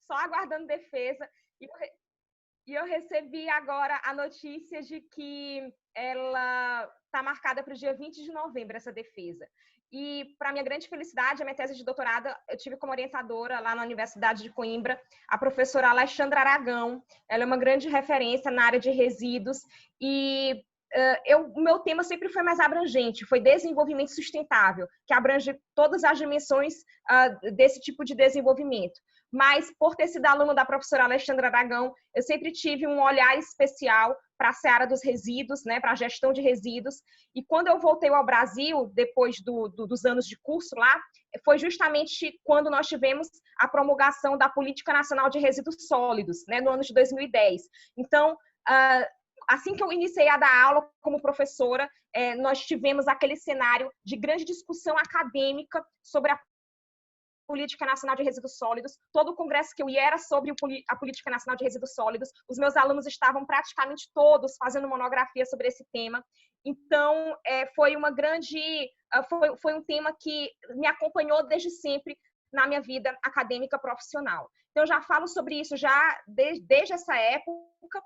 só aguardando defesa. E eu recebi agora a notícia de que ela está marcada para o dia 20 de novembro, essa defesa. E, para minha grande felicidade, a minha tese de doutorado, eu tive como orientadora lá na Universidade de Coimbra, a professora Alexandra Aragão. Ela é uma grande referência na área de resíduos e o meu tema sempre foi mais abrangente, foi desenvolvimento sustentável, que abrange todas as dimensões desse tipo de desenvolvimento. Mas, por ter sido aluno da professora Alexandra Aragão, eu sempre tive um olhar especial para a seara dos resíduos, né, para a gestão de resíduos. E quando eu voltei ao Brasil, depois dos anos de curso lá, foi justamente quando nós tivemos a promulgação da Política Nacional de Resíduos Sólidos, né, no ano de 2010. Então, assim que eu iniciei a dar aula como professora, nós tivemos aquele cenário de grande discussão acadêmica sobre a Política Nacional de Resíduos Sólidos. Todo o congresso que eu ia era sobre a Política Nacional de Resíduos Sólidos. Os meus alunos estavam praticamente todos fazendo monografia sobre esse tema. Então, foi um tema que me acompanhou desde sempre na minha vida acadêmica profissional. Então, eu já falo sobre isso já desde essa época.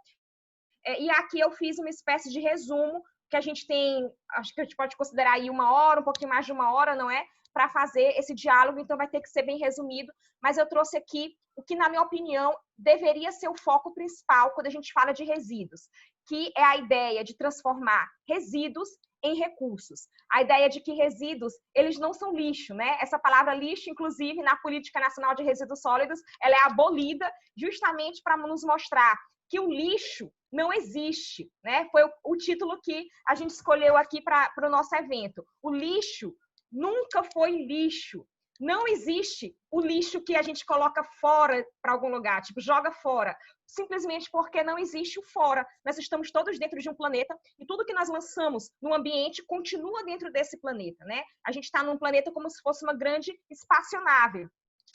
E aqui eu fiz uma espécie de resumo, que a gente tem, acho que a gente pode considerar aí 1 hora, um pouquinho mais de 1 hora, não é? Para fazer esse diálogo, então vai ter que ser bem resumido, mas eu trouxe aqui o que, na minha opinião, deveria ser o foco principal quando a gente fala de resíduos, que é a ideia de transformar resíduos em recursos. A ideia de que resíduos, eles não são lixo, né? Essa palavra lixo, inclusive, na Política Nacional de Resíduos Sólidos, ela é abolida justamente para nos mostrar que o lixo não existe, né? Foi o título que a gente escolheu aqui para o nosso evento. O lixo nunca foi lixo. Não existe o lixo que a gente coloca fora para algum lugar, tipo, joga fora, simplesmente porque não existe o fora. Nós estamos todos dentro de um planeta e tudo que nós lançamos no ambiente continua dentro desse planeta, né? A gente está num planeta como se fosse uma grande espaçonave.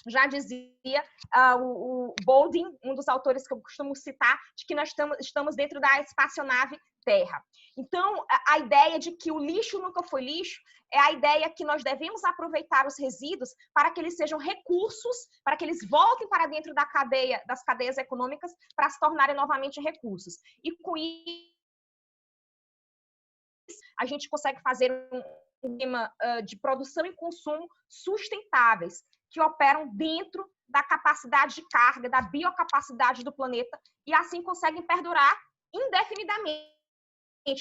Já dizia o Baldwin, um dos autores que eu costumo citar, de que nós estamos dentro da espaçonave Terra. Então, a ideia de que o lixo nunca foi lixo é a ideia que nós devemos aproveitar os resíduos para que eles sejam recursos, para que eles voltem para dentro das cadeias econômicas para se tornarem novamente recursos. E com isso, a gente consegue fazer um sistema de produção e consumo sustentáveis, que operam dentro da capacidade de carga, da biocapacidade do planeta, e assim conseguem perdurar indefinidamente.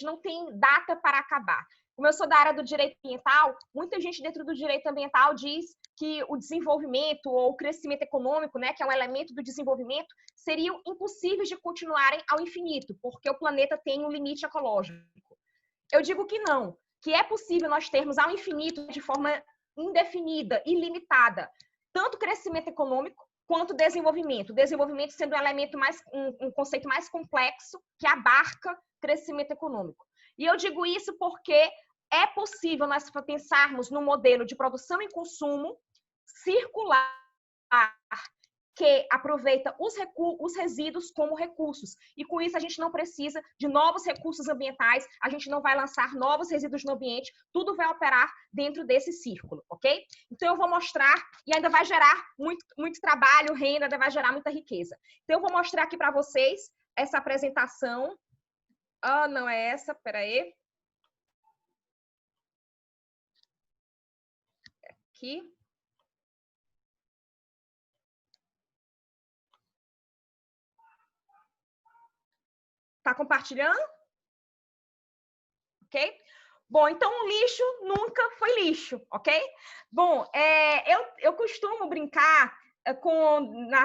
Não tem data para acabar. Como eu sou da área do direito ambiental, muita gente dentro do direito ambiental diz que o desenvolvimento ou o crescimento econômico, né, que é um elemento do desenvolvimento, seriam impossíveis de continuarem ao infinito, porque o planeta tem um limite ecológico. Eu digo que não, que é possível nós termos ao infinito de forma indefinida, ilimitada, tanto crescimento econômico quanto desenvolvimento. Desenvolvimento sendo um conceito mais complexo que abarca crescimento econômico. E eu digo isso porque é possível nós pensarmos no modelo de produção e consumo circular, que aproveita os resíduos como recursos. E com isso a gente não precisa de novos recursos ambientais, a gente não vai lançar novos resíduos no ambiente, tudo vai operar dentro desse círculo, ok? Então eu vou mostrar, e ainda vai gerar muito trabalho, renda, ainda vai gerar muita riqueza. Então eu vou mostrar aqui para vocês essa apresentação. Não é essa, peraí. Aqui. Tá compartilhando? Ok? Bom, então o lixo nunca foi lixo, ok? Bom, eu costumo brincar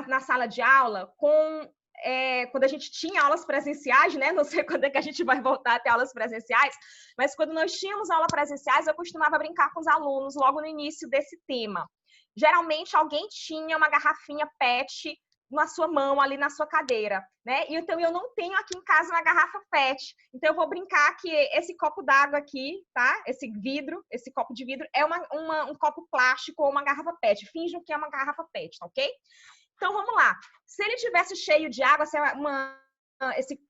na sala de aula quando a gente tinha aulas presenciais, né? Não sei quando é que a gente vai voltar a ter aulas presenciais, mas quando nós tínhamos aulas presenciais, eu costumava brincar com os alunos logo no início desse tema. Geralmente, alguém tinha uma garrafinha PET na sua mão, ali na sua cadeira, né? Então, eu não tenho aqui em casa uma garrafa PET. Então, eu vou brincar que esse copo d'água aqui, tá? Esse copo de vidro, é um copo plástico ou uma garrafa PET. Finjam que é uma garrafa PET, tá ok? Então, vamos lá. Se ele tivesse cheio de água,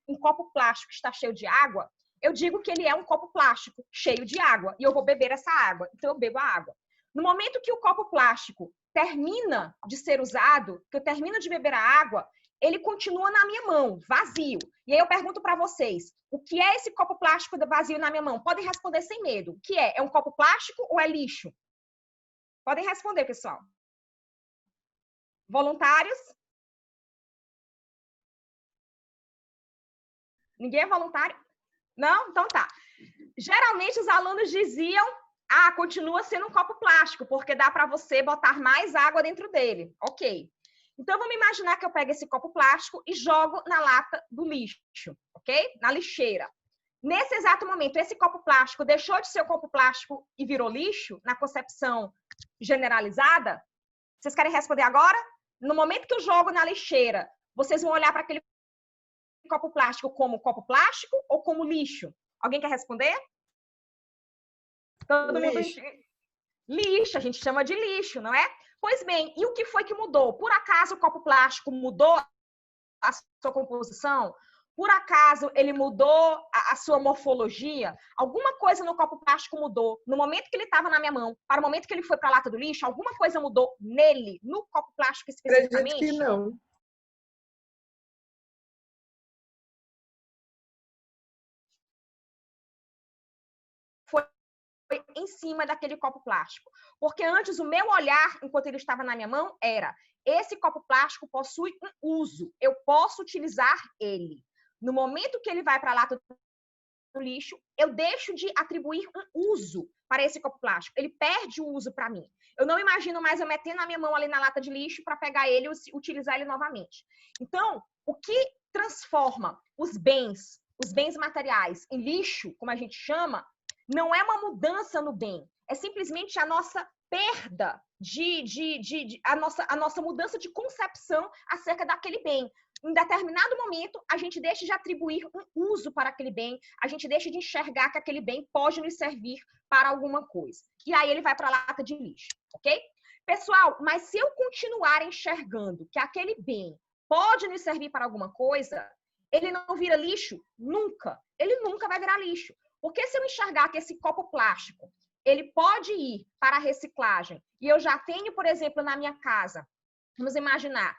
um copo plástico está cheio de água, eu digo que ele é um copo plástico cheio de água e eu vou beber essa água. Então, eu bebo a água. No momento que o copo plástico termina de ser usado, que eu termino de beber a água, ele continua na minha mão, vazio. E aí eu pergunto para vocês, o que é esse copo plástico vazio na minha mão? Podem responder sem medo. O que é? É um copo plástico ou é lixo? Podem responder, pessoal. Voluntários? Ninguém é voluntário? Não? Então tá. Geralmente os alunos diziam, continua sendo um copo plástico, porque dá para você botar mais água dentro dele. Ok. Então vamos imaginar que eu pego esse copo plástico e jogo na lata do lixo, ok? Na lixeira. Nesse exato momento, esse copo plástico deixou de ser um copo plástico e virou lixo, na concepção generalizada? Vocês querem responder agora? No momento que eu jogo na lixeira, vocês vão olhar para aquele copo plástico como copo plástico ou como lixo? Alguém quer responder? Todo mundo... Lixo, a gente chama de lixo, não é? Pois bem, e o que foi que mudou? Por acaso o copo plástico mudou a sua composição? Por acaso ele mudou a sua morfologia? Alguma coisa no copo plástico mudou? No momento que ele estava na minha mão, para o momento que ele foi para a lata do lixo, alguma coisa mudou nele, no copo plástico especificamente? Acredito que não. Foi em cima daquele copo plástico. Porque antes o meu olhar, enquanto ele estava na minha mão, era: esse copo plástico possui um uso, eu posso utilizar ele. No momento que ele vai para a lata do lixo, eu deixo de atribuir um uso para esse copo plástico. Ele perde o uso para mim. Eu não imagino mais eu metendo a minha mão ali na lata de lixo para pegar ele e utilizar ele novamente. Então, o que transforma os bens materiais em lixo, como a gente chama, não é uma mudança no bem, é simplesmente a nossa perda a nossa mudança de concepção acerca daquele bem. Em determinado momento, a gente deixa de atribuir um uso para aquele bem, a gente deixa de enxergar que aquele bem pode nos servir para alguma coisa. E aí ele vai para a lata de lixo, ok? Pessoal, mas se eu continuar enxergando que aquele bem pode nos servir para alguma coisa, ele não vira lixo? Nunca. Ele nunca vai virar lixo. Porque se eu enxergar que esse copo plástico, ele pode ir para a reciclagem, e eu já tenho, por exemplo, na minha casa, vamos imaginar,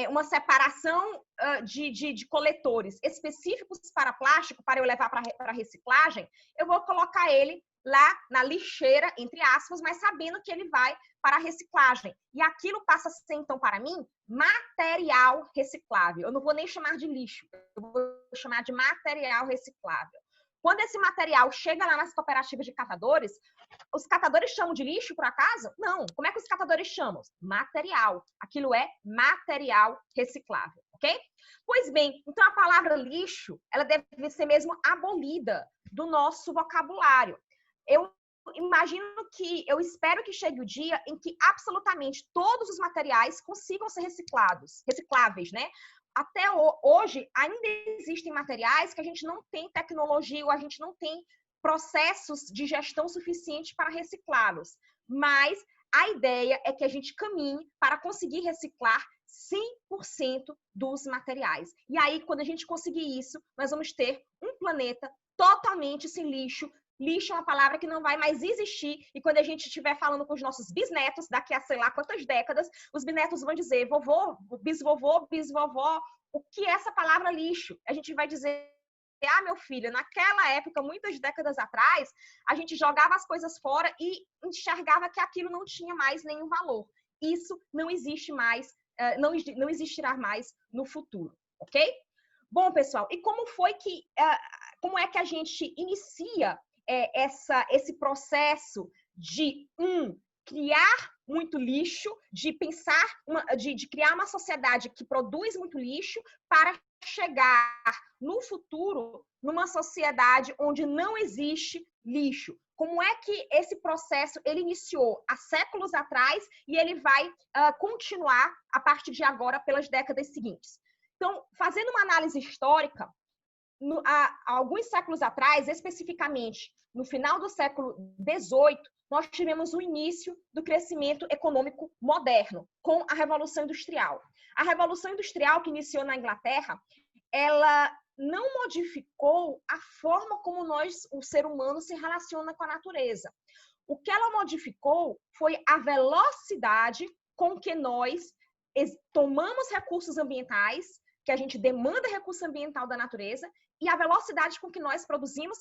uma separação de coletores específicos para plástico, para eu levar para a reciclagem, eu vou colocar ele lá na lixeira, entre aspas, mas sabendo que ele vai para a reciclagem. E aquilo passa a ser, então, para mim, material reciclável. Eu não vou nem chamar de lixo, eu vou chamar de material reciclável. Quando esse material chega lá nas cooperativas de catadores, os catadores chamam de lixo, por acaso? Não. Como é que os catadores chamam? Material. Aquilo é material reciclável, ok? Pois bem, então a palavra lixo, ela deve ser mesmo abolida do nosso vocabulário. Eu espero que chegue o dia em que absolutamente todos os materiais consigam ser recicláveis, né? Até hoje, ainda existem materiais que a gente não tem tecnologia ou a gente não tem processos de gestão suficiente para reciclá-los. Mas a ideia é que a gente caminhe para conseguir reciclar 100% dos materiais. E aí, quando a gente conseguir isso, nós vamos ter um planeta totalmente sem lixo. Lixo é uma palavra que não vai mais existir, e quando a gente estiver falando com os nossos bisnetos, daqui a sei lá quantas décadas, os bisnetos vão dizer: vovô, bisvovô, bisvovó, o que é essa palavra lixo? A gente vai dizer: ah, meu filho, naquela época, muitas décadas atrás, a gente jogava as coisas fora e enxergava que aquilo não tinha mais nenhum valor. Isso não existe mais, não existirá mais no futuro, ok? Bom, pessoal, e como é que a gente inicia esse processo de criar muito lixo, de pensar, de criar uma sociedade que produz muito lixo para chegar no futuro numa sociedade onde não existe lixo? Como é que esse processo ele iniciou há séculos atrás e ele vai continuar a partir de agora pelas décadas seguintes? Então, fazendo uma análise histórica, há alguns séculos atrás, especificamente no final do século XVIII, nós tivemos o início do crescimento econômico moderno, com a Revolução Industrial. A Revolução Industrial, que iniciou na Inglaterra, ela não modificou a forma como o ser humano, se relaciona com a natureza. O que ela modificou foi a velocidade com que nós tomamos recursos ambientais, que a gente demanda recurso ambiental da natureza, e a velocidade com que nós produzimos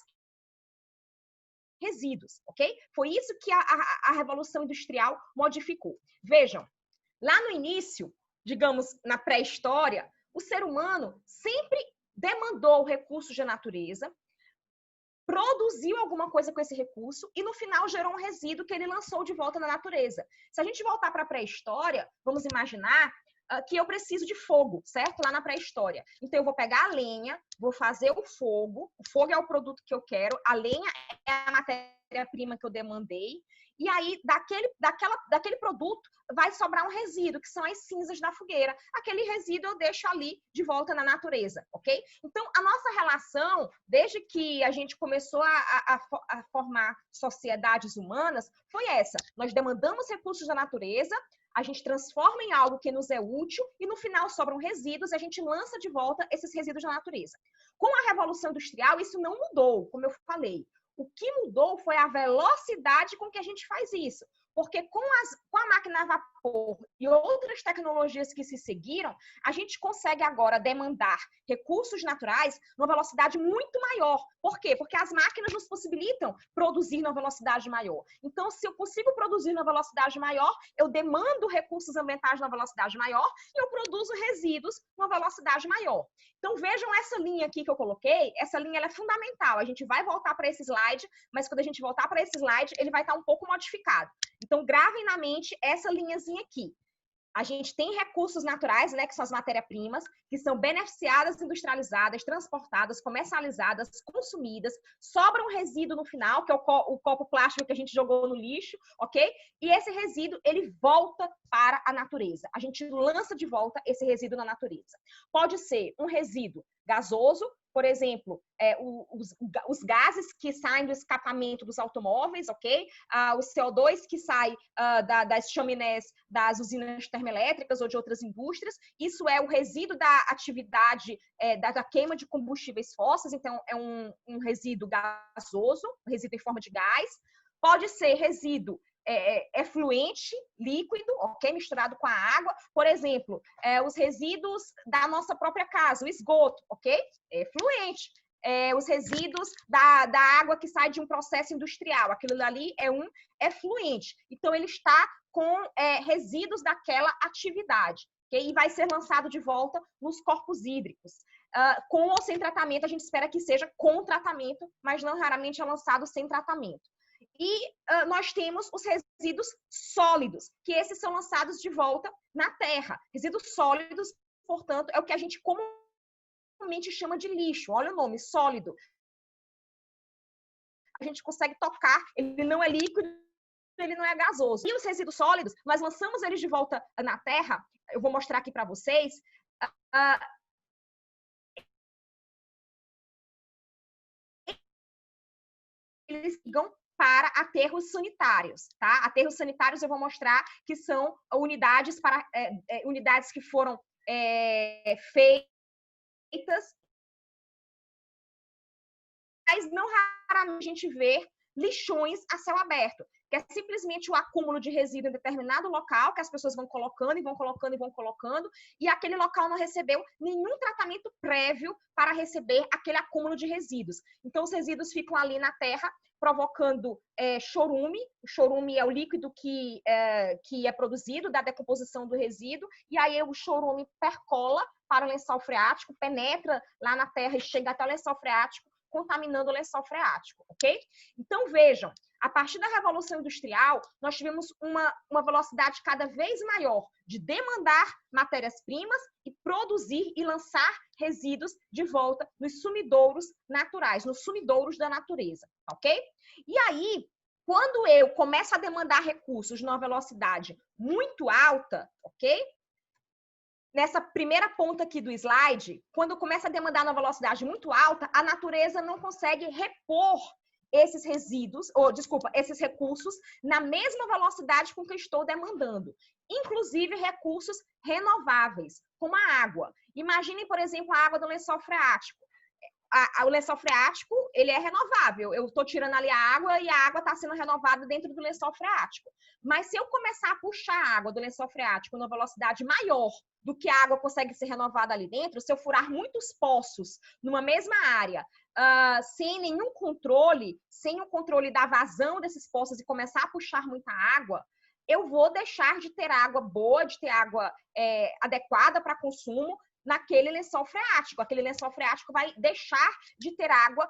resíduos, ok? Foi isso que a Revolução Industrial modificou. Vejam, lá no início, digamos, na pré-história, o ser humano sempre demandou recursos da natureza, produziu alguma coisa com esse recurso e, no final, gerou um resíduo que ele lançou de volta na natureza. Se a gente voltar para a pré-história, vamos imaginar que eu preciso de fogo, certo? Lá na pré-história. Então, eu vou pegar a lenha, vou fazer o fogo é o produto que eu quero, a lenha é a matéria-prima que eu demandei, e aí, daquele produto, vai sobrar um resíduo, que são as cinzas da fogueira. Aquele resíduo eu deixo ali de volta na natureza, ok? Então, a nossa relação, desde que a gente começou a formar sociedades humanas, foi essa. Nós demandamos recursos da natureza, a gente transforma em algo que nos é útil e, no final, sobram resíduos e a gente lança de volta esses resíduos da natureza. Com a Revolução Industrial, isso não mudou, como eu falei. O que mudou foi a velocidade com que a gente faz isso. Porque com a máquina a vapor e outras tecnologias que se seguiram, a gente consegue agora demandar recursos naturais numa velocidade muito maior. Por quê? Porque as máquinas nos possibilitam produzir numa velocidade maior. Então, se eu consigo produzir numa velocidade maior, eu demando recursos ambientais numa velocidade maior e eu produzo resíduos numa velocidade maior. Então, vejam essa linha aqui que eu coloquei. Essa linha ela é fundamental. A gente vai voltar para esse slide, mas quando a gente voltar para esse slide, ele vai estar um pouco modificado. Então, gravem na mente essa linhazinha aqui. A gente tem recursos naturais, né, que são as matérias-primas, que são beneficiadas, industrializadas, transportadas, comercializadas, consumidas, sobra um resíduo no final, que é o copo plástico que a gente jogou no lixo, ok? E esse resíduo, ele volta para a natureza. A gente lança de volta esse resíduo na natureza. Pode ser um resíduo gasoso, por exemplo, os gases que saem do escapamento dos automóveis, ok? O CO2 que sai das chaminés das usinas termoelétricas ou de outras indústrias, isso é o resíduo da atividade da queima de combustíveis fósseis, então é um resíduo gasoso, um resíduo em forma de gás. Pode ser resíduo efluente, líquido, ok? Misturado com a água. Por exemplo, os resíduos da nossa própria casa, o esgoto, ok? É fluente. Os resíduos da água que sai de um processo industrial, aquilo ali é um efluente. Então, ele está com resíduos daquela atividade, okay? E vai ser lançado de volta nos corpos hídricos. Com ou sem tratamento, a gente espera que seja com tratamento, mas não raramente é lançado sem tratamento. E nós temos os resíduos sólidos, que esses são lançados de volta na terra. Resíduos sólidos, portanto, é o que a gente comumente chama de lixo. Olha o nome, sólido. A gente consegue tocar, ele não é líquido, ele não é gasoso. E os resíduos sólidos, nós lançamos eles de volta na terra, eu vou mostrar aqui para vocês. Eles ligam para aterros sanitários, tá? Aterros sanitários eu vou mostrar que são unidades unidades que foram feitas, mas não raramente a gente vê lixões a céu aberto, que é simplesmente o acúmulo de resíduo em determinado local, que as pessoas vão colocando e vão colocando e vão colocando, e aquele local não recebeu nenhum tratamento prévio para receber aquele acúmulo de resíduos. Então, os resíduos ficam ali na terra, provocando chorume. O chorume é o líquido que é produzido da decomposição do resíduo, e aí o chorume percola para o lençol freático, penetra lá na terra e chega até o lençol freático, contaminando o lençol freático, ok? Então, vejam, a partir da Revolução Industrial, nós tivemos uma velocidade cada vez maior de demandar matérias-primas e produzir e lançar resíduos de volta nos sumidouros naturais, nos sumidouros da natureza, ok? E aí, quando eu começo a demandar recursos numa velocidade muito alta, ok? Nessa primeira ponta aqui do slide, quando começa a demandar uma velocidade muito alta, a natureza não consegue repor esses resíduos, esses recursos na mesma velocidade com que eu estou demandando. Inclusive recursos renováveis, como a água. Imaginem, por exemplo, a água do lençol freático. o lençol freático, ele é renovável. Eu estou tirando ali a água e a água está sendo renovada dentro do lençol freático. Mas se eu começar a puxar a água do lençol freático numa velocidade maior do que a água consegue ser renovada ali dentro, se eu furar muitos poços numa mesma área, sem nenhum controle, sem o controle da vazão desses poços e começar a puxar muita água, eu vou deixar de ter água boa, de ter água adequada para consumo naquele lençol freático. Aquele lençol freático vai deixar de ter água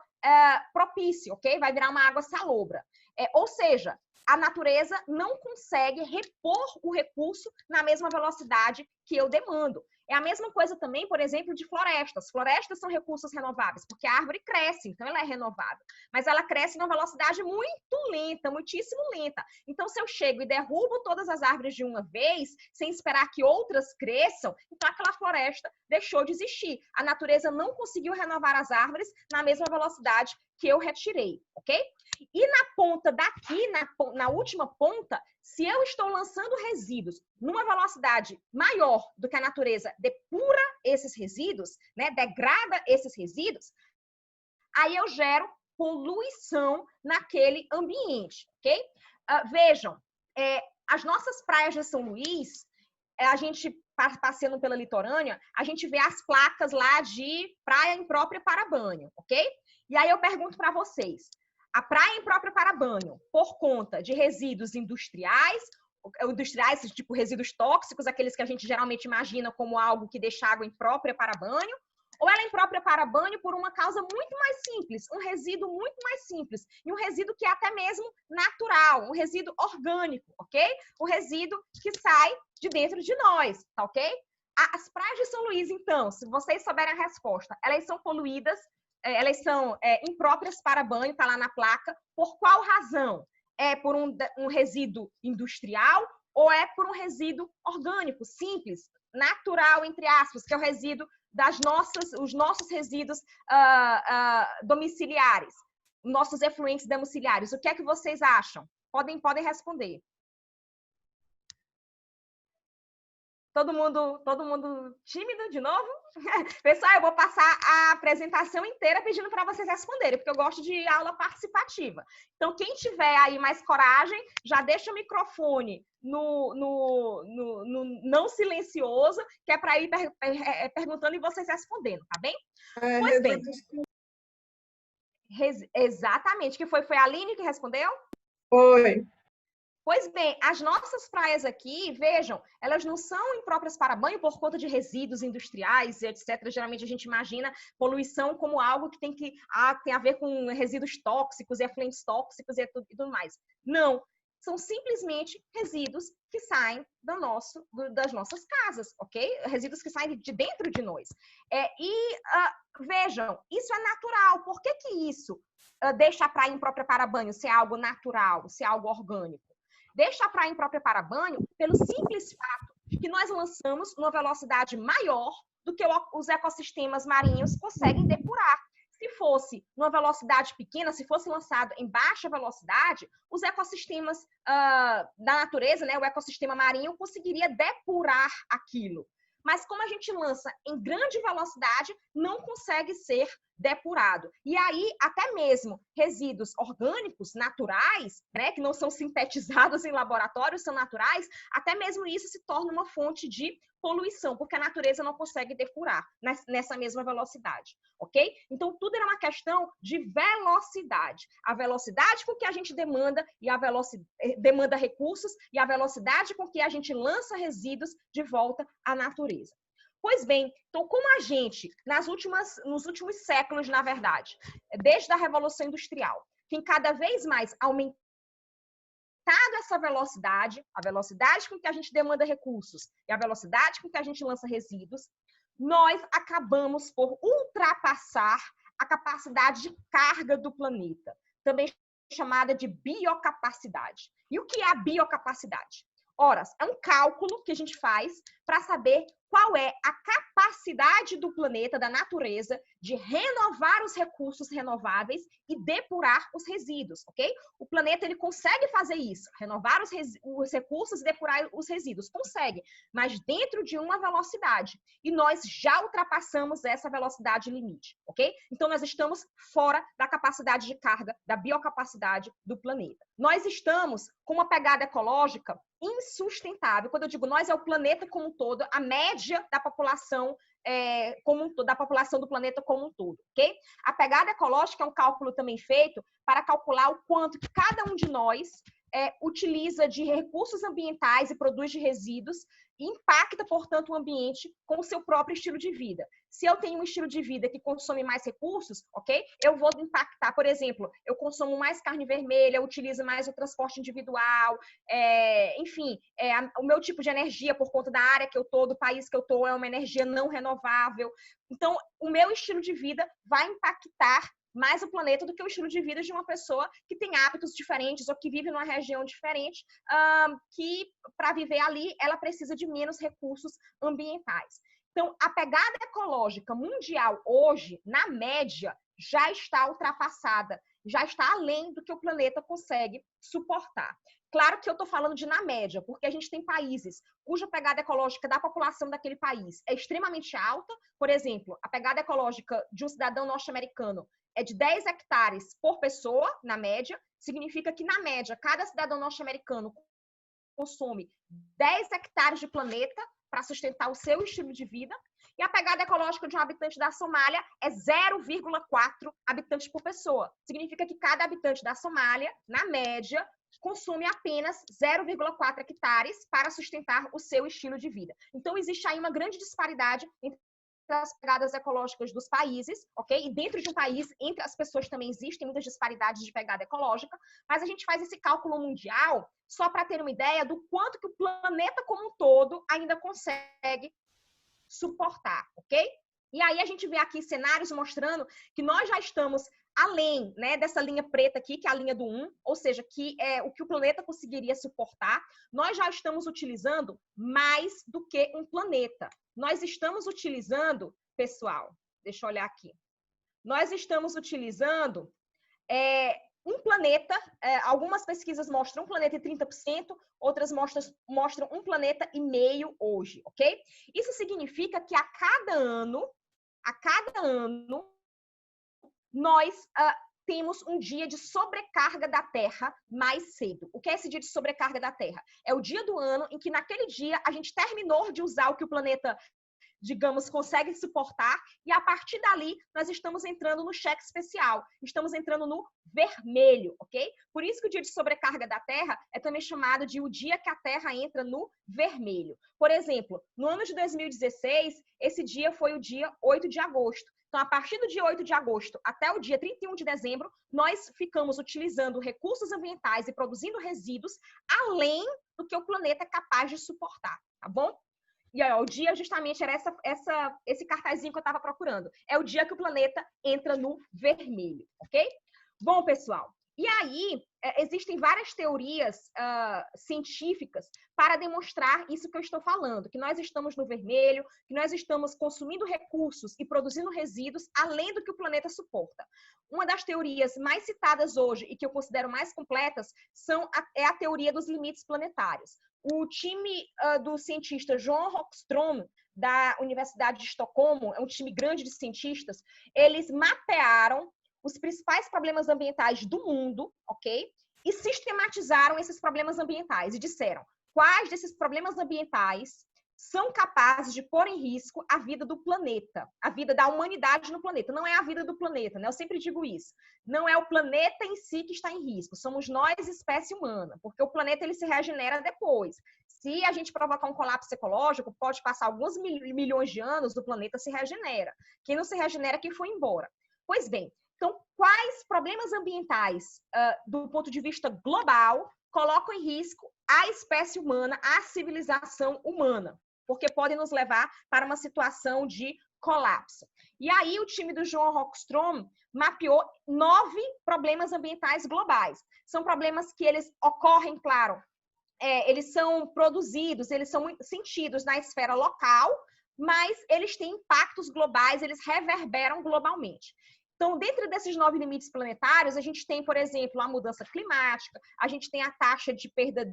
propícia, ok? Vai virar uma água salobra. Ou seja, a natureza não consegue repor o recurso na mesma velocidade que eu demando. É a mesma coisa também, por exemplo, de florestas. Florestas são recursos renováveis, porque a árvore cresce, então ela é renovável. Mas ela cresce numa velocidade muito lenta, muitíssimo lenta. Então, se eu chego e derrubo todas as árvores de uma vez, sem esperar que outras cresçam, então aquela floresta deixou de existir. A natureza não conseguiu renovar as árvores na mesma velocidade que eu retirei, ok? E na ponta daqui, na última ponta, se eu estou lançando resíduos numa velocidade maior do que a natureza depura esses resíduos, né, degrada esses resíduos, aí eu gero poluição naquele ambiente, ok? Vejam, as nossas praias de São Luís, a gente passeando pela litorânea, a gente vê as placas lá de praia imprópria para banho, ok? E aí eu pergunto para vocês, a praia imprópria para banho, por conta de resíduos industriais, tipo resíduos tóxicos, aqueles que a gente geralmente imagina como algo que deixa água imprópria para banho, ou ela é imprópria para banho por uma causa muito mais simples, um resíduo muito mais simples, e um resíduo que é até mesmo natural, um resíduo orgânico, ok? O resíduo que sai de dentro de nós, tá ok? As praias de São Luís, então, se vocês souberem a resposta, elas são poluídas, elas são impróprias para banho, tá lá na placa, por qual razão? É por um resíduo industrial ou é por um resíduo orgânico, simples, natural, entre aspas, que é o resíduo os nossos resíduos domiciliares, nossos efluentes domiciliares. O que é que vocês acham? Podem responder. Todo mundo tímido de novo? Pessoal, eu vou passar a apresentação inteira pedindo para vocês responderem, porque eu gosto de aula participativa. Então, quem tiver aí mais coragem, já deixa o microfone no não silencioso, que é para ir perguntando e vocês respondendo, tá bem? Pois bem. Exatamente. Que foi a Aline que respondeu? Foi. Pois bem, as nossas praias aqui, vejam, elas não são impróprias para banho por conta de resíduos industriais, etc. Geralmente a gente imagina poluição como algo que tem a ver com resíduos tóxicos e efluentes tóxicos e tudo mais. Não, são simplesmente resíduos que saem das nossas casas, ok? Resíduos que saem de dentro de nós. Vejam, isso é natural. Por que isso deixa a praia imprópria para banho ser algo natural, ser algo orgânico? Deixa a praia imprópria para banho pelo simples fato de que nós lançamos numa velocidade maior do que os ecossistemas marinhos conseguem depurar. Se fosse numa velocidade pequena, se fosse lançado em baixa velocidade, os ecossistemas da natureza, né, o ecossistema marinho, conseguiria depurar aquilo. Mas como a gente lança em grande velocidade, não consegue ser depurado. E aí, até mesmo resíduos orgânicos, naturais, né, que não são sintetizados em laboratório, são naturais, até mesmo isso se torna uma fonte de poluição, porque a natureza não consegue depurar nessa mesma velocidade, ok? Então, tudo era uma questão de velocidade. A velocidade com que a gente demanda recursos e a velocidade com que a gente lança resíduos de volta à natureza. Pois bem, então como a gente, nos últimos séculos, na verdade, desde a Revolução Industrial, tem cada vez mais aumentado essa velocidade, a velocidade com que a gente demanda recursos e a velocidade com que a gente lança resíduos, nós acabamos por ultrapassar a capacidade de carga do planeta, também chamada de biocapacidade. E o que é a biocapacidade? Ora, é um cálculo que a gente faz para saber qual é a capacidade do planeta, da natureza, de renovar os recursos renováveis e depurar os resíduos, ok? O planeta, ele consegue fazer isso, renovar os recursos e depurar os resíduos, consegue, mas dentro de uma velocidade. E nós já ultrapassamos essa velocidade limite, ok? Então, nós estamos fora da capacidade de carga, da biocapacidade do planeta. Nós estamos com uma pegada ecológica insustentável. Quando eu digo nós, é o planeta como um todo, a média da população da população do planeta como um todo, ok? A pegada ecológica é um cálculo também feito para calcular o quanto que cada um de nós utiliza de recursos ambientais e produz de resíduos e impacta, portanto, o ambiente com o seu próprio estilo de vida. Se eu tenho um estilo de vida que consome mais recursos, ok? Eu vou impactar, por exemplo, eu consumo mais carne vermelha, eu utilizo mais o transporte individual, o meu tipo de energia por conta da área que eu tô, do país que eu tô, é uma energia não renovável. Então, o meu estilo de vida vai impactar mais o planeta do que o estilo de vida de uma pessoa que tem hábitos diferentes ou que vive numa região diferente, que para viver ali ela precisa de menos recursos ambientais. Então, a pegada ecológica mundial hoje, na média, já está ultrapassada, já está além do que o planeta consegue suportar. Claro que eu estou falando de na média, porque a gente tem países cuja pegada ecológica da população daquele país é extremamente alta. Por exemplo, a pegada ecológica de um cidadão norte-americano é de 10 hectares por pessoa, na média. Significa que, na média, cada cidadão norte-americano consome 10 hectares de planeta para sustentar o seu estilo de vida. E a pegada ecológica de um habitante da Somália é 0,4 habitantes por pessoa. Significa que cada habitante da Somália, na média, consome apenas 0,4 hectares para sustentar o seu estilo de vida. Então, existe aí uma grande disparidade entre as pegadas ecológicas dos países, ok? E dentro de um país, entre as pessoas também existem muitas disparidades de pegada ecológica, mas a gente faz esse cálculo mundial só para ter uma ideia do quanto que o planeta como um todo ainda consegue suportar, ok? E aí a gente vê aqui cenários mostrando que nós já estamos além, né, dessa linha preta aqui, que é a linha do 1, ou seja, que é o que o planeta conseguiria suportar. Nós já estamos utilizando mais do que um planeta. Nós estamos utilizando, pessoal, deixa eu olhar aqui. Nós estamos utilizando um planeta, algumas pesquisas mostram um planeta em 30%, outras mostram um planeta e meio hoje, ok? Isso significa que a cada ano, nós temos um dia de sobrecarga da Terra mais cedo. O que é esse dia de sobrecarga da Terra? É o dia do ano em que, naquele dia, a gente terminou de usar o que o planeta, digamos, consegue suportar, e a partir dali nós estamos entrando no cheque especial, estamos entrando no vermelho, ok? Por isso que o dia de sobrecarga da Terra é também chamado de o dia que a Terra entra no vermelho. Por exemplo, no ano de 2016, esse dia foi o dia 8 de agosto. Então, a partir do dia 8 de agosto até o dia 31 de dezembro, nós ficamos utilizando recursos ambientais e produzindo resíduos além do que o planeta é capaz de suportar, tá bom? E aí, o dia justamente era esse cartazinho que eu estava procurando. É o dia que o planeta entra no vermelho, ok? Bom, pessoal, e aí existem várias teorias científicas para demonstrar isso que eu estou falando, que nós estamos no vermelho, que nós estamos consumindo recursos e produzindo resíduos além do que o planeta suporta. Uma das teorias mais citadas hoje e que eu considero mais completas é a teoria dos limites planetários. O time do cientista Johan Rockström, da Universidade de Estocolmo, é um time grande de cientistas, eles mapearam os principais problemas ambientais do mundo, ok? E sistematizaram esses problemas ambientais e disseram quais desses problemas ambientais são capazes de pôr em risco a vida do planeta, a vida da humanidade no planeta. Não é a vida do planeta, né? Eu sempre digo isso. Não é o planeta em si que está em risco, somos nós, espécie humana, porque o planeta ele se regenera depois. Se a gente provocar um colapso ecológico, pode passar alguns milhões de anos, o planeta se regenera. Quem não se regenera é quem foi embora. Pois bem, então, quais problemas ambientais, do ponto de vista global, colocam em risco a espécie humana, a civilização humana? Porque podem nos levar para uma situação de colapso. E aí, o time do Johan Rockström mapeou 9 problemas ambientais globais. São problemas que eles ocorrem, claro, eles são produzidos, eles são sentidos na esfera local, mas eles têm impactos globais, eles reverberam globalmente. Então, dentro desses 9 limites planetários, a gente tem, por exemplo, a mudança climática, a gente tem a taxa de perda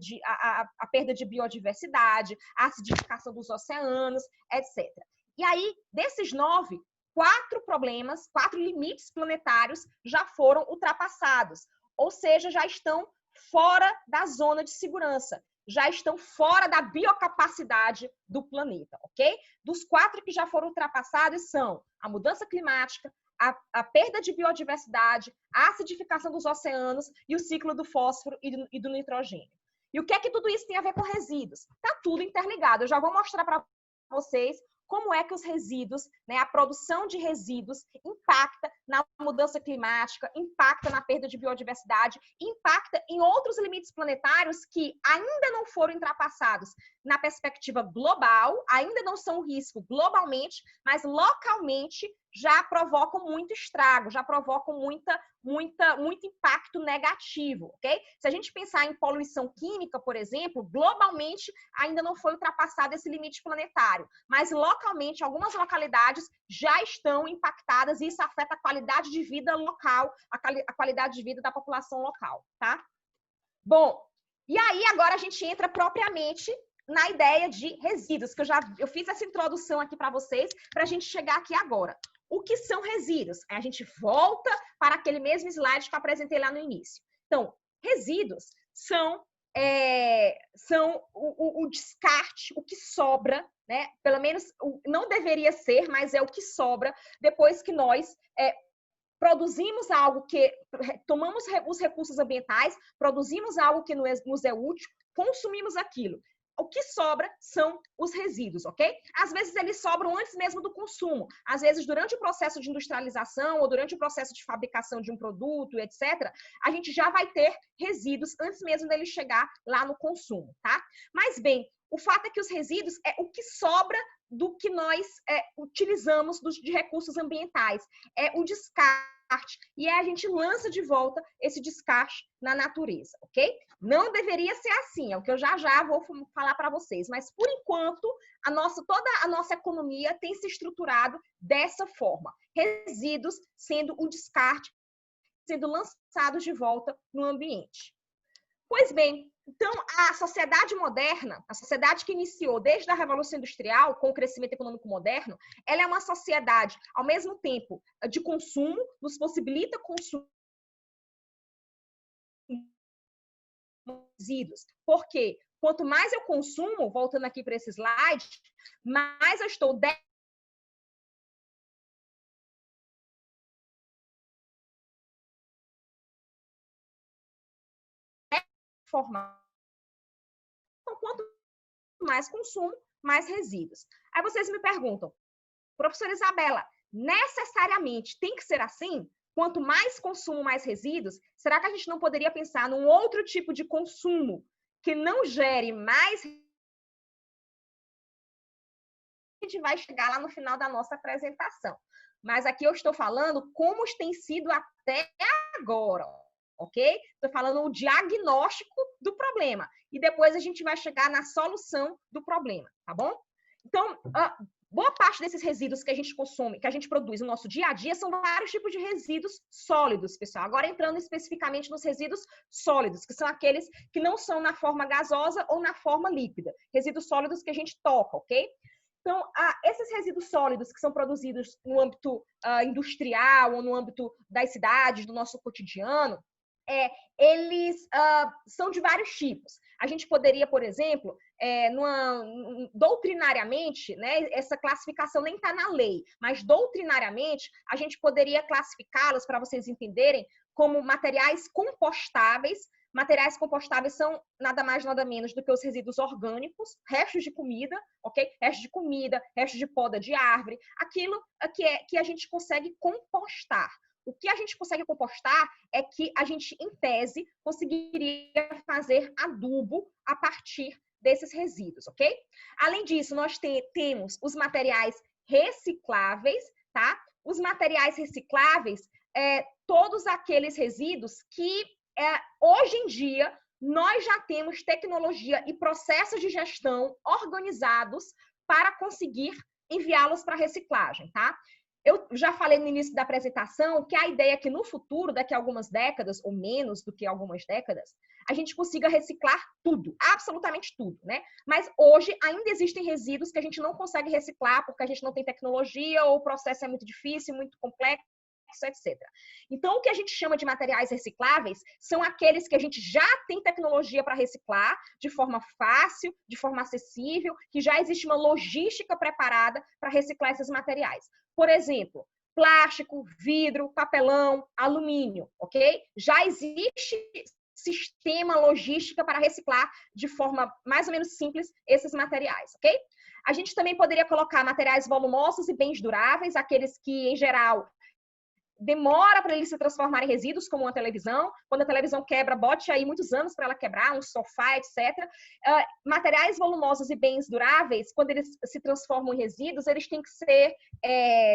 a perda de biodiversidade, a acidificação dos oceanos, etc. E aí, desses 9, 4 problemas, 4 limites planetários já foram ultrapassados, ou seja, já estão fora da zona de segurança, já estão fora da biocapacidade do planeta, ok? Dos 4 que já foram ultrapassados são a mudança climática, a perda de biodiversidade, a acidificação dos oceanos e o ciclo do fósforo e do nitrogênio. E o que é que tudo isso tem a ver com resíduos? Está tudo interligado. Eu já vou mostrar para vocês como é que os resíduos, né, a produção de resíduos impacta na mudança climática, impacta na perda de biodiversidade, impacta em outros limites planetários que ainda não foram ultrapassados na perspectiva global, ainda não são um risco globalmente, mas localmente já provocam muito estrago, já provocam muito impacto negativo, ok? Se a gente pensar em poluição química, por exemplo, globalmente ainda não foi ultrapassado esse limite planetário, mas localmente algumas localidades já estão impactadas e isso afeta a qualidade de vida local, a qualidade de vida da população local, tá? Bom, e aí agora a gente entra propriamente na ideia de resíduos, que eu fiz essa introdução aqui para vocês, para a gente chegar aqui agora. O que são resíduos? A gente volta para aquele mesmo slide que eu apresentei lá no início. Então, resíduos são o descarte, o que sobra, né? Pelo menos não deveria ser, mas é o que sobra depois que nós produzimos algo que tomamos os recursos ambientais, produzimos algo que nos é útil, consumimos aquilo. O que sobra são os resíduos, ok? Às vezes eles sobram antes mesmo do consumo. Às vezes, durante o processo de industrialização ou durante o processo de fabricação de um produto, etc., a gente já vai ter resíduos antes mesmo dele chegar lá no consumo, tá? Mas, bem, o fato é que os resíduos é o que sobra do que nós utilizamos de recursos ambientais. É o descarte. E aí a gente lança de volta esse descarte na natureza, ok? Não deveria ser assim, é o que eu já vou falar para vocês. Mas, por enquanto, toda a nossa economia tem se estruturado dessa forma. Resíduos sendo o descarte, sendo lançados de volta no ambiente. Pois bem, então a sociedade moderna, a sociedade que iniciou desde a Revolução Industrial, com o crescimento econômico moderno, ela é uma sociedade, ao mesmo tempo, de consumo, nos possibilita consumir resíduos. Por quê? Quanto mais eu consumo, voltando aqui para esse slide, mais eu estou formando. Então, quanto mais consumo, mais resíduos. Aí vocês me perguntam, professora Isabela, necessariamente tem que ser assim? Quanto mais consumo, mais resíduos? Será que a gente não poderia pensar num outro tipo de consumo que não gere mais? A gente vai chegar lá no final da nossa apresentação. Mas aqui eu estou falando como tem sido até agora, ok? Estou falando o diagnóstico do problema. E depois a gente vai chegar na solução do problema, tá bom? Então, boa parte desses resíduos que a gente consome, que a gente produz no nosso dia a dia, são vários tipos de resíduos sólidos, pessoal. Agora, entrando especificamente nos resíduos sólidos, que são aqueles que não são na forma gasosa ou na forma líquida. Resíduos sólidos que a gente toca, ok? Então, esses resíduos sólidos que são produzidos no âmbito industrial ou no âmbito das cidades, do nosso cotidiano, eles são de vários tipos. A gente poderia, por exemplo, doutrinariamente, né, essa classificação nem está na lei, mas doutrinariamente a gente poderia classificá-los, para vocês entenderem, como materiais compostáveis. Materiais compostáveis são nada mais, nada menos do que os resíduos orgânicos, restos de comida, ok? Restos de comida, restos de poda de árvore, aquilo que a gente consegue compostar. O que a gente consegue compostar é que a gente, em tese, conseguiria fazer adubo a partir desses resíduos, ok? Além disso, nós temos os materiais recicláveis, tá? Os materiais recicláveis, todos aqueles resíduos que, hoje em dia, nós já temos tecnologia e processos de gestão organizados para conseguir enviá-los para reciclagem, tá? Eu já falei no início da apresentação que a ideia é que no futuro, daqui a algumas décadas, ou menos do que algumas décadas, a gente consiga reciclar tudo, absolutamente tudo, né? Mas hoje ainda existem resíduos que a gente não consegue reciclar porque a gente não tem tecnologia ou o processo é muito difícil, muito complexo, etc. Então, o que a gente chama de materiais recicláveis são aqueles que a gente já tem tecnologia para reciclar de forma fácil, de forma acessível, que já existe uma logística preparada para reciclar esses materiais. Por exemplo, plástico, vidro, papelão, alumínio, ok? Já existe sistema logística para reciclar de forma mais ou menos simples esses materiais, ok? A gente também poderia colocar materiais volumosos e bens duráveis, aqueles que, em geral, demora para eles se transformarem em resíduos, como uma televisão. Quando a televisão quebra, bote aí muitos anos para ela quebrar, um sofá, etc. Materiais volumosos e bens duráveis, quando eles se transformam em resíduos, eles têm que ser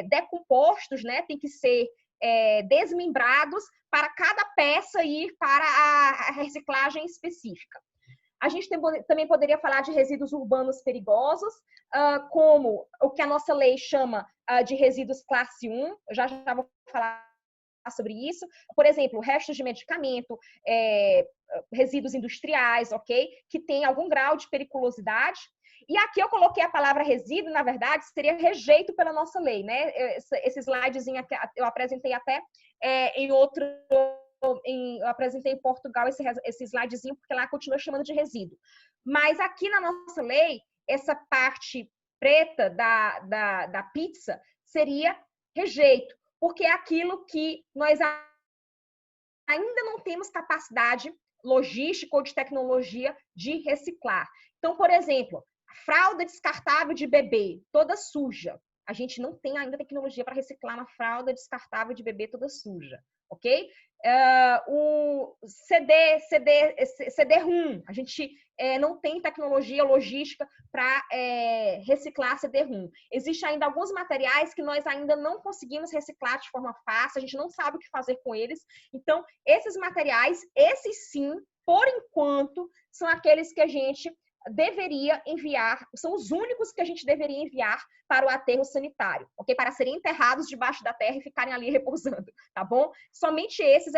decompostos, né? Tem que ser desmembrados para cada peça ir para a reciclagem específica. A gente também poderia falar de resíduos urbanos perigosos, como o que a nossa lei chama de resíduos classe 1. Eu já vou falar sobre isso. Por exemplo, restos de medicamento, resíduos industriais, ok? Que tem algum grau de periculosidade. E aqui eu coloquei a palavra resíduo, na verdade, seria rejeito pela nossa lei, né? Esse slidezinho eu apresentei até em outro... Eu apresentei em Portugal esse slidezinho, porque lá continua chamando de resíduo. Mas aqui na nossa lei, essa parte preta da pizza seria rejeito, porque é aquilo que nós ainda não temos capacidade logística ou de tecnologia de reciclar. Então, por exemplo, a fralda descartável de bebê, toda suja. A gente não tem ainda tecnologia para reciclar uma fralda descartável de bebê toda suja, ok? O CD-ROM, a gente não tem tecnologia logística para reciclar CD-ROM. Existem ainda alguns materiais que nós ainda não conseguimos reciclar de forma fácil, a gente não sabe o que fazer com eles. Então, esses materiais, esses sim, por enquanto, são aqueles que a gente deveria enviar, são os únicos que a gente deveria enviar para o aterro sanitário, ok? Para serem enterrados debaixo da terra e ficarem ali repousando, tá bom? Somente esses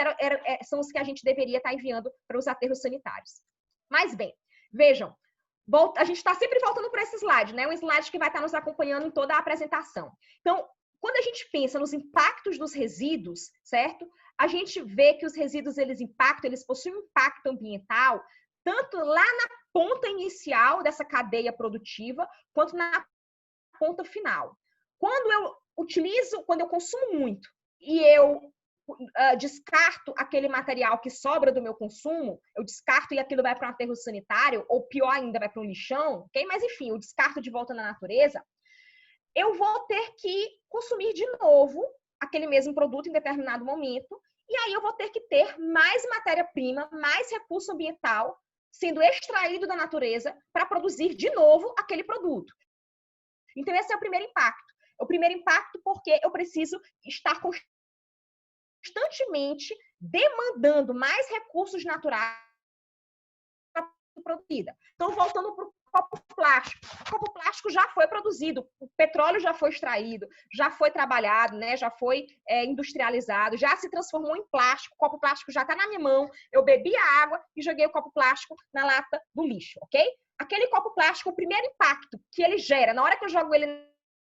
são os que a gente deveria estar enviando para os aterros sanitários. Mas bem, vejam, a gente está sempre voltando para esse slide, né? Um slide que vai estar nos acompanhando em toda a apresentação. Então, quando a gente pensa nos impactos dos resíduos, certo? A gente vê que os resíduos, eles possuem um impacto ambiental, tanto lá na ponta inicial dessa cadeia produtiva, quanto na ponta final. Quando eu consumo muito e eu descarto aquele material que sobra do meu consumo, eu descarto e aquilo vai para um aterro sanitário, ou pior ainda, vai para um lixão, ok? Mas enfim, eu descarto de volta na natureza, eu vou ter que consumir de novo aquele mesmo produto em determinado momento, e aí eu vou ter que ter mais matéria-prima, mais recurso ambiental sendo extraído da natureza para produzir de novo aquele produto. Então, esse é o primeiro impacto. O primeiro impacto porque eu preciso estar constantemente demandando mais recursos naturais para produzida. Então, voltando para o copo plástico. O copo plástico já foi produzido, o petróleo já foi extraído, já foi trabalhado, né? Já foi industrializado, já se transformou em plástico, o copo plástico já está na minha mão, eu bebi a água e joguei o copo plástico na lata do lixo, ok? Aquele copo plástico, o primeiro impacto que ele gera na hora que eu jogo ele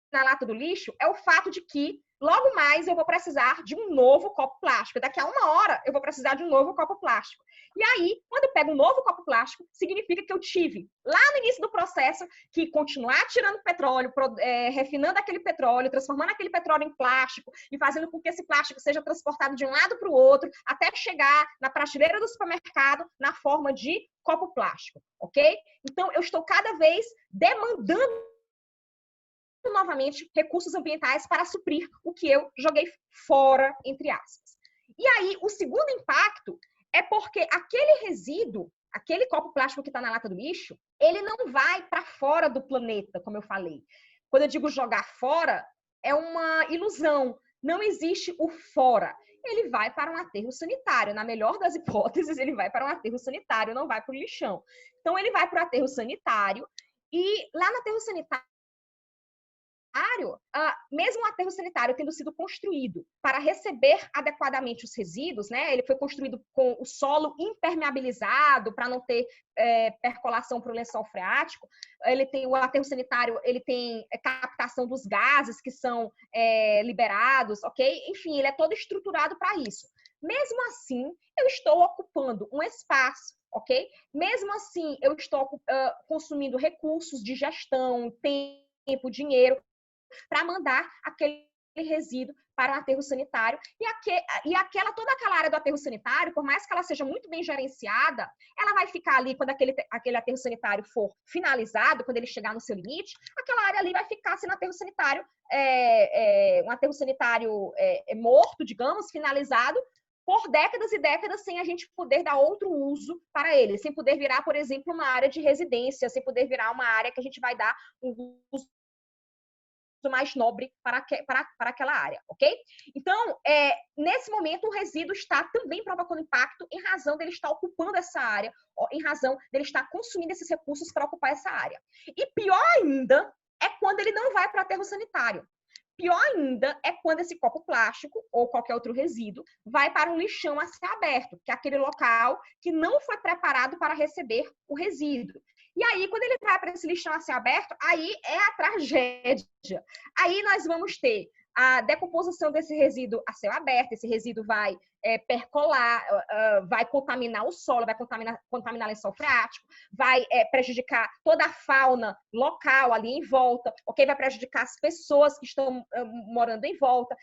na lata do lixo é o fato de que logo mais eu vou precisar de um novo copo plástico. Daqui a 1 hora eu vou precisar de um novo copo plástico. E aí, quando eu pego um novo copo plástico, significa que eu tive, lá no início do processo, que continuar tirando petróleo, refinando aquele petróleo, transformando aquele petróleo em plástico e fazendo com que esse plástico seja transportado de um lado para o outro, até chegar na prateleira do supermercado na forma de copo plástico, ok? Então, eu estou cada vez demandando novamente recursos ambientais para suprir o que eu joguei fora, entre aspas. E aí, o segundo impacto é porque aquele resíduo, aquele copo plástico que está na lata do lixo, ele não vai para fora do planeta, como eu falei. Quando eu digo jogar fora, é uma ilusão. Não existe o fora. Ele vai para um aterro sanitário. Na melhor das hipóteses, ele vai para um aterro sanitário, não vai para o lixão. Então, ele vai para o aterro sanitário e lá no aterro sanitário, mesmo o aterro sanitário tendo sido construído para receber adequadamente os resíduos, né? Ele foi construído com o solo impermeabilizado para não ter percolação para o lençol freático. O aterro sanitário, ele tem captação dos gases que são liberados, ok? Enfim, ele é todo estruturado para isso. Mesmo assim, eu estou ocupando um espaço, ok? Mesmo assim, eu estou consumindo recursos de gestão, tempo, dinheiro, para mandar aquele resíduo para o aterro sanitário. Toda aquela área do aterro sanitário, por mais que ela seja muito bem gerenciada, ela vai ficar ali quando aquele aterro sanitário for finalizado, quando ele chegar no seu limite, aquela área ali vai ficar sendo aterro sanitário, um aterro sanitário morto, digamos, finalizado, por décadas e décadas sem a gente poder dar outro uso para ele, sem poder virar, por exemplo, uma área de residência, sem poder virar uma área que a gente vai dar um uso mais nobre para aquela área, ok? Então, nesse momento, o resíduo está também provocando impacto em razão dele estar ocupando essa área, em razão dele estar consumindo esses recursos para ocupar essa área. E pior ainda é quando ele não vai para o aterro sanitário. Pior ainda é quando esse copo plástico ou qualquer outro resíduo vai para um lixão a céu aberto, que é aquele local que não foi preparado para receber o resíduo. E aí, quando ele vai para esse lixão a céu aberto, aí é a tragédia. Aí nós vamos ter a decomposição desse resíduo a céu aberto, esse resíduo vai percolar, vai contaminar o solo, vai contaminar lençol freático, vai prejudicar toda a fauna local ali em volta, ok? Vai prejudicar as pessoas que estão morando em volta,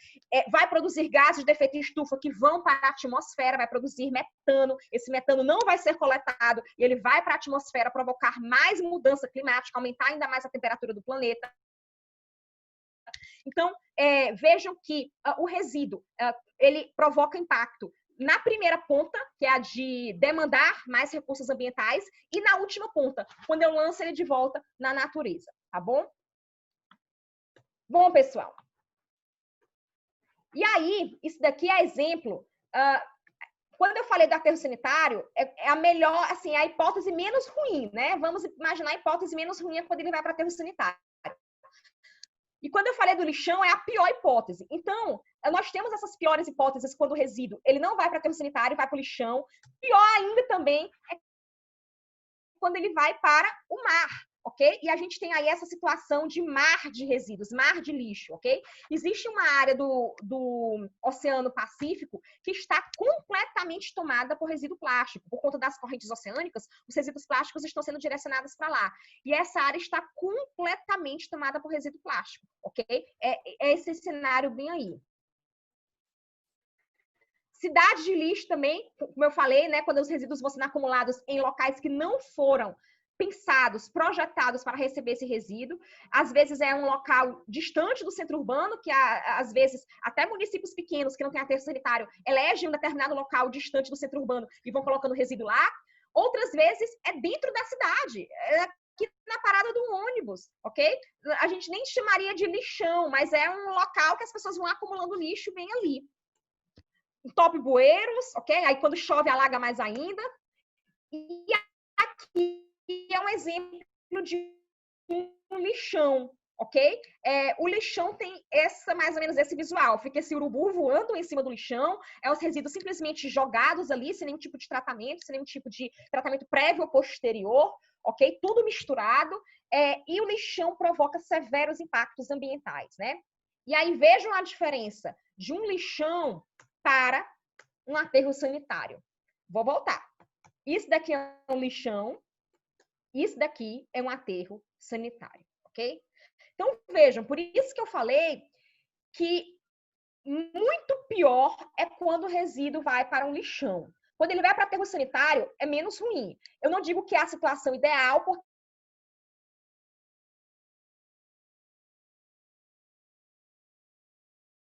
vai produzir gases de efeito estufa que vão para a atmosfera, vai produzir metano, esse metano não vai ser coletado e ele vai para a atmosfera provocar mais mudança climática, aumentar ainda mais a temperatura do planeta. Então, vejam que o resíduo, ele provoca impacto na primeira ponta, que é a de demandar mais recursos ambientais, e na última ponta, quando eu lanço ele de volta na natureza, tá bom? Bom, pessoal. E aí, isso daqui é exemplo. Quando eu falei do aterro sanitário, é a melhor, assim, a hipótese menos ruim, né? Vamos imaginar a hipótese menos ruim é quando ele vai para aterro sanitário. E quando eu falei do lixão, é a pior hipótese. Então, nós temos essas piores hipóteses quando o resíduo ele não vai para o aterro sanitário, vai para o lixão. Pior ainda também é quando ele vai para o mar, ok? E a gente tem aí essa situação de mar de resíduos, mar de lixo, ok? Existe uma área do Oceano Pacífico que está completamente tomada por resíduo plástico. Por conta das correntes oceânicas, os resíduos plásticos estão sendo direcionados para lá. E essa área está completamente tomada por resíduo plástico, ok? É esse cenário bem aí. Cidade de lixo também, como eu falei, né, quando os resíduos vão sendo acumulados em locais que não foram pensados, projetados para receber esse resíduo. Às vezes é um local distante do centro urbano, que às vezes até municípios pequenos que não têm aterro sanitário elegem um determinado local distante do centro urbano e vão colocando resíduo lá. Outras vezes é dentro da cidade, aqui na parada do ônibus, ok? A gente nem chamaria de lixão, mas é um local que as pessoas vão acumulando lixo bem ali. Top bueiros, ok? Aí quando chove alaga mais ainda. E aqui é um exemplo de um lixão, ok? O lixão tem mais ou menos esse visual. Fica esse urubu voando em cima do lixão, os resíduos simplesmente jogados ali, sem nenhum tipo de tratamento, sem nenhum tipo de tratamento prévio ou posterior, ok? Tudo misturado. E o lixão provoca severos impactos ambientais, né? E aí vejam a diferença de um lixão para um aterro sanitário. Vou voltar. Isso daqui é um lixão, isso daqui é um aterro sanitário, ok? Então, vejam, por isso que eu falei que muito pior é quando o resíduo vai para um lixão. Quando ele vai para aterro sanitário, é menos ruim. Eu não digo que é a situação ideal, porque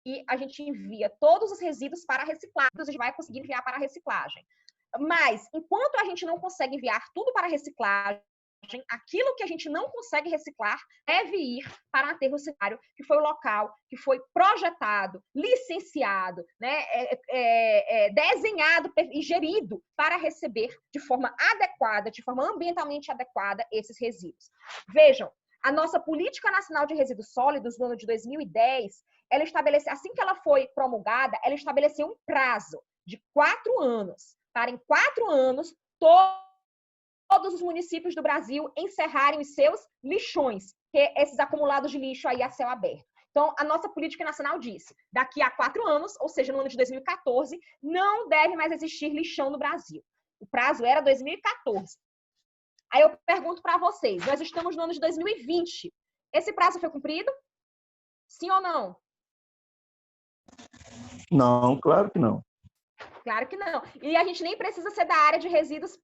e a gente envia todos os resíduos para a reciclagem, a gente vai conseguir enviar para a reciclagem. Mas, enquanto a gente não consegue enviar tudo para a reciclagem, aquilo que a gente não consegue reciclar deve ir para o aterro sanitário, que foi o local que foi projetado, licenciado, né, desenhado e gerido para receber de forma adequada, de forma ambientalmente adequada, esses resíduos. Vejam, A nossa Política Nacional de Resíduos Sólidos, no ano de 2010, ela estabeleceu, assim que ela foi promulgada, ela estabeleceu um prazo de 4 anos, para em 4 anos, todos os municípios do Brasil encerrarem os seus lixões, que é esses acumulados de lixo aí a céu aberto. Então, a nossa política nacional disse, daqui a 4 anos, ou seja, no ano de 2014, não deve mais existir lixão no Brasil. O prazo era 2014. Aí eu pergunto para vocês, nós estamos no ano de 2020. Esse prazo foi cumprido? Sim ou não? Não, claro que não. Claro que não. E a gente nem precisa ser da área de resíduos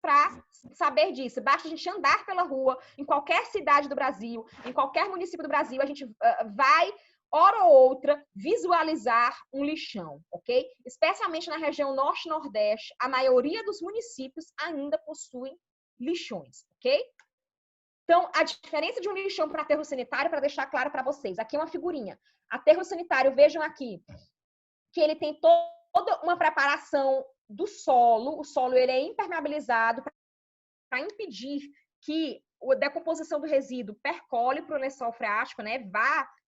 para saber disso. Basta a gente andar pela rua, em qualquer cidade do Brasil, em qualquer município do Brasil, a gente vai, hora ou outra, visualizar um lixão, ok? Especialmente na região norte e nordeste, a maioria dos municípios ainda possuem lixões, ok? Então, a diferença de um lixão para aterro sanitário, para deixar claro para vocês, aqui é uma figurinha. Aterro sanitário, vejam aqui, que ele tem toda uma preparação do solo, o solo ele é impermeabilizado para impedir que a decomposição do resíduo percole para o lençol freático, né?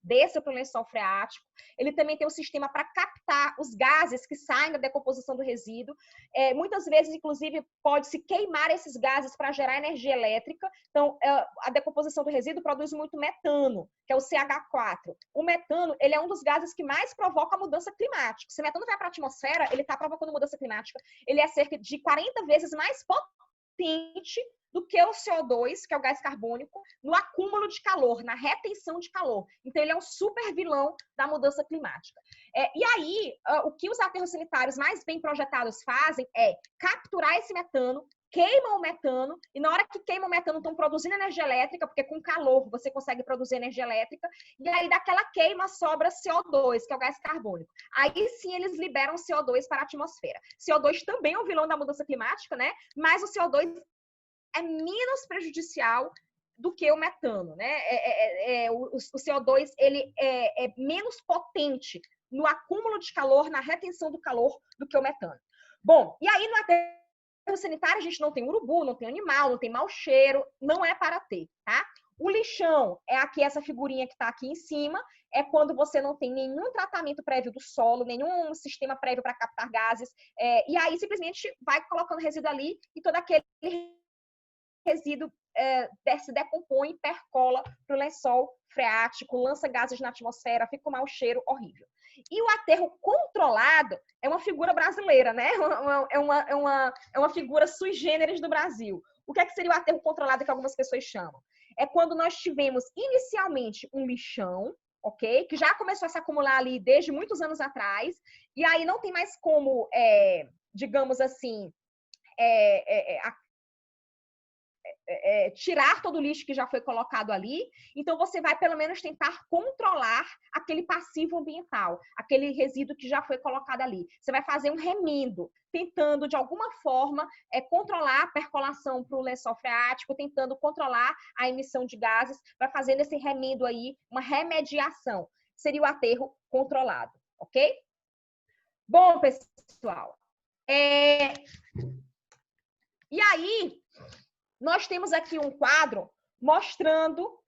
Desça para o lençol freático. Ele também tem um sistema para captar os gases que saem da decomposição do resíduo. Muitas vezes, inclusive, pode-se queimar esses gases para gerar energia elétrica. Então, a decomposição do resíduo produz muito metano, que é o CH4. O metano, ele é um dos gases que mais provoca a mudança climática. Se o metano vai para a atmosfera, ele está provocando mudança climática. Ele é cerca de 40 vezes mais potente do que o CO2, que é o gás carbônico, no acúmulo de calor, na retenção de calor. Então, ele é um super vilão da mudança climática. E aí, o que os aterros sanitários mais bem projetados fazem é capturar esse metano, queimam o metano, e na hora que queimam o metano estão produzindo energia elétrica, porque com calor você consegue produzir energia elétrica, e aí daquela queima sobra CO2, que é o gás carbônico. Aí sim eles liberam CO2 para a atmosfera. CO2 também é um vilão da mudança climática, né? Mas o CO2 é menos prejudicial do que o metano, né? O CO2 ele é menos potente no acúmulo de calor, na retenção do calor, do que o metano. Bom, e aí no aterro sanitário a gente não tem urubu, não tem animal, não tem mau cheiro, não é para ter, tá? O lixão é aqui essa figurinha que está aqui em cima, é quando você não tem nenhum tratamento prévio do solo, nenhum sistema prévio para captar gases, e aí simplesmente vai colocando resíduo ali e todo aquele resíduo se decompõe, percola para o lençol freático, lança gases na atmosfera, fica um mau cheiro horrível. E o aterro controlado é uma figura brasileira, né? É uma figura sui generis do Brasil. O que seria o aterro controlado que algumas pessoas chamam? É quando nós tivemos inicialmente um lixão, ok? Que já começou a se acumular ali desde muitos anos atrás, e aí não tem mais como, digamos assim, tirar todo o lixo que já foi colocado ali, então você vai pelo menos tentar controlar aquele passivo ambiental, aquele resíduo que já foi colocado ali. Você vai fazer um remendo, tentando de alguma forma controlar a percolação para o lençol freático, tentando controlar a emissão de gases, vai fazendo esse remendo aí, uma remediação. Seria o aterro controlado, ok? Bom, pessoal, e aí nós temos aqui um quadro mostrando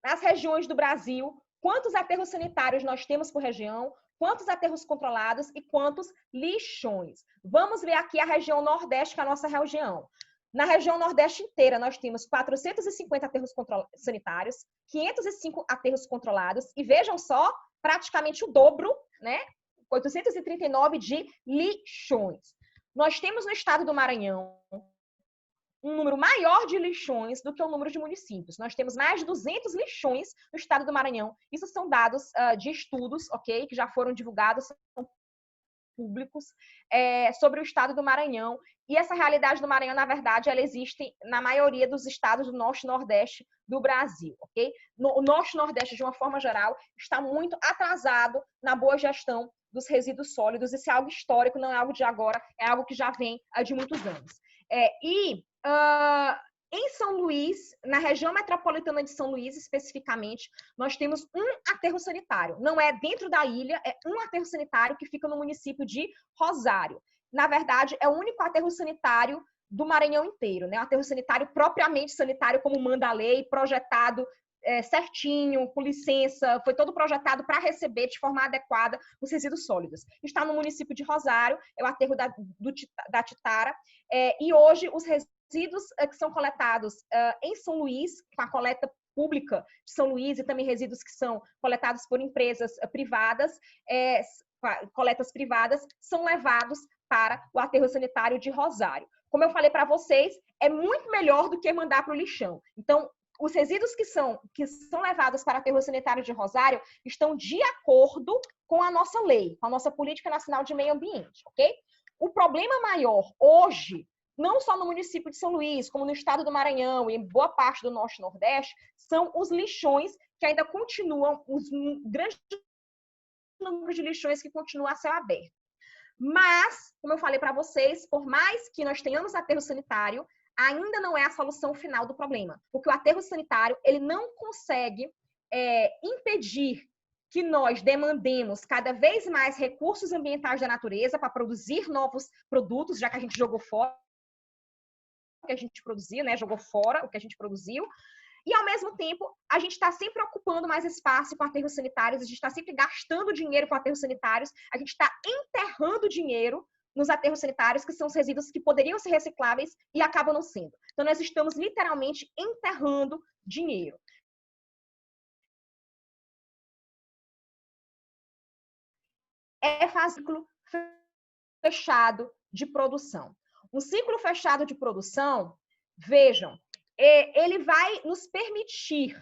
nas regiões do Brasil quantos aterros sanitários nós temos por região, quantos aterros controlados e quantos lixões. Vamos ver aqui a região Nordeste, que é a nossa região. Na região Nordeste inteira, nós temos 450 aterros sanitários, 505 aterros controlados, e vejam só, praticamente o dobro, né? 839 de lixões. Nós temos no estado do Maranhão um número maior de lixões do que o número de municípios. Nós temos mais de 200 lixões no estado do Maranhão. Isso são dados de estudos, ok? Que já foram divulgados, são públicos, sobre o estado do Maranhão. E essa realidade do Maranhão, na verdade, ela existe na maioria dos estados do Norte e Nordeste do Brasil, ok? O Norte e Nordeste, de uma forma geral, está muito atrasado na boa gestão dos resíduos sólidos. Isso é algo histórico, não é algo de agora, é algo que já vem de muitos anos. Em São Luís, na região metropolitana de São Luís, especificamente, nós temos um aterro sanitário. Não é dentro da ilha, é um aterro sanitário que fica no município de Rosário. Na verdade, é o único aterro sanitário do Maranhão inteiro, né? Um aterro sanitário propriamente sanitário, como manda a lei, projetado certinho, com licença, foi todo projetado para receber de forma adequada os resíduos sólidos. Está no município de Rosário, é o aterro da Titara, e hoje os resíduos que são coletados em São Luís, com a coleta pública de São Luís, e também resíduos que são coletados por empresas privadas, coletas privadas, são levados para o aterro sanitário de Rosário. Como eu falei para vocês, é muito melhor do que mandar para o lixão. Então, os resíduos que são levados para o aterro sanitário de Rosário estão de acordo com a nossa lei, com a nossa Política Nacional de Meio Ambiente, ok? O problema maior hoje, não só no município de São Luís, como no estado do Maranhão e em boa parte do Norte e Nordeste, são os lixões que ainda continuam, os grandes números de lixões que continuam a céu aberto. Mas, como eu falei para vocês, por mais que nós tenhamos aterro sanitário, ainda não é a solução final do problema. Porque o aterro sanitário, ele não consegue impedir que nós demandemos cada vez mais recursos ambientais da natureza para produzir novos produtos, já que a gente jogou fora o que a gente produziu, né? Jogou fora o que a gente produziu. E, ao mesmo tempo, a gente está sempre ocupando mais espaço com aterros sanitários, a gente está sempre gastando dinheiro com aterros sanitários, a gente está enterrando dinheiro nos aterros sanitários, que são os resíduos que poderiam ser recicláveis e acabam não sendo. Então, nós estamos literalmente enterrando dinheiro. É ciclo fechado de produção. Um ciclo fechado de produção, vejam, ele vai nos permitir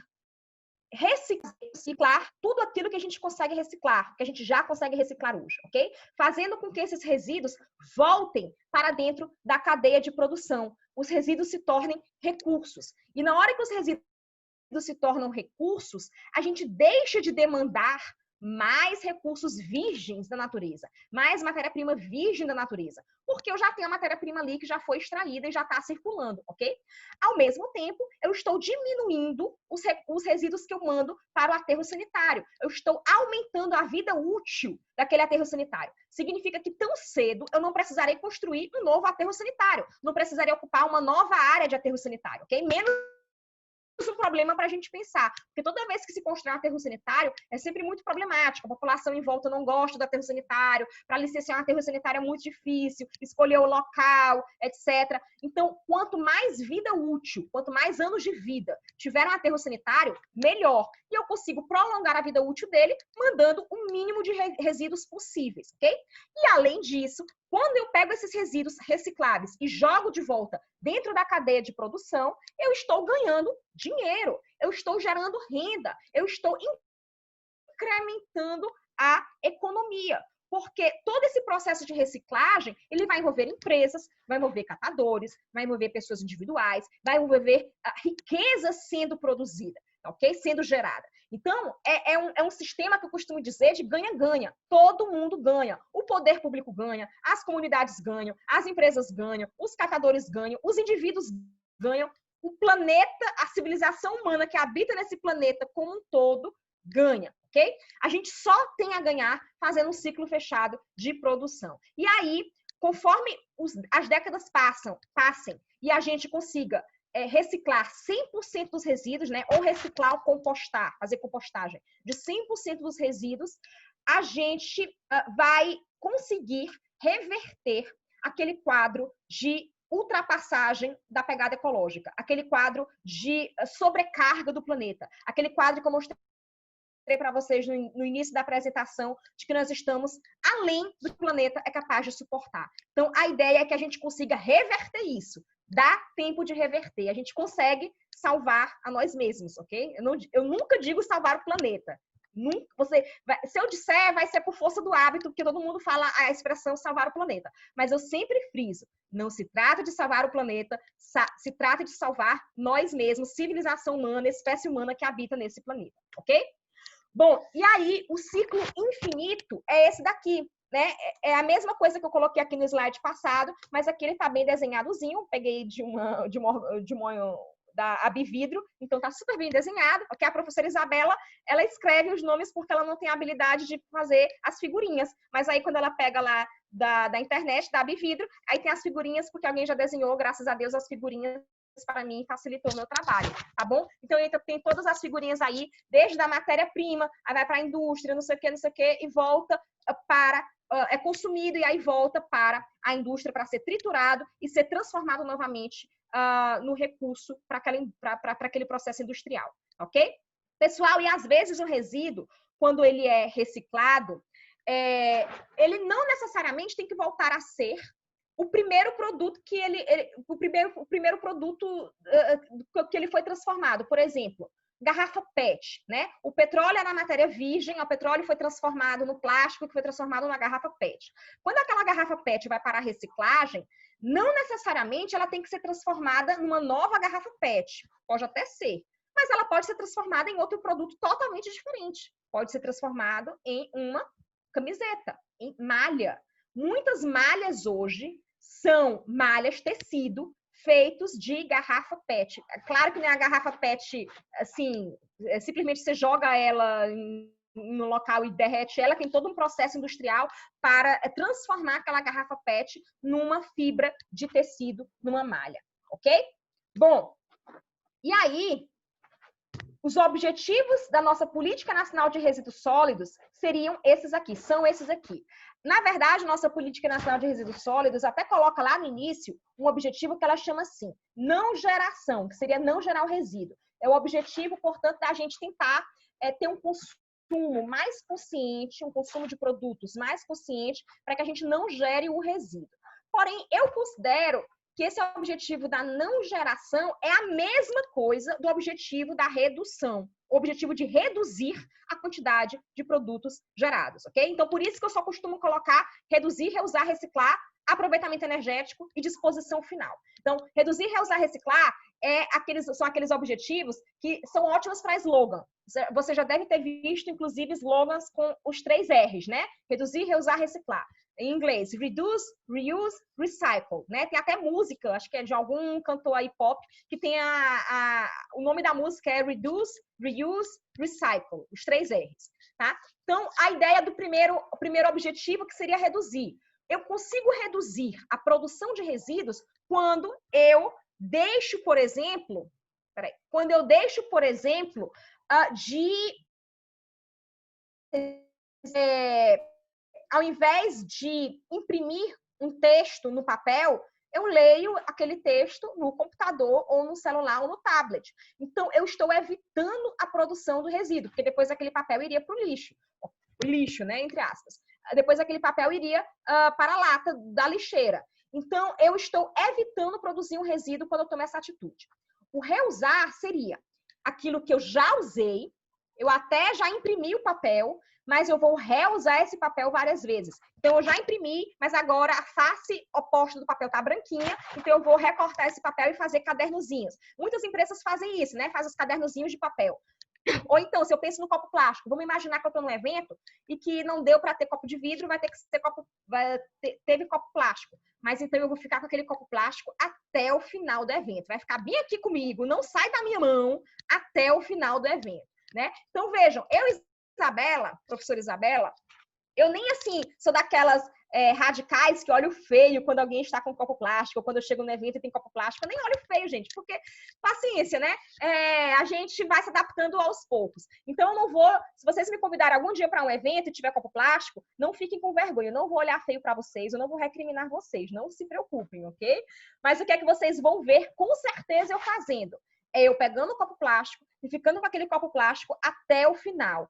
reciclar tudo aquilo que a gente consegue reciclar, que a gente já consegue reciclar hoje, ok? Fazendo com que esses resíduos voltem para dentro da cadeia de produção. Os resíduos se tornem recursos. E na hora que os resíduos se tornam recursos, a gente deixa de demandar mais recursos virgens da natureza, mais matéria-prima virgem da natureza, porque eu já tenho a matéria-prima ali que já foi extraída e já está circulando, ok? Ao mesmo tempo, eu estou diminuindo os resíduos que eu mando para o aterro sanitário. Eu estou aumentando a vida útil daquele aterro sanitário. Significa que tão cedo eu não precisarei construir um novo aterro sanitário, não precisaria ocupar uma nova área de aterro sanitário, ok? Menos um problema para a gente pensar, porque toda vez que se constrói um aterro sanitário é sempre muito problemático, a população em volta não gosta do aterro sanitário, para licenciar um aterro sanitário é muito difícil, escolher o local, etc. Então, quanto mais vida útil, quanto mais anos de vida tiver um aterro sanitário, melhor. E eu consigo prolongar a vida útil dele, mandando o mínimo de resíduos possíveis, ok? E além disso, quando eu pego esses resíduos recicláveis e jogo de volta dentro da cadeia de produção, eu estou ganhando dinheiro, eu estou gerando renda, eu estou incrementando a economia. Porque todo esse processo de reciclagem, ele vai envolver empresas, vai envolver catadores, vai envolver pessoas individuais, vai envolver riqueza sendo produzida, ok? Sendo gerada. Então, é um sistema que eu costumo dizer de ganha-ganha. Todo mundo ganha. O poder público ganha, as comunidades ganham, as empresas ganham, os catadores ganham, os indivíduos ganham, o planeta, a civilização humana que habita nesse planeta como um todo ganha, ok? A gente só tem a ganhar fazendo um ciclo fechado de produção. E aí, conforme as décadas passem e a gente consiga reciclar 100% dos resíduos, né? Ou reciclar ou compostar, fazer compostagem de 100% dos resíduos, a gente vai conseguir reverter aquele quadro de ultrapassagem da pegada ecológica, aquele quadro de sobrecarga do planeta, aquele quadro que eu mostrei para vocês no início da apresentação, de que nós estamos além do que o planeta é capaz de suportar. Então, a ideia é que a gente consiga reverter isso. Dá tempo de reverter. A gente consegue salvar a nós mesmos, ok? Eu nunca digo salvar o planeta. Se eu disser, vai ser por força do hábito, porque todo mundo fala a expressão salvar o planeta. Mas eu sempre friso, não se trata de salvar o planeta, se trata de salvar nós mesmos, civilização humana, espécie humana que habita nesse planeta, ok? Bom, e aí o ciclo infinito é esse daqui, né? É a mesma coisa que eu coloquei aqui no slide passado, mas aqui ele está bem desenhadozinho. Peguei da Abividro, então tá super bem desenhado. Aqui a professora Isabela, ela escreve os nomes porque ela não tem a habilidade de fazer as figurinhas, mas aí quando ela pega lá da internet, da Abvidro. Aí tem as figurinhas, porque alguém já desenhou, graças a Deus, as figurinhas para mim, facilitou o meu trabalho, tá bom? Então, tem todas as figurinhas aí, desde a matéria-prima, aí vai para a indústria, não sei o que, e volta para, é consumido e aí volta para a indústria para ser triturado e ser transformado novamente no recurso para aquele processo industrial, ok? Pessoal, e às vezes o resíduo, quando ele é reciclado, ele não necessariamente tem que voltar a ser o primeiro produto que o primeiro produto que ele foi transformado. Por exemplo, garrafa PET, né? O petróleo era matéria virgem, o petróleo foi transformado no plástico, que foi transformado na garrafa PET. Quando aquela garrafa PET vai para a reciclagem, não necessariamente ela tem que ser transformada numa nova garrafa PET. Pode até ser, mas ela pode ser transformada em outro produto totalmente diferente. Pode ser transformado em uma camiseta, em malha. Muitas malhas hoje são malhas tecido feitos de garrafa PET. Claro que não é a garrafa PET, assim, simplesmente você joga ela no local e derrete ela, tem todo um processo industrial para transformar aquela garrafa PET numa fibra de tecido, numa malha, ok? Bom, e aí, os objetivos da nossa Política Nacional de Resíduos Sólidos seriam esses aqui, são esses aqui. Na verdade, nossa Política Nacional de Resíduos Sólidos até coloca lá no início um objetivo que ela chama assim, não geração, que seria não gerar o resíduo. É o objetivo, portanto, da gente tentar ter um consumo mais consciente, um consumo de produtos mais consciente, para que a gente não gere o resíduo. Porém, eu considero que esse objetivo da não geração é a mesma coisa do objetivo da redução, o objetivo de reduzir a quantidade de produtos gerados, ok? Então, por isso que eu só costumo colocar reduzir, reusar, reciclar, aproveitamento energético e disposição final. Então, reduzir, reusar, reciclar são aqueles objetivos que são ótimos para slogan. Você já deve ter visto, inclusive, slogans com os 3 R's, né? Reduzir, reusar, reciclar. Em inglês, reduce, reuse, recycle, né? Tem até música, acho que é de algum cantor aí pop, que tem o nome da música é Reduce, Reuse, Recycle, os 3 R's, tá? Então, a ideia do primeiro objetivo que seria reduzir. Eu consigo reduzir a produção de resíduos quando eu deixo, por exemplo, ao invés de imprimir um texto no papel, eu leio aquele texto no computador ou no celular ou no tablet. Então, eu estou evitando a produção do resíduo, porque depois aquele papel iria para o lixo. Lixo, né? Entre aspas. Depois aquele papel iria para a lata da lixeira. Então, eu estou evitando produzir um resíduo quando eu tomo essa atitude. O reusar seria aquilo que eu já usei, eu até já imprimi o papel, mas eu vou reusar esse papel várias vezes. Então, eu já imprimi, mas agora a face oposta do papel está branquinha, então eu vou recortar esse papel e fazer cadernozinhos. Muitas empresas fazem isso, né? Fazem os cadernozinhos de papel. Ou então, se eu penso no copo plástico, vamos imaginar que eu estou num evento e que não deu para ter copo de vidro, vai ter que ser teve copo plástico. Mas então eu vou ficar com aquele copo plástico até o final do evento. Vai ficar bem aqui comigo, não sai da minha mão até o final do evento, né? Então, vejam, professora Isabela, eu nem assim sou daquelas radicais que olho feio quando alguém está com copo plástico, ou quando eu chego no evento e tem copo plástico. Eu nem olho feio, gente, porque paciência, né? A gente vai se adaptando aos poucos. Então, eu não vou, se vocês me convidarem algum dia para um evento e tiver copo plástico, não fiquem com vergonha. Eu não vou olhar feio para vocês, eu não vou recriminar vocês, não se preocupem, ok? Mas o que é que vocês vão ver, com certeza, eu fazendo? É eu pegando o copo plástico e ficando com aquele copo plástico até o final.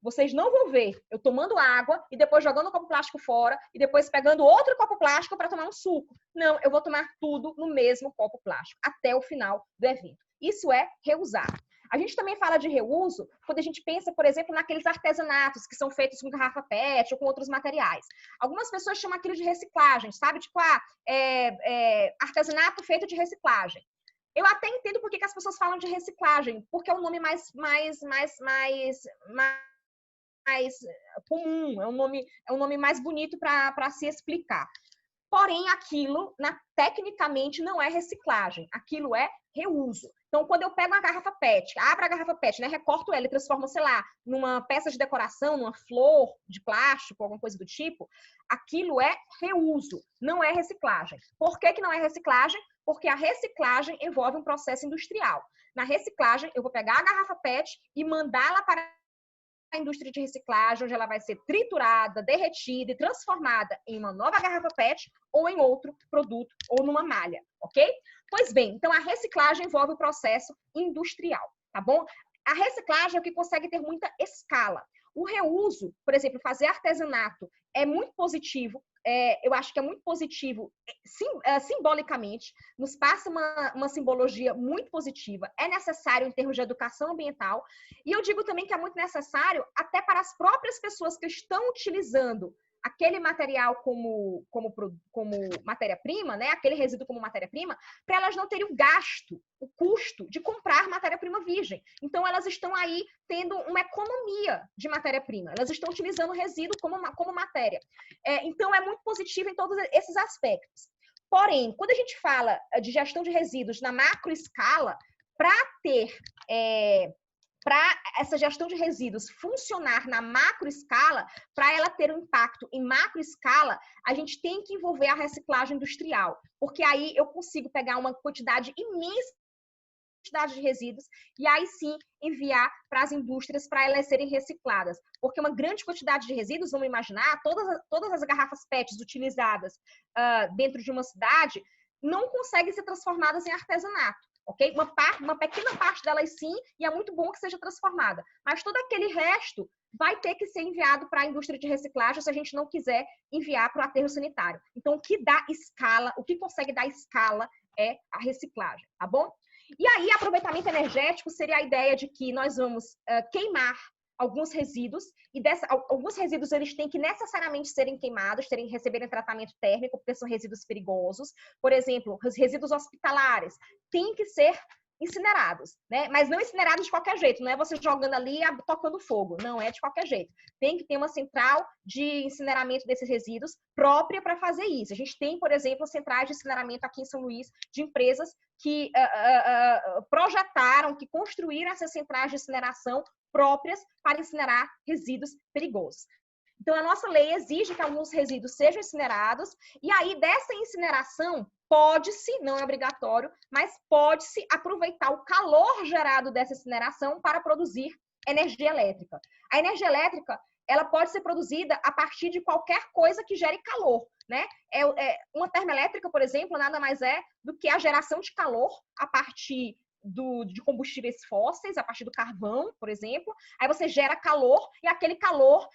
Vocês não vão ver eu tomando água e depois jogando o copo plástico fora e depois pegando outro copo plástico para tomar um suco. Não, eu vou tomar tudo no mesmo copo plástico até o final do evento. Isso é reusar. A gente também fala de reuso quando a gente pensa, por exemplo, naqueles artesanatos que são feitos com garrafa PET ou com outros materiais. Algumas pessoas chamam aquilo de reciclagem, sabe? Tipo, artesanato feito de reciclagem. Eu até entendo por que as pessoas falam de reciclagem, porque é um nome mais comum, é um nome mais bonito para se explicar. porém aquilo, tecnicamente, não é reciclagem, aquilo é reuso. Então, quando eu pego uma garrafa PET, abro a garrafa PET, né, recorto ela e transformo, sei lá, numa peça de decoração, numa flor de plástico, alguma coisa do tipo, aquilo é reuso, não é reciclagem. Por que que não é reciclagem? Porque a reciclagem envolve um processo industrial. Na reciclagem, eu vou pegar a garrafa PET e mandá-la para a indústria de reciclagem, onde ela vai ser triturada, derretida e transformada em uma nova garrafa PET ou em outro produto ou numa malha, ok? Pois bem, então a reciclagem envolve o processo industrial, tá bom? A reciclagem é o que consegue ter muita escala. O reuso, por exemplo, fazer artesanato é muito positivo, eu acho que é muito positivo simbolicamente, nos passa uma simbologia muito positiva, é necessário em termos de educação ambiental, e eu digo também que é muito necessário até para as próprias pessoas que estão utilizando aquele material como matéria-prima, né? Aquele resíduo como matéria-prima, para elas não terem o gasto, o custo de comprar matéria-prima virgem. Então, elas estão aí tendo uma economia de matéria-prima. Elas estão utilizando o resíduo como matéria. Então, é muito positivo em todos esses aspectos. Porém, quando a gente fala de gestão de resíduos na macroescala, para ter... para essa gestão de resíduos funcionar na macroescala, para ela ter um impacto em macroescala, a gente tem que envolver a reciclagem industrial, porque aí eu consigo pegar uma quantidade imensa de resíduos e aí sim enviar para as indústrias para elas serem recicladas. Porque uma grande quantidade de resíduos, vamos imaginar, todas as garrafas PETs utilizadas dentro de uma cidade não conseguem ser transformadas em artesanato. Okay? Uma pequena parte delas sim, e é muito bom que seja transformada. Mas todo aquele resto vai ter que ser enviado para a indústria de reciclagem se a gente não quiser enviar para o aterro sanitário. Então, o que dá escala, o que consegue dar escala é a reciclagem, tá bom? E aí, aproveitamento energético seria a ideia de que nós vamos queimar alguns resíduos, e alguns resíduos eles têm que necessariamente serem queimados, receberem tratamento térmico, porque são resíduos perigosos. Por exemplo, os resíduos hospitalares têm que ser incinerados, né? Mas não incinerados de qualquer jeito, não é você jogando ali e tocando fogo, não é de qualquer jeito. Tem que ter uma central de incineramento desses resíduos própria para fazer isso. A gente tem, por exemplo, centrais de incineramento aqui em São Luís de empresas que projetaram, que construíram essas centrais de incineração próprias para incinerar resíduos perigosos. Então, a nossa lei exige que alguns resíduos sejam incinerados, e aí dessa incineração pode-se, não é obrigatório, mas pode-se aproveitar o calor gerado dessa incineração para produzir energia elétrica. A energia elétrica, ela pode ser produzida a partir de qualquer coisa que gere calor, né? Uma termoelétrica, por exemplo, nada mais é do que a geração de calor a partir de combustíveis fósseis, a partir do carvão, por exemplo. Aí você gera calor e aquele calor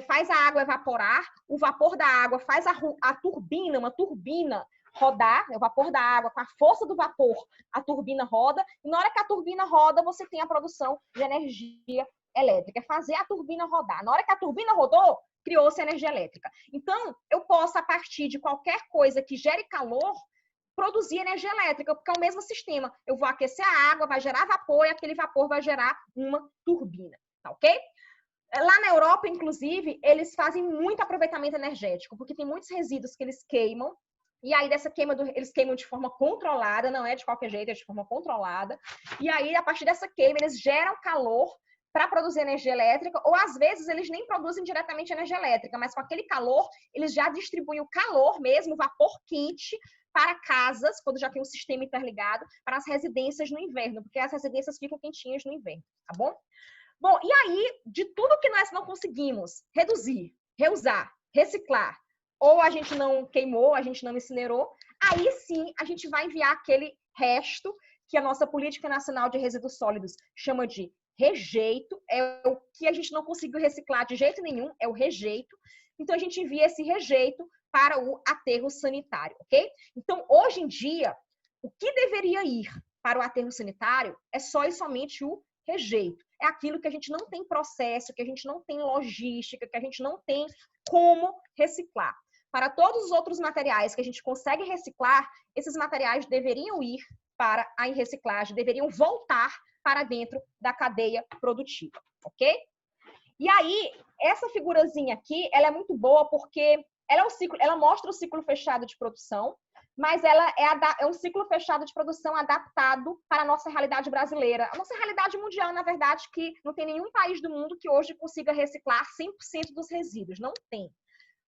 faz a água evaporar, o vapor da água faz a turbina, uma turbina rodar, o vapor da água, com a força do vapor, a turbina roda, e na hora que a turbina roda, você tem a produção de energia elétrica, é fazer a turbina rodar. Na hora que a turbina rodou, criou-se energia elétrica. Então, eu posso, a partir de qualquer coisa que gere calor, produzir energia elétrica, porque é o mesmo sistema. Eu vou aquecer a água, vai gerar vapor, e aquele vapor vai gerar uma turbina, tá ok? Lá na Europa, inclusive, eles fazem muito aproveitamento energético, porque tem muitos resíduos que eles queimam, e aí dessa queima, eles queimam de forma controlada, não é de qualquer jeito, é de forma controlada, e aí, a partir dessa queima, eles geram calor para produzir energia elétrica, ou às vezes eles nem produzem diretamente energia elétrica, mas com aquele calor, eles já distribuem o calor mesmo, o vapor quente, para casas, quando já tem um sistema interligado, para as residências no inverno, porque as residências ficam quentinhas no inverno, tá bom? Bom, e aí, de tudo que nós não conseguimos reduzir, reusar, reciclar, ou a gente não queimou, a gente não incinerou, aí sim a gente vai enviar aquele resto que a nossa Política Nacional de Resíduos Sólidos chama de rejeito, é o que a gente não conseguiu reciclar de jeito nenhum, é o rejeito. Então, a gente envia esse rejeito para o aterro sanitário, ok? Então, hoje em dia, o que deveria ir para o aterro sanitário é só e somente o rejeito. É aquilo que a gente não tem processo, que a gente não tem logística, que a gente não tem como reciclar. Para todos os outros materiais que a gente consegue reciclar, esses materiais deveriam ir para a reciclagem, deveriam voltar para dentro da cadeia produtiva, ok? E aí, essa figurazinha aqui, ela é muito boa porque ela mostra o ciclo fechado de produção, mas ela é um ciclo fechado de produção adaptado para a nossa realidade brasileira. A nossa realidade mundial, na verdade, que não tem nenhum país do mundo que hoje consiga reciclar 100% dos resíduos. Não tem.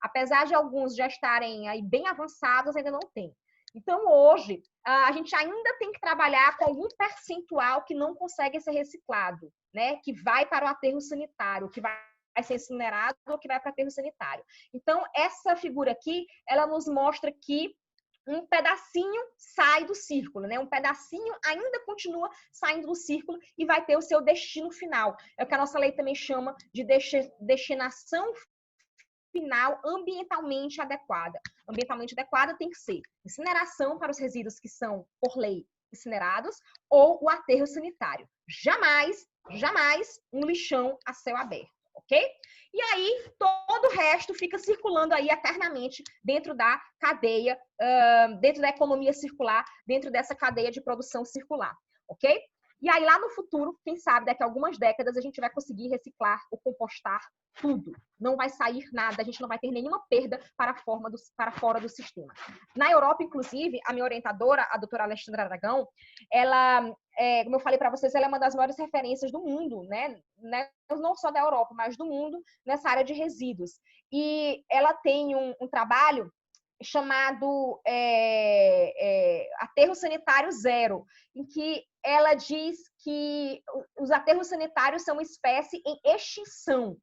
Apesar de alguns já estarem aí bem avançados, ainda não tem. Então, hoje, a gente ainda tem que trabalhar com algum percentual que não consegue ser reciclado, né? Que vai para o aterro sanitário, que vai ser incinerado ou que vai para o aterro sanitário. Então, essa figura aqui, ela nos mostra que um pedacinho sai do círculo, né? Um pedacinho ainda continua saindo do círculo e vai ter o seu destino final. É o que a nossa lei também chama de destinação final ambientalmente adequada. Ambientalmente adequada tem que ser incineração para os resíduos que são, por lei, incinerados ou o aterro sanitário. Jamais, jamais um lixão a céu aberto, ok? E aí, todo o resto fica circulando aí eternamente dentro da cadeia, dentro da economia circular, dentro dessa cadeia de produção circular, ok? E aí, lá no futuro, quem sabe, daqui a algumas décadas, a gente vai conseguir reciclar ou compostar tudo. Não vai sair nada, a gente não vai ter nenhuma perda para fora do sistema. Na Europa, inclusive, a minha orientadora, a doutora Alexandra Aragão, ela, como eu falei para vocês, ela é uma das maiores referências do mundo, né? Não só da Europa, mas do mundo, nessa área de resíduos. E ela tem um trabalho chamado Aterro Sanitário Zero, em que ela diz que os aterros sanitários são uma espécie em extinção.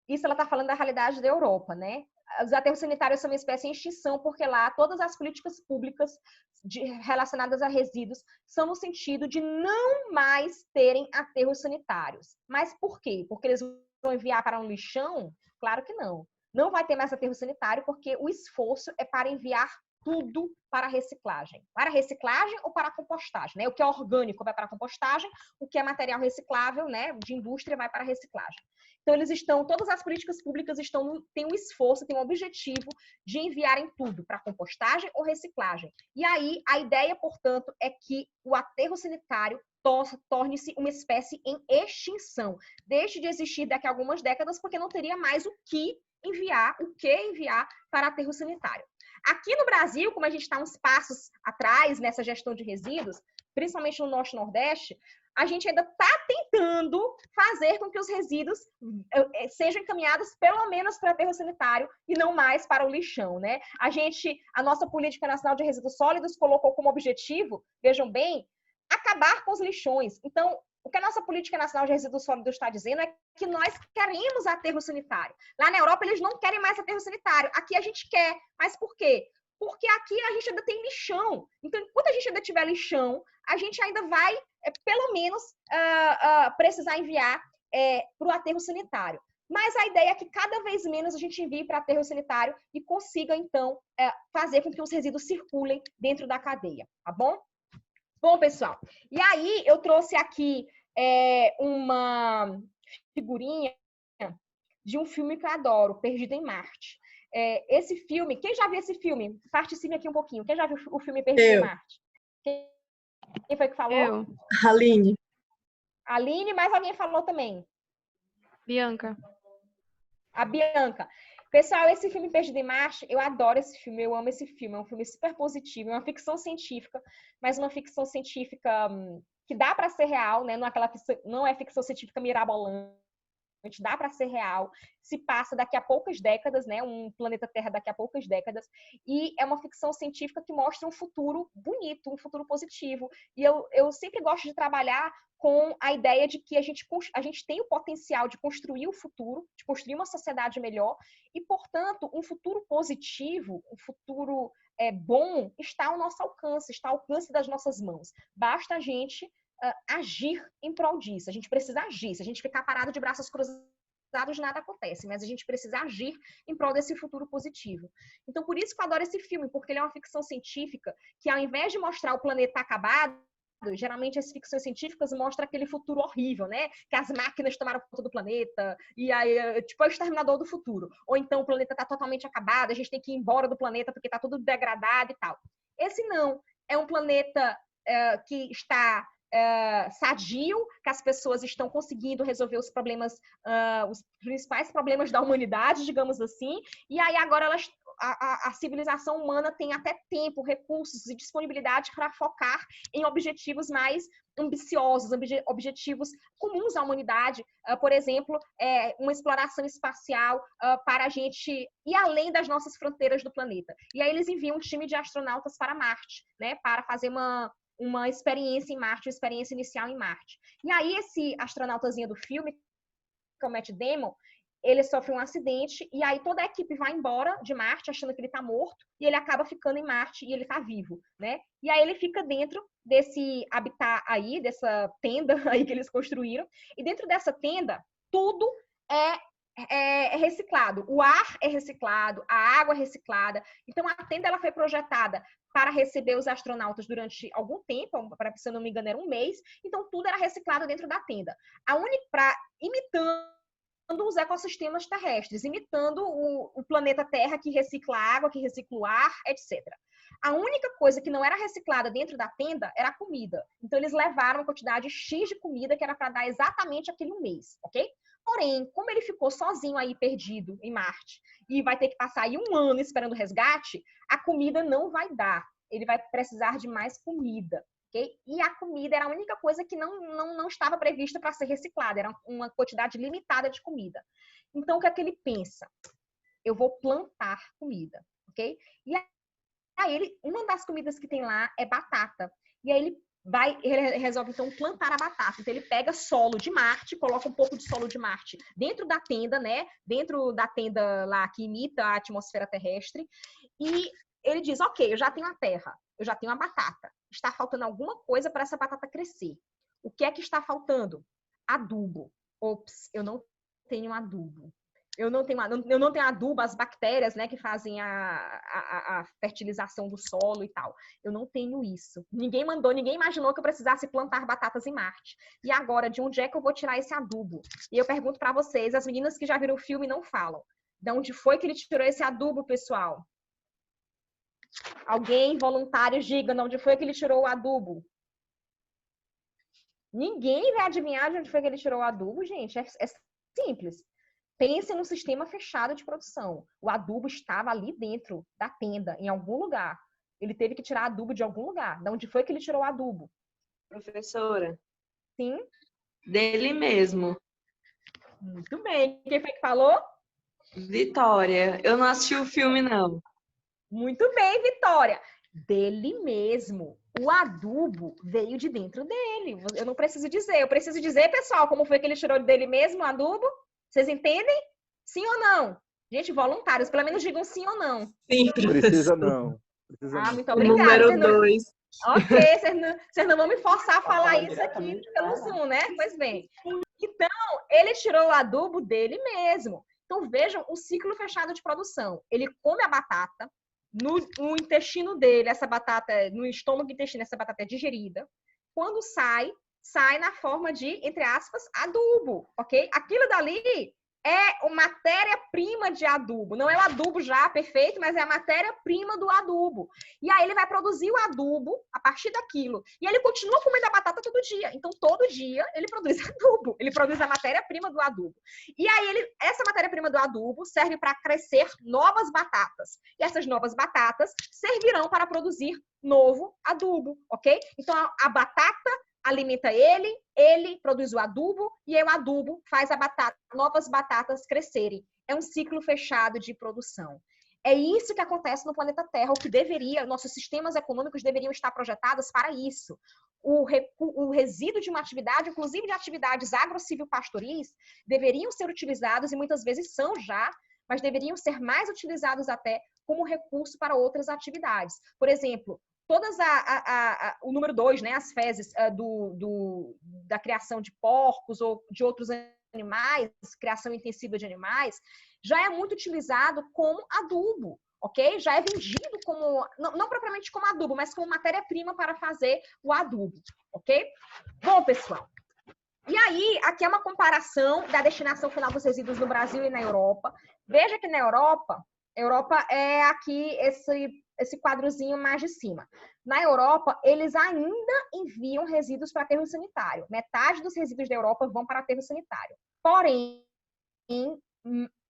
Isso ela está falando da realidade da Europa, né? Os aterros sanitários são uma espécie em extinção porque lá todas as políticas públicas relacionadas a resíduos são no sentido de não mais terem aterros sanitários. Mas por quê? Porque eles vão enviar para um lixão? Claro que não. Não vai ter mais aterro sanitário porque o esforço é para enviar tudo para reciclagem. Para reciclagem ou para compostagem, né? O que é orgânico vai para a compostagem, o que é material reciclável, né, de indústria vai para a reciclagem. Então, todas as políticas públicas têm um esforço, têm um objetivo de enviarem tudo para compostagem ou reciclagem. E aí, a ideia, portanto, é que o aterro sanitário torne-se uma espécie em extinção. Deixe de existir daqui a algumas décadas, porque não teria mais o que enviar para aterro sanitário. Aqui no Brasil, como a gente está uns passos atrás nessa gestão de resíduos, principalmente no Norte e Nordeste, a gente ainda está tentando fazer com que os resíduos sejam encaminhados pelo menos para o aterro sanitário e não mais para o lixão, né? A nossa Política Nacional de Resíduos Sólidos colocou como objetivo, vejam bem, acabar com os lixões. Então, o que a nossa Política Nacional de Resíduos Sólidos está dizendo é que nós queremos aterro sanitário. Lá na Europa, eles não querem mais aterro sanitário. Aqui a gente quer. Mas por quê? Porque aqui a gente ainda tem lixão. Então, enquanto a gente ainda tiver lixão, a gente ainda vai, pelo menos, precisar enviar para o aterro sanitário. Mas a ideia é que cada vez menos a gente envie para aterro sanitário e consiga, então, fazer com que os resíduos circulem dentro da cadeia, tá bom? Bom, pessoal, e aí eu trouxe aqui uma figurinha de um filme que eu adoro, Perdido em Marte. Esse filme, quem já viu esse filme? Participe aqui um pouquinho. Quem já viu o filme Perdido em Marte? Quem foi que falou? Eu. Aline. Aline, mas alguém falou também. Bianca. A Bianca. Pessoal, esse filme Perdido em Marte, eu adoro esse filme, eu amo esse filme. É um filme super positivo, é uma ficção científica, mas uma ficção científica que dá para ser real, né? Não é ficção científica mirabolante, dá para ser real. Se passa daqui a poucas décadas, né? Um planeta Terra daqui a poucas décadas. E é uma ficção científica que mostra um futuro bonito, um futuro positivo. E eu sempre gosto de trabalhar com a ideia de que a gente tem o potencial de construir o futuro, de construir uma sociedade melhor e, portanto, um futuro positivo, um futuro bom, está ao nosso alcance, está ao alcance das nossas mãos. Basta a gente agir em prol disso. A gente precisa agir. Se a gente ficar parado de braços cruzados, nada acontece, mas a gente precisa agir em prol desse futuro positivo. Então, por isso que eu adoro esse filme, porque ele é uma ficção científica que, ao invés de mostrar o planeta acabado, geralmente as ficções científicas mostram aquele futuro horrível, né? Que as máquinas tomaram conta do planeta, e aí, tipo, é o exterminador do futuro. Ou então o planeta está totalmente acabado, a gente tem que ir embora do planeta porque está tudo degradado e tal. Esse não. É um planeta que está sadio, que as pessoas estão conseguindo resolver os problemas, os principais problemas da humanidade, digamos assim, e aí agora a civilização humana tem até tempo, recursos e disponibilidade para focar em objetivos mais ambiciosos, objetivos comuns à humanidade, por exemplo, uma exploração espacial para a gente ir além das nossas fronteiras do planeta. E aí eles enviam um time de astronautas para Marte, né, para fazer uma experiência em Marte, uma experiência inicial em Marte. E aí esse astronautazinho do filme, que é o Matt Damon, ele sofre um acidente e aí toda a equipe vai embora de Marte achando que ele está morto e ele acaba ficando em Marte e ele está vivo, né? E aí ele fica dentro desse habitat aí, dessa tenda aí que eles construíram, e dentro dessa tenda tudo é reciclado. O ar é reciclado, a água é reciclada. Então a tenda ela foi projetada para receber os astronautas durante algum tempo, se eu não me engano era um mês, então tudo era reciclado dentro da tenda. Imitando os ecossistemas terrestres, imitando o planeta Terra, que recicla a água, que recicla o ar, etc. A única coisa que não era reciclada dentro da tenda era a comida. Então, eles levaram uma quantidade X de comida que era para dar exatamente aquele um mês, ok? Porém, como ele ficou sozinho aí, perdido em Marte, e vai ter que passar aí um ano esperando resgate, a comida não vai dar. Ele vai precisar de mais comida. Okay? E a comida era a única coisa que não estava prevista para ser reciclada, era uma quantidade limitada de comida. Então, o que é que ele pensa? Eu vou plantar comida, ok? E aí, uma das comidas que tem lá é batata. E aí ele resolve, então, plantar a batata. Então, ele pega solo de Marte, coloca um pouco de solo de Marte dentro da tenda, né? Dentro da tenda lá que imita a atmosfera terrestre. E ele diz, ok, eu já tenho a terra, eu já tenho a batata. Está faltando alguma coisa para essa batata crescer. O que é que está faltando? Adubo. Ops, eu não tenho adubo. Eu não tenho adubo, as bactérias, né, que fazem a fertilização do solo e tal. Eu não tenho isso. Ninguém imaginou que eu precisasse plantar batatas em Marte. E agora, de onde é que eu vou tirar esse adubo? E eu pergunto para vocês, as meninas que já viram o filme não falam. De onde foi que ele tirou esse adubo, pessoal? Alguém, voluntário, diga de onde foi que ele tirou o adubo. Ninguém vai adivinhar de onde foi que ele tirou o adubo, gente. É simples. Pense num sistema fechado de produção. O adubo estava ali dentro da tenda, em algum lugar. Ele teve que tirar adubo de algum lugar. De onde foi que ele tirou o adubo? Professora. Sim? Dele mesmo. Muito bem. Quem foi que falou? Vitória. Eu não assisti o filme, não. Muito bem, Vitória. Dele mesmo. O adubo veio de dentro dele. Eu não preciso dizer. Eu preciso dizer, pessoal, como foi que ele tirou dele mesmo o adubo? Vocês entendem? Sim ou não? Gente, voluntários, pelo menos digam sim ou não. Sim, Precisa não. Muito obrigada. Número 2. Ok, vocês não vão me forçar a falar isso aqui pelo Zoom, né? Pois bem. Então, ele tirou o adubo dele mesmo. Então, vejam o ciclo fechado de produção. Ele come a batata, no intestino dele, essa batata, no estômago e intestino, essa batata é digerida. Quando sai na forma de, entre aspas, adubo, ok? Aquilo dali é uma matéria-prima de adubo. Não é o adubo já perfeito, mas é a matéria-prima do adubo. E aí ele vai produzir o adubo a partir daquilo. E ele continua comendo a batata todo dia. Então, todo dia, ele produz adubo. Ele produz a matéria-prima do adubo. E aí, essa matéria-prima do adubo serve para crescer novas batatas. E essas novas batatas servirão para produzir novo adubo, ok? Então, a batata alimenta ele produz o adubo e aí o adubo faz novas batatas crescerem. É um ciclo fechado de produção. É isso que acontece no planeta Terra, o que nossos sistemas econômicos deveriam estar projetados para isso. O resíduo de uma atividade, inclusive de atividades agrocivil-pastoris, deveriam ser utilizados, e muitas vezes são já, mas deveriam ser mais utilizados até como recurso para outras atividades. Por exemplo, o número 2, né, as fezes da criação de porcos ou de outros animais, criação intensiva de animais, já é muito utilizado como adubo, ok? Já é vendido como, não propriamente como adubo, mas como matéria-prima para fazer o adubo, ok? Bom, pessoal, e aí, aqui é uma comparação da destinação final dos resíduos no Brasil e na Europa. Veja que na Europa é aqui esse quadrozinho mais de cima. Na Europa, eles ainda enviam resíduos para aterro sanitário. Metade dos resíduos da Europa vão para aterro sanitário. Porém,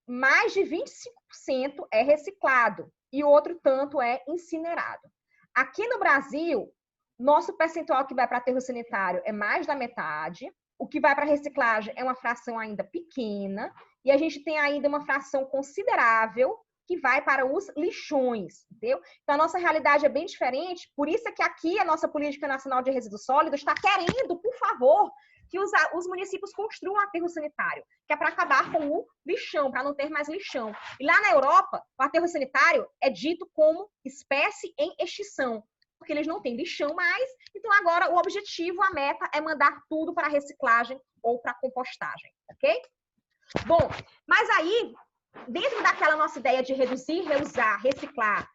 mais de 25% é reciclado. e outro tanto é incinerado. Aqui no Brasil, nosso percentual que vai para aterro sanitário é mais da metade, o que vai para reciclagem é uma fração ainda pequena, e a gente tem ainda uma fração considerável que vai para os lixões, entendeu? Então, a nossa realidade é bem diferente, por isso é que aqui a nossa Política Nacional de Resíduos Sólidos está querendo, por favor, que os municípios construam aterro sanitário, que é para acabar com o lixão, para não ter mais lixão. E lá na Europa, o aterro sanitário é dito como espécie em extinção, porque eles não têm lixão mais, então agora o objetivo, a meta é mandar tudo para reciclagem ou para compostagem, ok? Bom, mas aí, dentro daquela nossa ideia de reduzir, reusar, reciclar,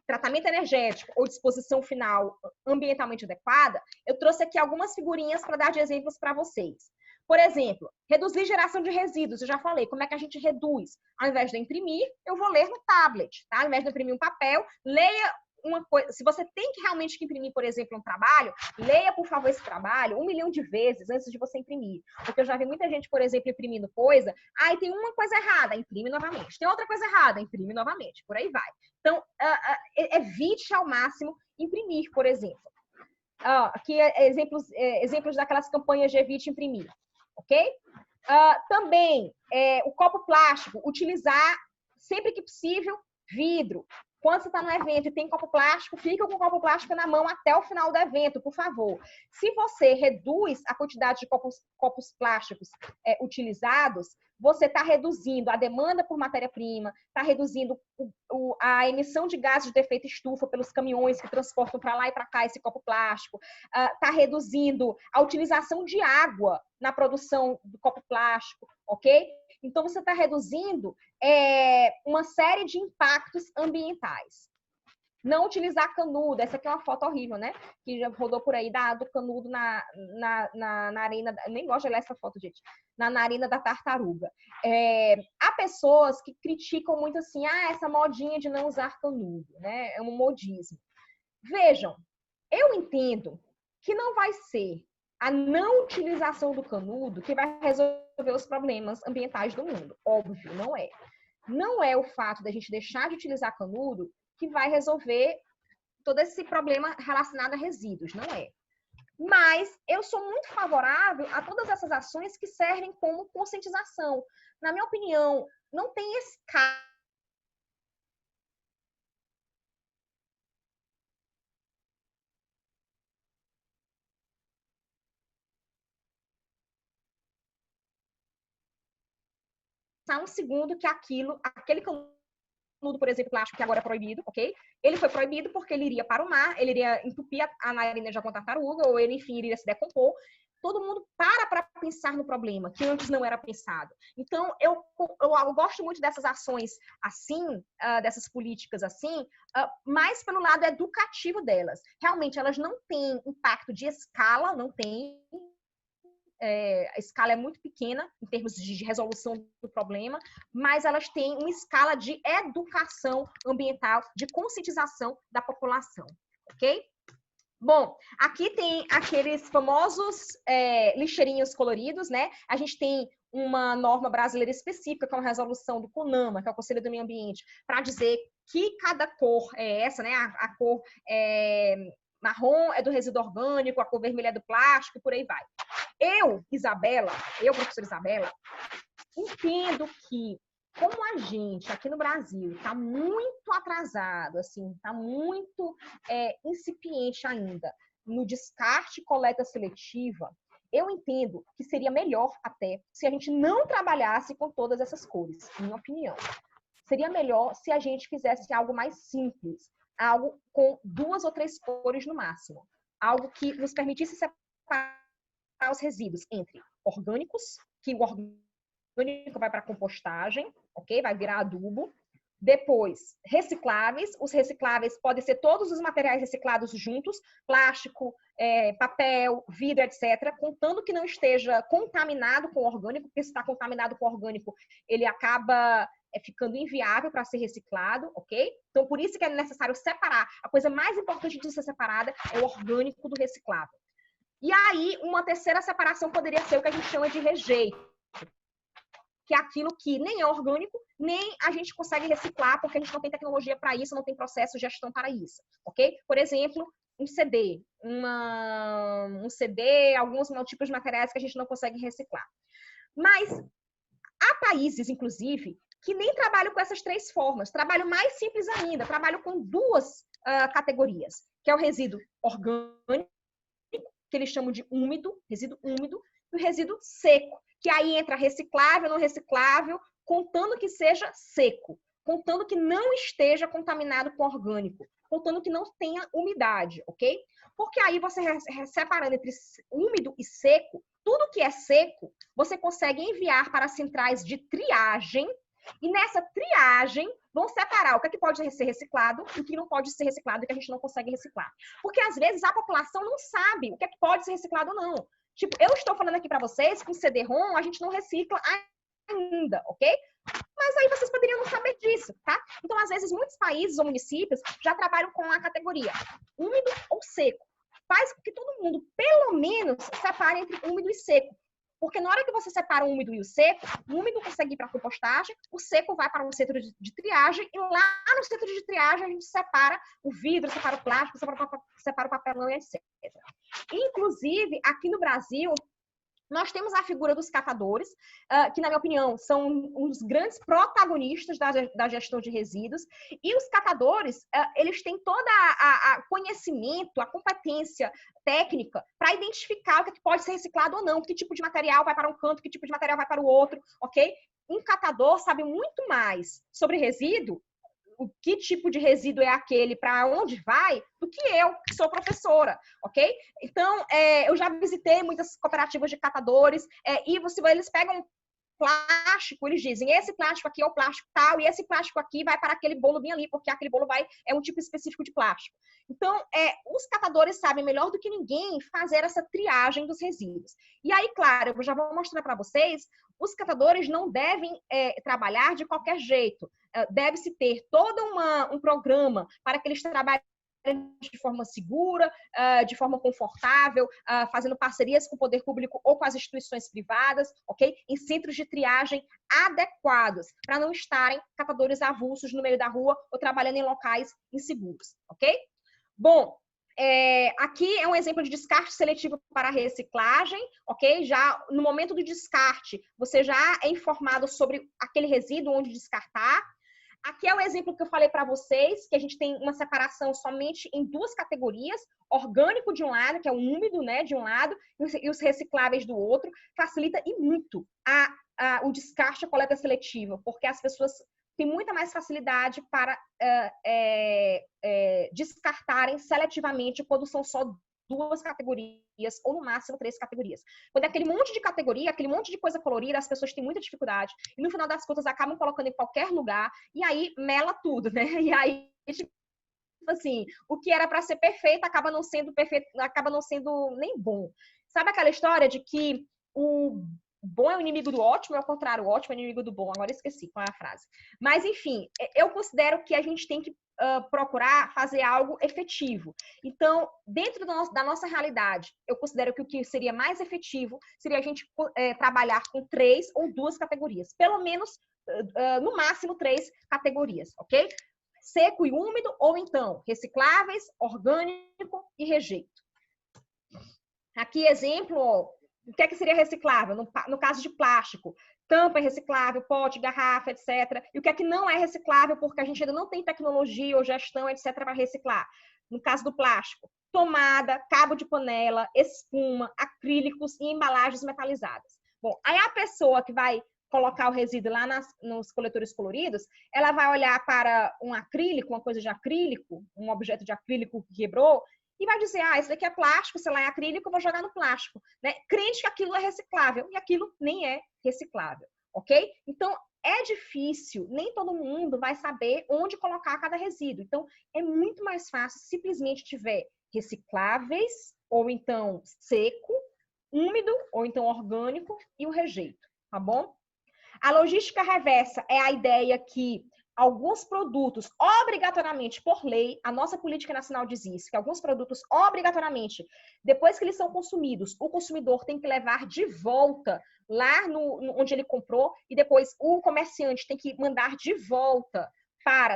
tratamento energético ou disposição final ambientalmente adequada, eu trouxe aqui algumas figurinhas para dar de exemplos para vocês. Por exemplo, reduzir geração de resíduos. Eu já falei, como é que a gente reduz? Ao invés de imprimir, eu vou ler no tablet, tá? Ao invés de imprimir um papel, leia uma coisa. Se você tem que realmente imprimir, por exemplo, um trabalho, leia, por favor, esse trabalho 1 milhão de vezes antes de você imprimir. Porque eu já vi muita gente, por exemplo, imprimindo coisa, aí tem uma coisa errada, imprime novamente. Tem outra coisa errada, imprime novamente. Por aí vai. Então, evite ao máximo imprimir, por exemplo. Aqui exemplos daquelas campanhas de evite imprimir, ok? Também, o copo plástico, utilizar sempre que possível vidro. Quando você está no evento e tem copo plástico, fica com o copo plástico na mão até o final do evento, por favor. Se você reduz a quantidade de copos plásticos utilizados, você está reduzindo a demanda por matéria-prima, está reduzindo a emissão de gases de efeito estufa pelos caminhões que transportam para lá e para cá esse copo plástico, está reduzindo a utilização de água na produção do copo plástico, ok? Então, você está reduzindo uma série de impactos ambientais. Não utilizar canudo. Essa aqui é uma foto horrível, né? Que já rodou por aí do canudo na narina. Eu nem gosto de olhar essa foto, gente. Na narina da tartaruga. Há pessoas que criticam muito assim, essa modinha de não usar canudo, né? É um modismo. Vejam, eu entendo que não vai ser a não utilização do canudo que vai resolver os problemas ambientais do mundo. Óbvio, não é. Não é o fato da gente deixar de utilizar canudo que vai resolver todo esse problema relacionado a resíduos, não é. Mas eu sou muito favorável a todas essas ações que servem como conscientização. Na minha opinião, não tem escala um segundo que aquele canudo, por exemplo, plástico que agora é proibido, ok? Ele foi proibido porque ele iria para o mar, ele iria entupir a narina de alguma tartaruga, ou ele, enfim, iria se decompor. Todo mundo para pensar no problema, que antes não era pensado. Então, eu gosto muito dessas ações assim, dessas políticas assim, mais pelo lado educativo delas. Realmente, elas não têm impacto de escala, não têm. A escala é muito pequena em termos de resolução do problema, mas elas têm uma escala de educação ambiental, de conscientização da população, ok? Bom, aqui tem aqueles famosos lixeirinhos coloridos, né? A gente tem uma norma brasileira específica, que é uma resolução do CONAMA, que é o Conselho do Meio Ambiente, para dizer que cada cor é essa, né? A cor marrom é do resíduo orgânico, a cor vermelha é do plástico, por aí vai. Professora Isabela, entendo que, como a gente aqui no Brasil está muito atrasado, assim, está muito incipiente ainda no descarte e coleta seletiva, eu entendo que seria melhor até se a gente não trabalhasse com todas essas cores, minha opinião. Seria melhor se a gente fizesse algo mais simples, algo com 2 ou 3 cores no máximo, algo que nos permitisse separar os resíduos entre orgânicos, que o orgânico vai para compostagem, ok? Vai virar adubo. Depois, recicláveis. Os recicláveis podem ser todos os materiais reciclados juntos, plástico, papel, vidro, etc., contanto que não esteja contaminado com orgânico, porque se está contaminado com orgânico, ele acaba ficando inviável para ser reciclado, ok? Então, por isso que é necessário separar. A coisa mais importante de ser separada é o orgânico do reciclável. E aí, uma terceira separação poderia ser o que a gente chama de rejeito. que é aquilo que nem é orgânico, nem a gente consegue reciclar, porque a gente não tem tecnologia para isso, não tem processo de gestão para isso, ok? Por exemplo, um CD, alguns tipos de materiais que a gente não consegue reciclar. Mas há países, inclusive, que nem trabalham com essas três formas, trabalham mais simples ainda, trabalham com duas categorias, que é o resíduo orgânico, que eles chamam de resíduo úmido, e o resíduo seco, que aí entra reciclável, não reciclável, contando que seja seco, contando que não esteja contaminado com orgânico, contando que não tenha umidade, ok? Porque aí você separando entre úmido e seco, tudo que é seco, você consegue enviar para centrais de triagem, e nessa triagem vão separar o que pode ser reciclado e o que não pode ser reciclado e que a gente não consegue reciclar. Porque às vezes a população não sabe o que pode ser reciclado ou não. Tipo, eu estou falando aqui para vocês que com CD-ROM a gente não recicla ainda, ok? Mas aí vocês poderiam não saber disso, tá? Então, às vezes, muitos países ou municípios já trabalham com a categoria úmido ou seco. Faz com que todo mundo, pelo menos, separe entre úmido e seco. Porque na hora que você separa o úmido e o seco, o úmido consegue ir para a compostagem, o seco vai para um centro de triagem, e lá no centro de triagem a gente separa o vidro, separa o plástico, separa o papelão e etc. Inclusive, aqui no Brasil, nós temos a figura dos catadores, que, na minha opinião, são um dos grandes protagonistas da gestão de resíduos. E os catadores, eles têm todo a conhecimento, a competência técnica para identificar o que pode ser reciclado ou não, que tipo de material vai para um canto, que tipo de material vai para o outro, ok? Um catador sabe muito mais sobre resíduo, o que tipo de resíduo é aquele, para onde vai, do que eu, que sou professora, ok? Então, eu já visitei muitas cooperativas de catadores, e eles pegam plástico, eles dizem, esse plástico aqui é o plástico tal, e esse plástico aqui vai para aquele bolo bem ali, porque aquele bolo é um tipo específico de plástico. Então, os catadores sabem melhor do que ninguém fazer essa triagem dos resíduos. E aí, claro, eu já vou mostrar para vocês, os catadores não devem trabalhar de qualquer jeito. Deve-se ter todo um programa para que eles trabalhem de forma segura, de forma confortável, fazendo parcerias com o poder público ou com as instituições privadas, ok? Em centros de triagem adequados, para não estarem catadores avulsos no meio da rua ou trabalhando em locais inseguros, ok? Bom, aqui é um exemplo de descarte seletivo para reciclagem, ok? Já no momento do descarte, você já é informado sobre aquele resíduo, onde descartar. Aqui é o exemplo que eu falei para vocês, que a gente tem uma separação somente em duas categorias, orgânico de um lado, que é o úmido, né, de um lado, e os recicláveis do outro. Facilita e muito o descarte e a coleta seletiva, porque as pessoas têm muita mais facilidade para descartarem seletivamente quando são só duas categorias, ou no máximo 3 categorias. Quando é aquele monte de categoria, aquele monte de coisa colorida, as pessoas têm muita dificuldade, e no final das contas acabam colocando em qualquer lugar, e aí mela tudo, né? E aí, tipo assim, o que era para ser perfeito acaba não sendo perfeito, acaba não sendo nem bom. Sabe aquela história de que o bom é o inimigo do ótimo, é o contrário, o ótimo é o inimigo do bom? Agora eu esqueci qual é a frase. Mas, enfim, eu considero que a gente tem que procurar fazer algo efetivo. Então, dentro da nossa realidade, eu considero que o que seria mais efetivo seria a gente trabalhar com 3 ou 2 categorias. Pelo menos, no máximo, 3 categorias, ok? Seco e úmido, ou então recicláveis, orgânico e rejeito. Aqui, exemplo, o que é que seria reciclável? No caso de plástico, tampa é reciclável, pote, garrafa, etc. E o que é que não é reciclável, porque a gente ainda não tem tecnologia ou gestão, etc., para reciclar? No caso do plástico, tomada, cabo de panela, espuma, acrílicos e embalagens metalizadas. Bom, aí a pessoa que vai colocar o resíduo lá nos coletores coloridos, ela vai olhar para um acrílico, uma coisa de acrílico, um objeto de acrílico que quebrou, e vai dizer, isso daqui é plástico, sei lá, é acrílico, eu vou jogar no plástico, né? Crente que aquilo é reciclável, e aquilo nem é reciclável, ok? Então, é difícil, nem todo mundo vai saber onde colocar cada resíduo. Então, é muito mais fácil simplesmente tiver recicláveis, ou então seco, úmido, ou então orgânico, e o rejeito, tá bom? A logística reversa é a ideia que alguns produtos, obrigatoriamente, por lei, a nossa política nacional diz isso, que alguns produtos, obrigatoriamente, depois que eles são consumidos, o consumidor tem que levar de volta lá onde ele comprou, e depois o comerciante tem que mandar de volta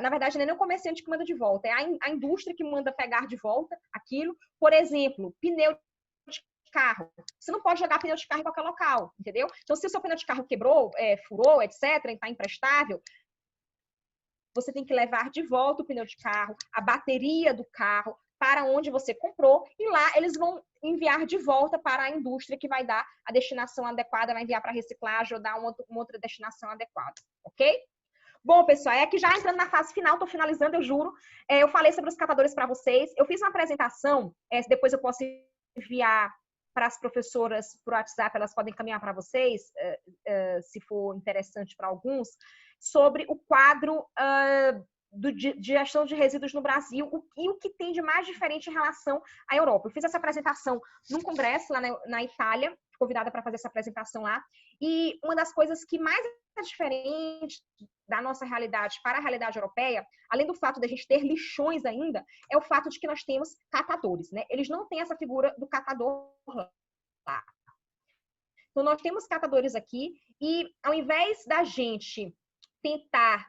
na verdade, não é nem o comerciante que manda de volta, é a indústria que manda pegar de volta aquilo. Por exemplo, pneu de carro. Você não pode jogar pneu de carro em qualquer local, entendeu? Então, se o seu pneu de carro quebrou, furou, etc., está imprestável, você tem que levar de volta o pneu de carro, a bateria do carro, para onde você comprou, e lá eles vão enviar de volta para a indústria que vai dar a destinação adequada, vai enviar para reciclagem ou dar uma outra destinação adequada, ok? Bom, pessoal, é que já entrando na fase final, estou finalizando, eu juro. Eu falei sobre os catadores para vocês. Eu fiz uma apresentação, depois eu posso enviar para as professoras por WhatsApp, elas podem encaminhar para vocês, se for interessante para alguns, sobre o quadro de gestão de resíduos no Brasil e o que tem de mais diferente em relação à Europa. Eu fiz essa apresentação num congresso lá na Itália, fui convidada para fazer essa apresentação lá, e uma das coisas que mais é diferente da nossa realidade para a realidade europeia, além do fato de a gente ter lixões ainda, é o fato de que nós temos catadores, né? Eles não têm essa figura do catador lá. Então, nós temos catadores aqui e, ao invés da gente tentar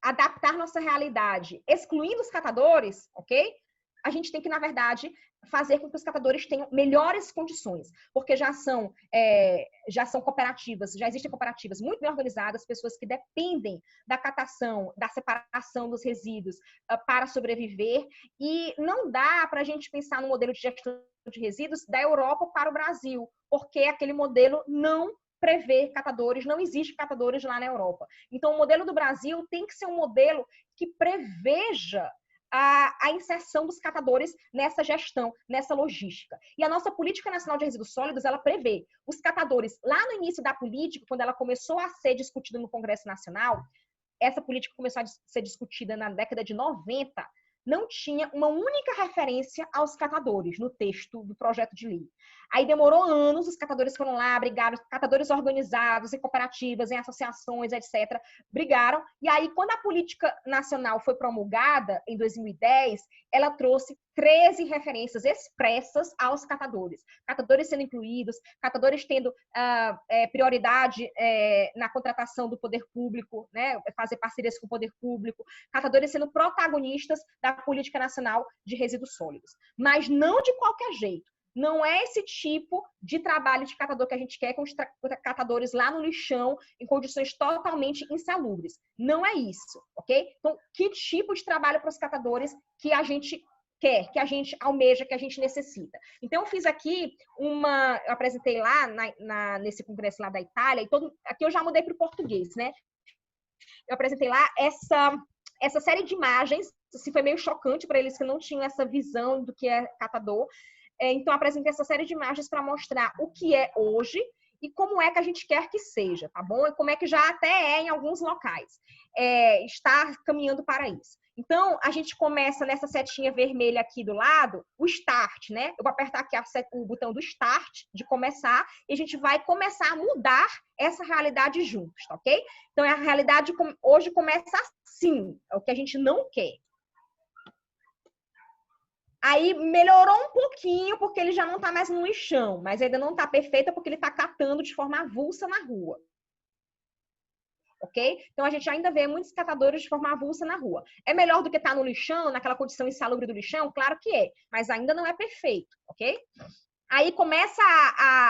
adaptar nossa realidade excluindo os catadores, ok? A gente tem que, na verdade, fazer com que os catadores tenham melhores condições, porque já são cooperativas, já existem cooperativas muito bem organizadas, pessoas que dependem da catação, da separação dos resíduos para sobreviver, e não dá para a gente pensar no modelo de gestão de resíduos da Europa para o Brasil, porque aquele modelo não prevê catadores, não existe catadores lá na Europa. Então, o modelo do Brasil tem que ser um modelo que preveja a inserção dos catadores nessa gestão, nessa logística. E a nossa Política Nacional de Resíduos Sólidos, ela prevê os catadores, lá no início da política, quando ela começou a ser discutida no Congresso Nacional, essa política começou a ser discutida na década de 90, não tinha uma única referência aos catadores no texto do projeto de lei. Aí demorou anos, os catadores foram lá, brigaram, catadores organizados em cooperativas, em associações, etc., brigaram. E aí, quando a política nacional foi promulgada, em 2010, ela trouxe 13 referências expressas aos catadores. Catadores sendo incluídos, catadores tendo prioridade na contratação do poder público, né, fazer parcerias com o poder público, catadores sendo protagonistas da política nacional de resíduos sólidos. Mas não de qualquer jeito. Não é esse tipo de trabalho de catador que a gente quer com os catadores lá no lixão, em condições totalmente insalubres. Não é isso, ok? Então, que tipo de trabalho para os catadores que a gente quer, que a gente almeja, que a gente necessita? Então, eu fiz aqui eu apresentei lá nesse congresso lá da Itália, e aqui eu já mudei para o português, né? Eu apresentei lá essa série de imagens, assim, foi meio chocante para eles que não tinham essa visão do que é catador. Então, apresentei essa série de imagens para mostrar o que é hoje e como é que a gente quer que seja, tá bom? E como é que já até é em alguns locais. Está caminhando para isso. Então, a gente começa nessa setinha vermelha aqui do lado, o Start, né? Eu vou apertar aqui o botão do Start, de começar, e a gente vai começar a mudar essa realidade juntos, tá ok? Então, a realidade hoje começa assim, é o que a gente não quer. Aí melhorou um pouquinho, porque ele já não está mais no lixão, mas ainda não está perfeita porque ele está catando de forma avulsa na rua. Ok? Então, a gente ainda vê muitos catadores de forma avulsa na rua. É melhor do que estar no lixão, naquela condição insalubre do lixão? Claro que é, mas ainda não é perfeito, ok? Aí começa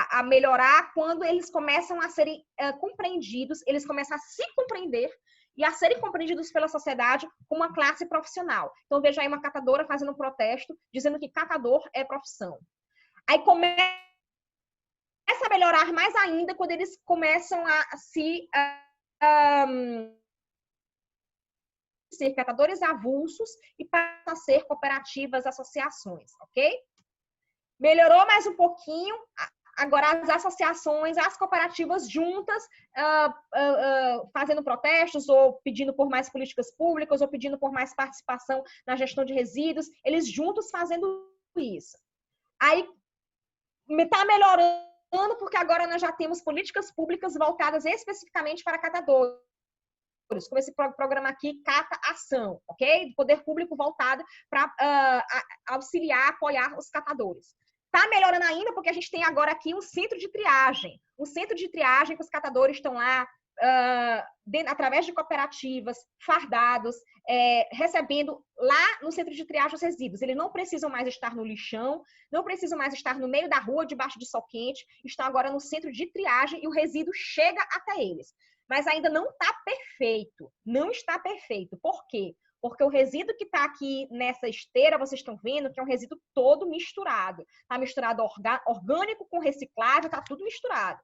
a melhorar quando eles começam a serem compreendidos, eles começam a se compreender e a serem compreendidos pela sociedade como uma classe profissional. Então, veja aí uma catadora fazendo um protesto, dizendo que catador é profissão. Aí começa a melhorar mais ainda quando eles começam a ser catadores avulsos e passam a ser cooperativas, associações, ok? Melhorou mais um pouquinho. Agora, as associações, as cooperativas juntas, fazendo protestos ou pedindo por mais políticas públicas ou pedindo por mais participação na gestão de resíduos, eles juntos fazendo isso. Aí, está melhorando porque agora nós já temos políticas públicas voltadas especificamente para catadores. como esse programa aqui, Cata Ação, ok? Poder público voltado para auxiliar, apoiar os catadores. Está melhorando ainda porque a gente tem agora aqui um centro de triagem. Um centro de triagem que os catadores estão lá, através de cooperativas, fardados, recebendo lá no centro de triagem os resíduos. Eles não precisam mais estar no lixão, não precisam mais estar no meio da rua, debaixo de sol quente, estão agora no centro de triagem e o resíduo chega até eles. Mas ainda não está perfeito, não está perfeito. Por quê? Porque o resíduo que está aqui nessa esteira, vocês estão vendo que é um resíduo todo misturado. Está misturado orgânico com reciclável, está tudo misturado.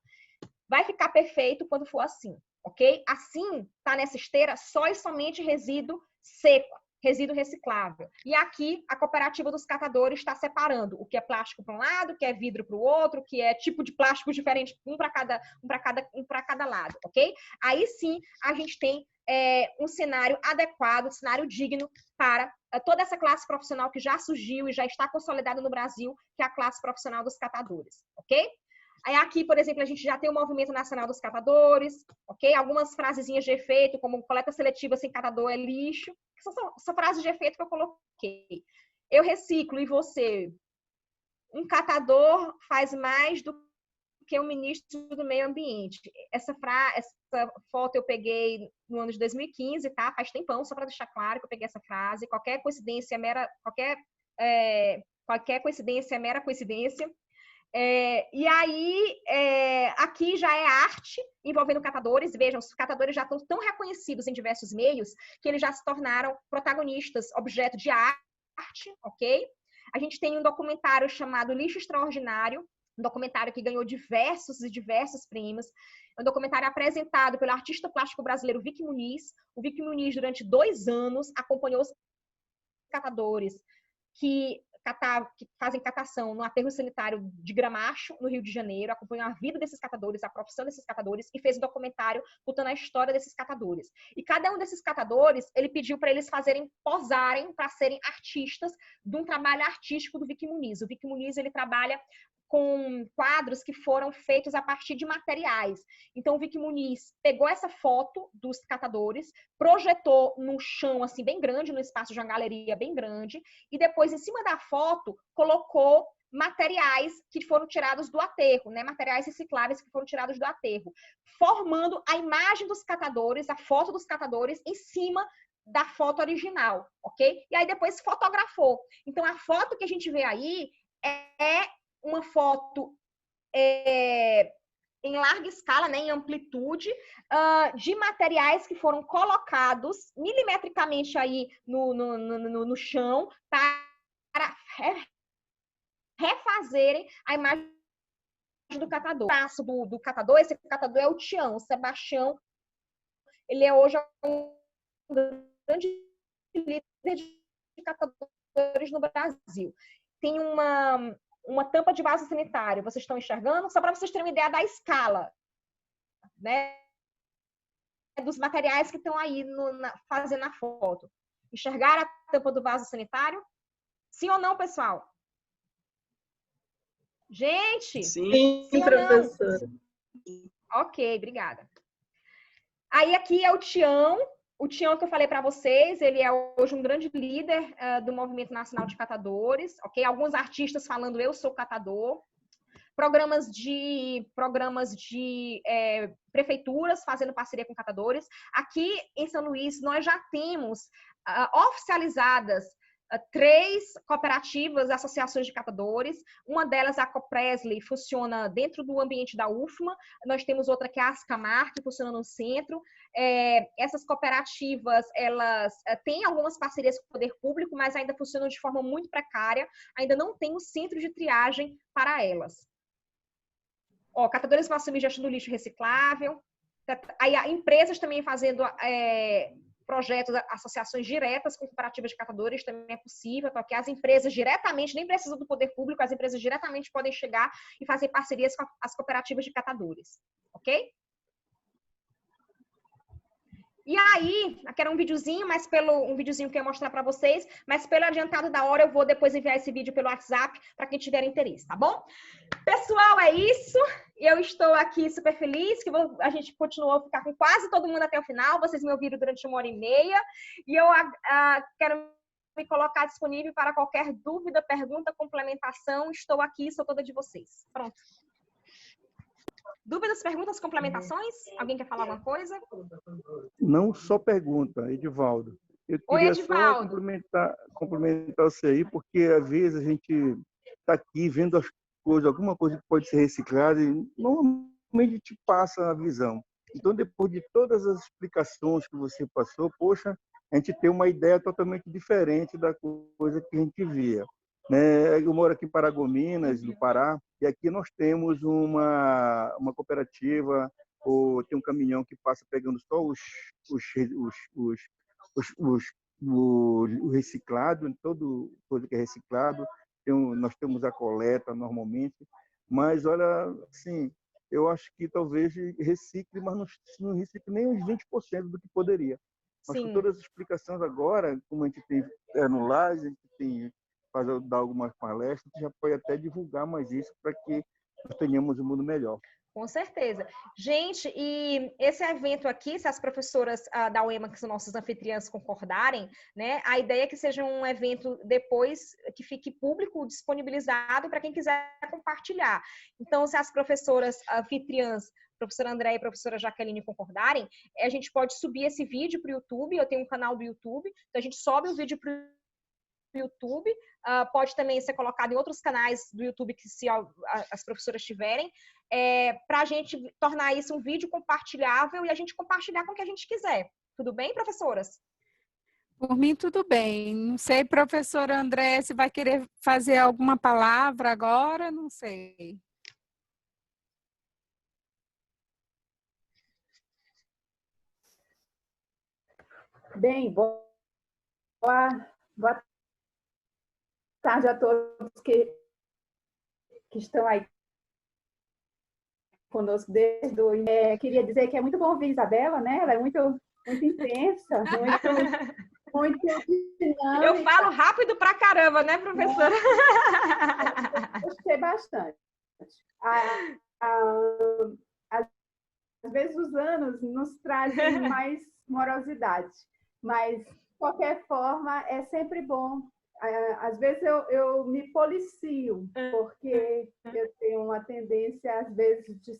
Vai ficar perfeito quando for assim, ok? Assim, tá nessa esteira só e somente resíduo seco, resíduo reciclável. E aqui, a cooperativa dos catadores está separando o que é plástico para um lado, o que é vidro para o outro, o que é tipo de plástico diferente, um para cada lado, ok? Aí sim, a gente tem um cenário adequado, um cenário digno para toda essa classe profissional que já surgiu e já está consolidada no Brasil, que é a classe profissional dos catadores, ok? Aí aqui, por exemplo, a gente já tem o Movimento Nacional dos Catadores, ok? Algumas frasezinhas de efeito, como coleta seletiva sem catador é lixo. São frases de efeito que eu coloquei. Eu reciclo e você? Um catador faz mais do que o ministro do Meio Ambiente. Essa foto eu peguei no ano de 2015, tá? Faz tempão, só para deixar claro que eu peguei essa frase. Qualquer coincidência é mera coincidência. E aí, aqui já é arte envolvendo catadores. Vejam, os catadores já estão tão reconhecidos em diversos meios que eles já se tornaram protagonistas, objeto de arte, ok? A gente tem um documentário chamado Lixo Extraordinário, um documentário que ganhou diversos prêmios. É um documentário apresentado pelo artista plástico brasileiro Vic Muniz. O Vic Muniz, durante 2 anos, acompanhou os catadores que fazem catação no aterro sanitário de Gramacho, no Rio de Janeiro, acompanhou a vida desses catadores, a profissão desses catadores e fez um documentário contando a história desses catadores. E cada um desses catadores, ele pediu para eles posarem para serem artistas de um trabalho artístico do Vic Muniz. O Vic Muniz, ele trabalha com quadros que foram feitos a partir de materiais. Então, o Vic Muniz pegou essa foto dos catadores, projetou num chão assim bem grande, no espaço de uma galeria bem grande, e depois, em cima da foto, colocou materiais que foram tirados do aterro, né? Materiais recicláveis que foram tirados do aterro, formando a imagem dos catadores, a foto dos catadores em cima da foto original, ok? E aí depois fotografou. Então, a foto que a gente vê aí é uma foto em larga escala, né, em amplitude, de materiais que foram colocados milimetricamente aí no chão para refazerem a imagem do catador. O braço do catador, esse catador é o Tião. O Sebastião, ele é hoje um grande líder de catadores no Brasil. Tem uma tampa de vaso sanitário, vocês estão enxergando? Só para vocês terem uma ideia da escala, né? Dos materiais que estão aí fazendo a foto. Enxergaram a tampa do vaso sanitário? Sim ou não, pessoal? Gente? Sim, sim professora. Ok, obrigada. Aí aqui é o Tião. O Tião que eu falei para vocês, ele é hoje um grande líder do Movimento Nacional de Catadores, ok? Alguns artistas falando eu sou catador. Programas de prefeituras fazendo parceria com catadores. Aqui em São Luís, nós já temos oficializadas 3 cooperativas, associações de catadores. Uma delas, a Copresley, funciona dentro do ambiente da UFMA. Nós temos outra que é a Ascamar, que funciona no centro. Essas cooperativas, elas têm algumas parcerias com o poder público, mas ainda funcionam de forma muito precária. Ainda não tem um centro de triagem para elas. Catadores vão assumir gestão do lixo reciclável. Aí, empresas também fazendo projetos, associações diretas com cooperativas de catadores também é possível, porque as empresas diretamente, nem precisam do poder público, as empresas diretamente podem chegar e fazer parcerias com as cooperativas de catadores, ok? E aí, aqui era um videozinho, um videozinho que eu ia mostrar para vocês, mas pelo adiantado da hora eu vou depois enviar esse vídeo pelo WhatsApp para quem tiver interesse, tá bom? Pessoal, é isso. Eu estou aqui super feliz que a gente continuou a ficar com quase todo mundo até o final. Vocês me ouviram durante 1h30. E eu quero me colocar disponível para qualquer dúvida, pergunta, complementação. Estou aqui, sou toda de vocês. Pronto. Dúvidas, perguntas, complementações? Alguém quer falar alguma coisa? Não só pergunta, Edivaldo. Eu Oi, queria Edivaldo. só complementar você aí, porque às vezes a gente está aqui vendo as coisas, alguma coisa que pode ser reciclada e normalmente te passa a visão. Então, depois de todas as explicações que você passou, poxa, a gente tem uma ideia totalmente diferente da coisa que a gente via. Né? Eu moro aqui em Paragominas, no Pará, e aqui nós temos uma cooperativa, ou tem um caminhão que passa pegando só o reciclado, todo coisa que é reciclado. Nós temos a coleta normalmente, mas olha, assim, eu acho que talvez recicle, mas não recicle nem uns 20% do que poderia. Mas com todas as explicações agora, como a gente tem no Laje, a gente tem dar algumas palestras, a gente já pode até divulgar mais isso para que nós tenhamos um mundo melhor. Com certeza. Gente, e esse evento aqui, se as professoras da UEMA, que são nossas anfitriãs, concordarem, né, a ideia é que seja um evento depois que fique público, disponibilizado para quem quiser compartilhar. Então, se as professoras anfitriãs, professora André e professora Jaqueline concordarem, a gente pode subir esse vídeo para o YouTube. Eu tenho um canal do YouTube, então a gente sobe o vídeo para o YouTube, pode também ser colocado em outros canais do YouTube que se as professoras tiverem, para a gente tornar isso um vídeo compartilhável e a gente compartilhar com o que a gente quiser. Tudo bem, professoras? Por mim, tudo bem. Não sei, professora André, se vai querer fazer alguma palavra agora, não sei. Bem, boa tarde a todos que estão aí conosco desde o queria dizer que é muito bom ouvir a Isabela, né? Ela é muito intensa, muito dinâmica. Eu falo rápido pra caramba, né, professora? Gostei bastante. Às vezes os anos nos trazem mais morosidade, mas, de qualquer forma, é sempre bom. Às vezes eu me policio, porque eu tenho uma tendência, às vezes, de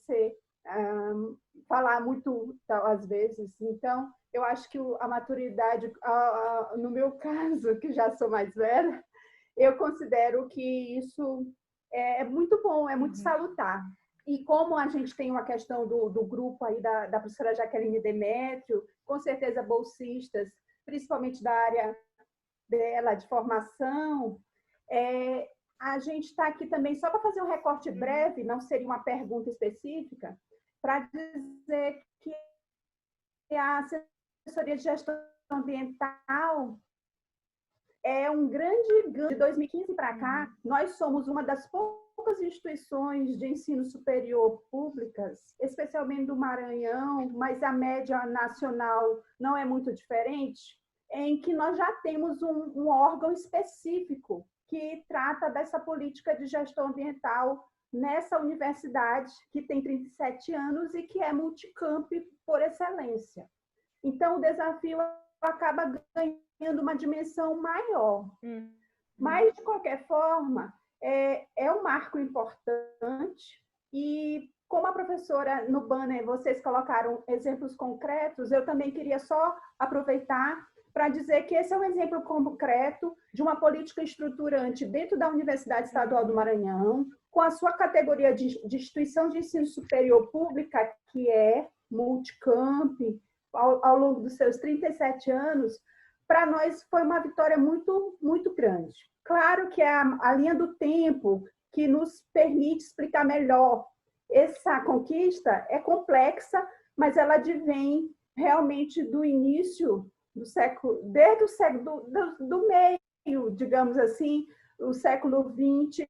falar muito, às vezes. Então, eu acho que a maturidade, no meu caso, que já sou mais velha, eu considero que isso é muito bom, é muito salutar. E como a gente tem uma questão do grupo aí da professora Jaqueline Demétrio, com certeza bolsistas, principalmente da área dela de formação, a gente está aqui também só para fazer um recorte breve, não seria uma pergunta específica, para dizer que a assessoria de gestão ambiental é um grande ganho. De 2015 para cá, nós somos uma das poucas instituições de ensino superior públicas, especialmente do Maranhão, mas a média nacional não é muito diferente, em que nós já temos um órgão específico que trata dessa política de gestão ambiental nessa universidade, que tem 37 anos e que é multicamp por excelência. Então, o desafio acaba ganhando uma dimensão maior. Mas, de qualquer forma, é um marco importante e, como a professora no banner, vocês colocaram exemplos concretos, eu também queria só aproveitar para dizer que esse é um exemplo concreto de uma política estruturante dentro da Universidade Estadual do Maranhão, com a sua categoria de instituição de ensino superior pública, que é multicamp, ao longo dos seus 37 anos, para nós foi uma vitória muito, muito grande. Claro que é a linha do tempo que nos permite explicar melhor. Essa conquista é complexa, mas ela advém realmente do início do século, desde o século do meio, digamos assim, o século XX,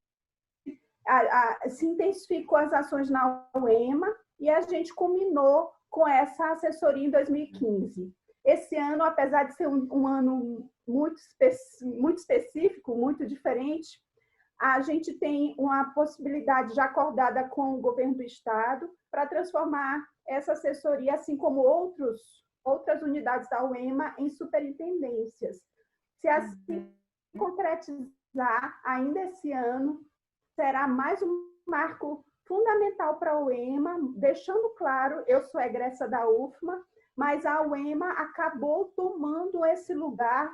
se intensificou as ações na UEMA e a gente culminou com essa assessoria em 2015. Esse ano, apesar de ser um ano muito específico, muito diferente, A gente tem uma possibilidade já acordada com o governo do estado para transformar essa assessoria, assim como outras unidades da UEMA, em superintendências. Se assim concretizar ainda esse ano, será mais um marco fundamental para a UEMA, deixando claro, eu sou egressa da UFMA, mas a UEMA acabou tomando esse lugar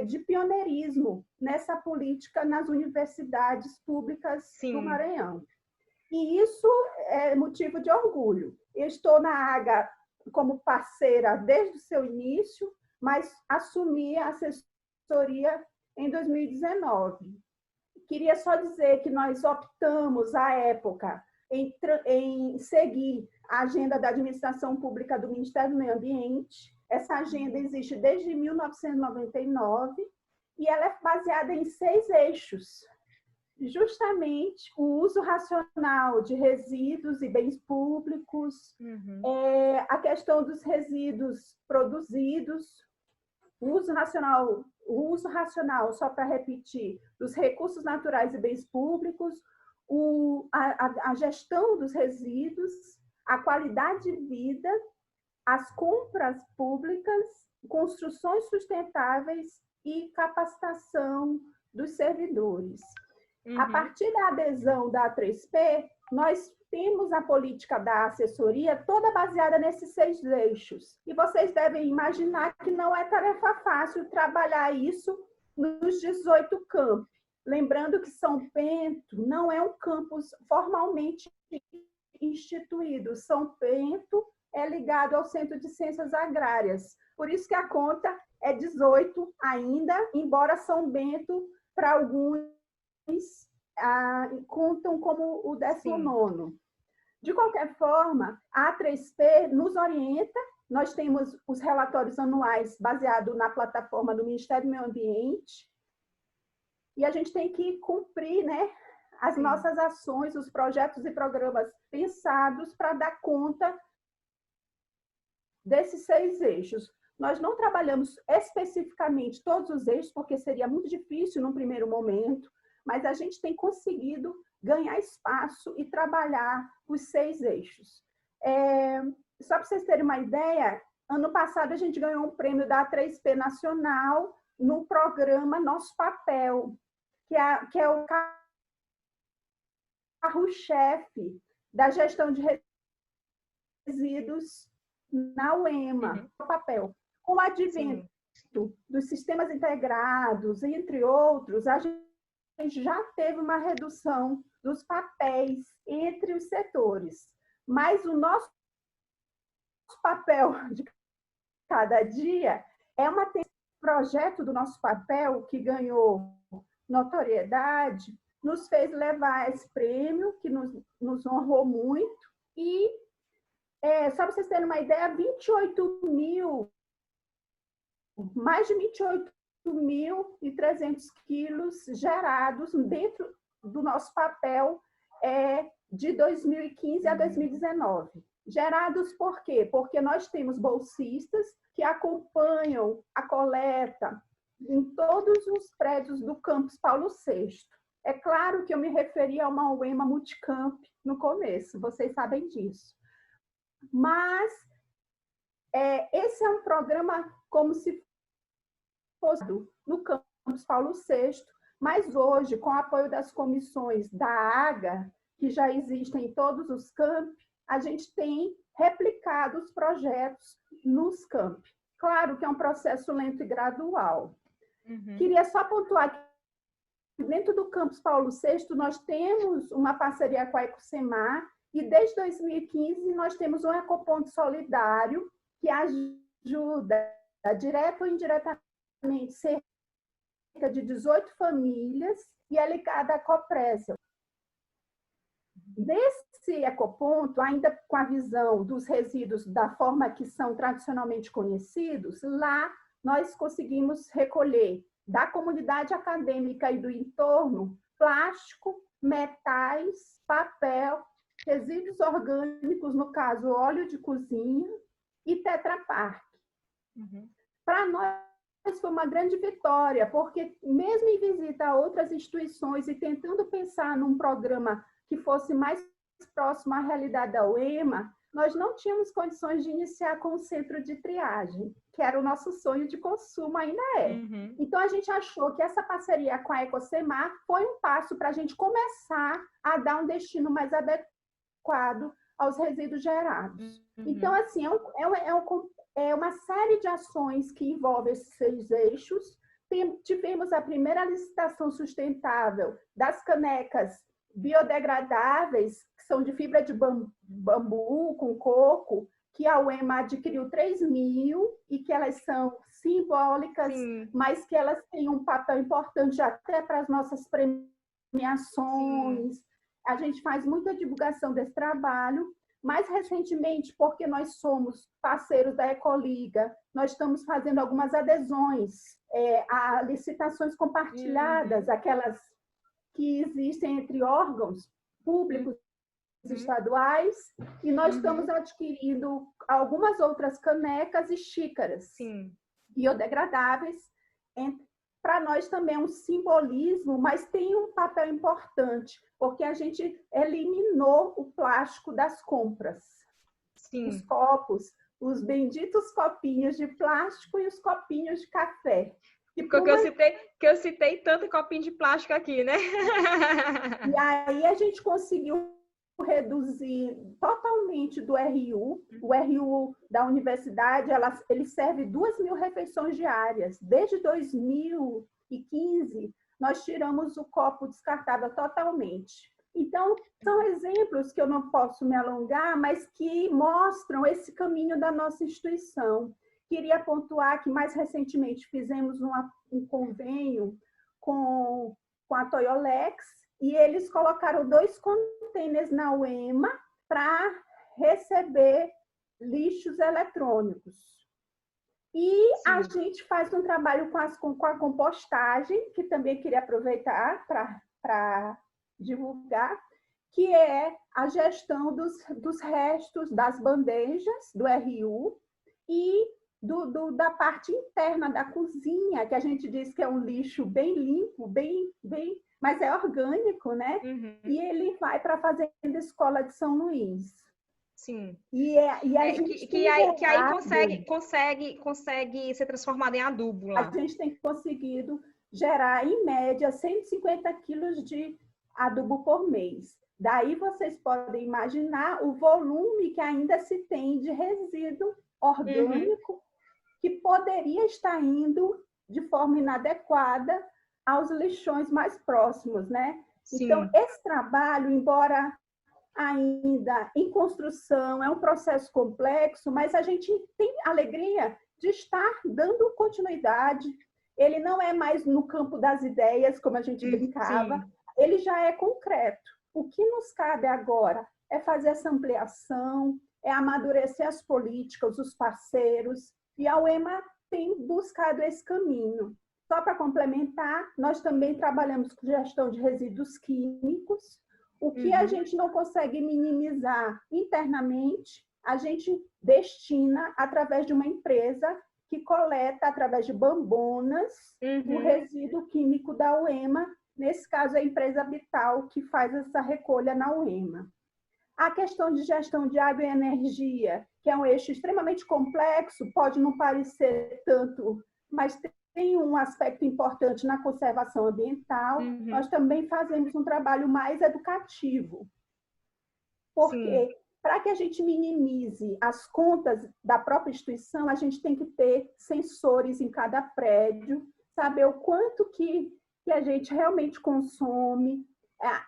de pioneirismo nessa política nas universidades públicas do Maranhão. E isso é motivo de orgulho. Eu estou na AGA como parceira desde o seu início, mas assumi a assessoria em 2019. Queria só dizer que nós optamos, à época, em seguir a agenda da administração pública do Ministério do Meio Ambiente. Essa agenda existe desde 1999 e ela é baseada em 6 eixos. Justamente o uso racional de resíduos e bens públicos, a questão dos resíduos produzidos, o uso racional, só para repetir, dos recursos naturais e bens públicos, a gestão dos resíduos, a qualidade de vida, as compras públicas, construções sustentáveis e capacitação dos servidores. A partir da adesão da A3P, nós temos a política da assessoria toda baseada nesses 6 eixos. E vocês devem imaginar que não é tarefa fácil trabalhar isso nos 18 campos. Lembrando que São Bento não é um campus formalmente instituído. São Bento é ligado ao Centro de Ciências Agrárias. Por isso que a conta é 18 ainda, embora São Bento, para alguns, contam como o 19º. De qualquer forma, a A3P nos orienta, nós temos os relatórios anuais baseados na plataforma do Ministério do Meio Ambiente, e a gente tem que cumprir, né, as nossas ações, os projetos e programas pensados para dar conta desses 6 eixos. Nós não trabalhamos especificamente todos os eixos, porque seria muito difícil num primeiro momento, mas a gente tem conseguido ganhar espaço e trabalhar os 6 eixos. Só para vocês terem uma ideia, ano passado a gente ganhou um prêmio da A3P Nacional no programa Nosso Papel, que é o carro-chefe da gestão de resíduos na UEMA, o papel. Com o advento dos sistemas integrados, entre outros, a gente já teve uma redução dos papéis entre os setores. Mas o nosso papel de cada dia é um projeto do Nosso Papel que ganhou notoriedade, nos fez levar esse prêmio, que nos honrou muito, e só para vocês terem uma ideia, mais de 28.300 quilos gerados dentro do nosso papel de 2015 a 2019. Gerados por quê? Porque nós temos bolsistas que acompanham a coleta em todos os prédios do campus Paulo VI. É claro que eu me referi a uma UEMA Multicamp no começo, vocês sabem disso. Mas esse é um programa como se fosse no campus Paulo VI, mas hoje, com o apoio das comissões da AGA, que já existem em todos os campi, a gente tem replicado os projetos nos campi. Claro que é um processo lento e gradual. Queria só pontuar que dentro do campus Paulo VI nós temos uma parceria com a Ecocemar e desde 2015 nós temos um ecoponto solidário que ajuda, direto ou indiretamente, cerca de 18 famílias e é ligada à Coprésio. Desse ecoponto, ainda com a visão dos resíduos da forma que são tradicionalmente conhecidos, lá nós conseguimos recolher da comunidade acadêmica e do entorno plástico, metais, papel, resíduos orgânicos, no caso, óleo de cozinha e Tetra Pak. Para nós foi uma grande vitória, porque mesmo em visita a outras instituições e tentando pensar num programa que fosse mais próximo à realidade da UEMA, nós não tínhamos condições de iniciar com o centro de triagem, que era o nosso sonho de consumo, ainda é. Então, a gente achou que essa parceria com a Ecocemar foi um passo para a gente começar a dar um destino mais adequado aos resíduos gerados. Então, assim, é uma série de ações que envolvem esses 6 eixos. Tivemos a primeira licitação sustentável das canecas biodegradáveis, que são de fibra de bambu com coco, que a UEMA adquiriu 3.000 e que elas são simbólicas, mas que elas têm um papel importante até para as nossas premiações. A gente faz muita divulgação desse trabalho. Mais recentemente, porque nós somos parceiros da Ecoliga, nós estamos fazendo algumas adesões a licitações compartilhadas, aquelas que existem entre órgãos públicos estaduais, e nós estamos adquirindo algumas outras canecas e xícaras biodegradáveis. Para nós também é um simbolismo, mas tem um papel importante, porque a gente eliminou o plástico das compras. Os copos, os benditos copinhos de plástico e os copinhos de café. Que eu citei tanto copinho de plástico aqui, né? E aí a gente conseguiu reduzir totalmente do RU. O RU da universidade, ele serve 2.000 refeições diárias. Desde 2015, nós tiramos o copo descartável totalmente. Então, são exemplos que eu não posso me alongar, mas que mostram esse caminho da nossa instituição. Queria pontuar que, mais recentemente, fizemos um convênio com a Toyolex, e eles colocaram 2 containers na UEMA para receber lixos eletrônicos. E a gente faz um trabalho com a compostagem, que também queria aproveitar para divulgar, que é a gestão dos restos das bandejas do RU e da parte interna da cozinha, que a gente diz que é um lixo bem limpo, mas é orgânico, né? E ele vai para a Fazenda Escola de São Luís. Sim. E a gente que aí consegue ser transformado em adubo lá. A gente tem conseguido gerar, em média, 150 quilos de adubo por mês. Daí vocês podem imaginar o volume que ainda se tem de resíduo orgânico que poderia estar indo de forma inadequada aos lixões mais próximos, né? Sim. Então, esse trabalho, embora ainda em construção, é um processo complexo, mas a gente tem alegria de estar dando continuidade. Ele não é mais no campo das ideias, como a gente brincava, sim. Ele já é concreto. O que nos cabe agora é fazer essa ampliação, é amadurecer as políticas, os parceiros, e a UEMA tem buscado esse caminho. Só para complementar, nós também trabalhamos com gestão de resíduos químicos. O que a gente não consegue minimizar internamente, a gente destina através de uma empresa que coleta, através de bambonas, o resíduo químico da UEMA. Nesse caso, é a empresa Vital que faz essa recolha na UEMA. A questão de gestão de água e energia, que é um eixo extremamente complexo, pode não parecer tanto, mas tem um aspecto importante na conservação ambiental. Nós também fazemos um trabalho mais educativo. Porque, para que a gente minimize as contas da própria instituição, a gente tem que ter sensores em cada prédio, saber o quanto que a gente realmente consome.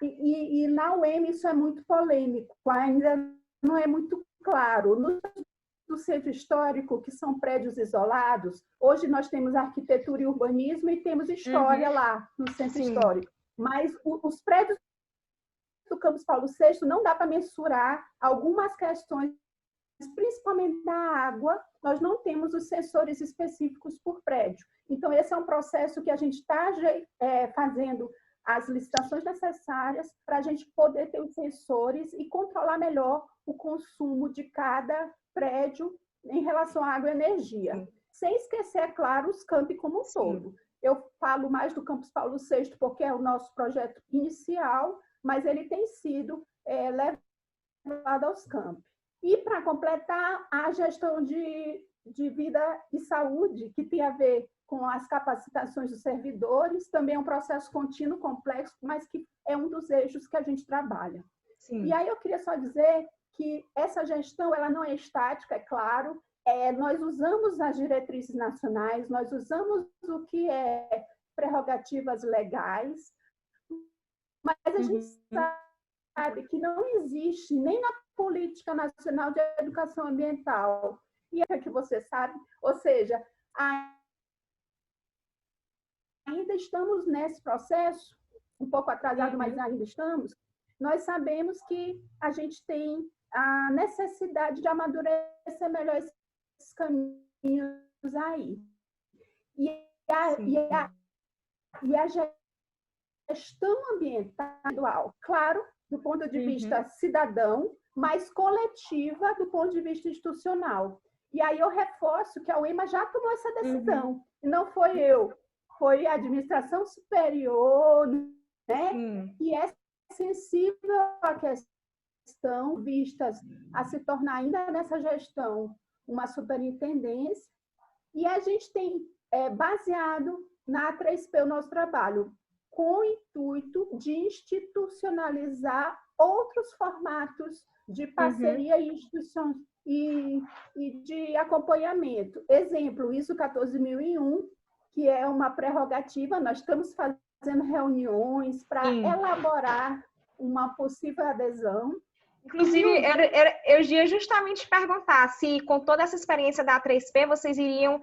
E na UEM isso é muito polêmico, ainda não é muito claro. No centro histórico, que são prédios isolados, hoje nós temos arquitetura e urbanismo e temos história lá no centro histórico. Mas os prédios do Campus Paulo VI não dá para mensurar algumas questões, principalmente da água, nós não temos os sensores específicos por prédio. Então, esse é um processo que a gente está fazendo as licitações necessárias para a gente poder ter os sensores e controlar melhor o consumo de cada prédio em relação à água e energia. sem esquecer, é claro, os campi como um todo. Eu falo mais do Campus Paulo VI porque é o nosso projeto inicial, mas ele tem sido levado aos campi. E, para completar, a gestão de vida e saúde, que tem a ver com as capacitações dos servidores, também é um processo contínuo, complexo, mas que é um dos eixos que a gente trabalha. Sim. E aí eu queria só dizer que essa gestão ela não é estática, é claro, nós usamos as diretrizes nacionais, nós usamos o que é prerrogativas legais, mas a gente sabe que não existe nem na Política Nacional de Educação Ambiental, e é que você sabe, ou seja, ainda estamos nesse processo, um pouco atrasado, mas ainda estamos. Nós sabemos que a gente tem a necessidade de amadurecer melhor esses caminhos aí. E a gestão ambiental, claro, do ponto de vista cidadão, mas coletiva do ponto de vista institucional. E aí eu reforço que a UEMA já tomou essa decisão. E não foi eu, foi a administração superior, né? Que é sensível à questão, vistas a se tornar ainda nessa gestão uma superintendência. E a gente tem baseado na A3P o nosso trabalho, com o intuito de institucionalizar outros formatos de parceria e de acompanhamento. Exemplo, ISO 14001, que é uma prerrogativa, nós estamos fazendo reuniões para elaborar uma possível adesão. Inclusive, eu ia justamente perguntar se, com toda essa experiência da A3P, vocês iriam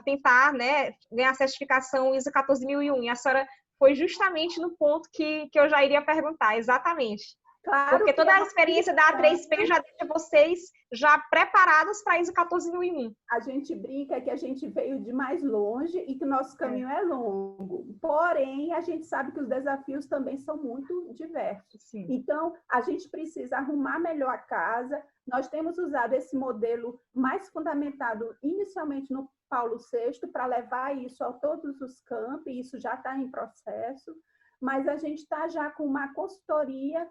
tentar, né, ganhar a certificação ISO 14001. E a senhora foi justamente no ponto que eu já iria perguntar, exatamente. Claro, porque toda a experiência da A3P já deixa vocês já preparados para a ISO 14001. A gente brinca que a gente veio de mais longe e que o nosso caminho é longo. Porém, a gente sabe que os desafios também são muito diversos. Sim. Então, a gente precisa arrumar melhor a casa. Nós temos usado esse modelo mais fundamentado inicialmente no Paulo VI para levar isso a todos os campi, isso já está em processo, mas a gente está já com uma consultoria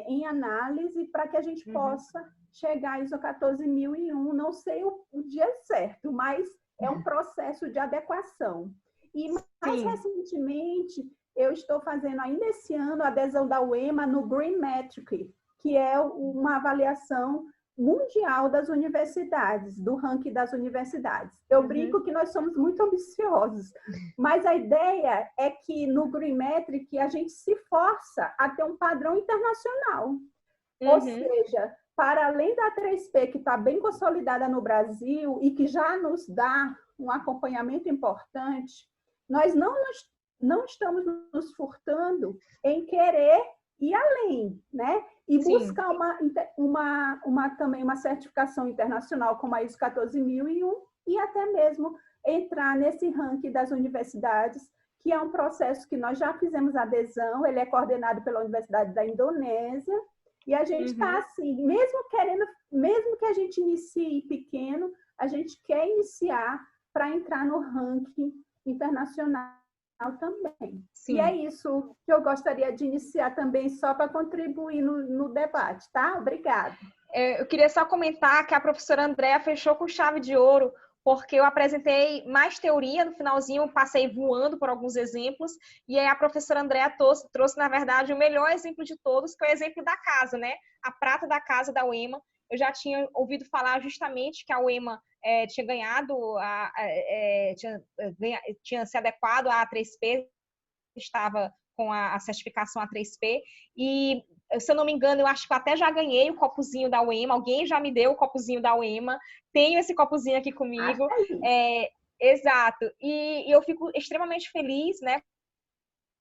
em análise para que a gente possa chegar a ISO 14001, não sei o dia certo, mas é um processo de adequação. E mais recentemente, eu estou fazendo ainda esse ano a adesão da UEMA no Green Metric, que é uma avaliação mundial das universidades, do ranking das universidades. Eu brinco que nós somos muito ambiciosos, mas a ideia é que no Green Metric a gente se força a ter um padrão internacional. Ou seja, para além da 3P, que está bem consolidada no Brasil e que já nos dá um acompanhamento importante, nós não estamos nos furtando em querer ir além, né? E buscar também uma certificação internacional como a ISO 14001 e até mesmo entrar nesse ranking das universidades, que é um processo que nós já fizemos adesão, ele é coordenado pela Universidade da Indonésia, e a gente está assim, mesmo que a gente inicie pequeno, a gente quer iniciar para entrar no ranking internacional também. Sim. E é isso que eu gostaria de iniciar também, só para contribuir no debate, tá? Obrigada. Eu queria só comentar que a professora Andréa fechou com chave de ouro, porque eu apresentei mais teoria no finalzinho, passei voando por alguns exemplos, e aí a professora Andréa trouxe, na verdade, o melhor exemplo de todos, que é o exemplo da casa, né? A prata da casa da UEMA. Eu já tinha ouvido falar justamente que a UEMA tinha ganhado, tinha se adequado à A3P, estava com a certificação A3P, e, se eu não me engano, eu acho que eu até já ganhei o copozinho da UEMA, alguém já me deu o copozinho da UEMA, tenho esse copozinho aqui comigo, exato, e eu fico extremamente feliz, né?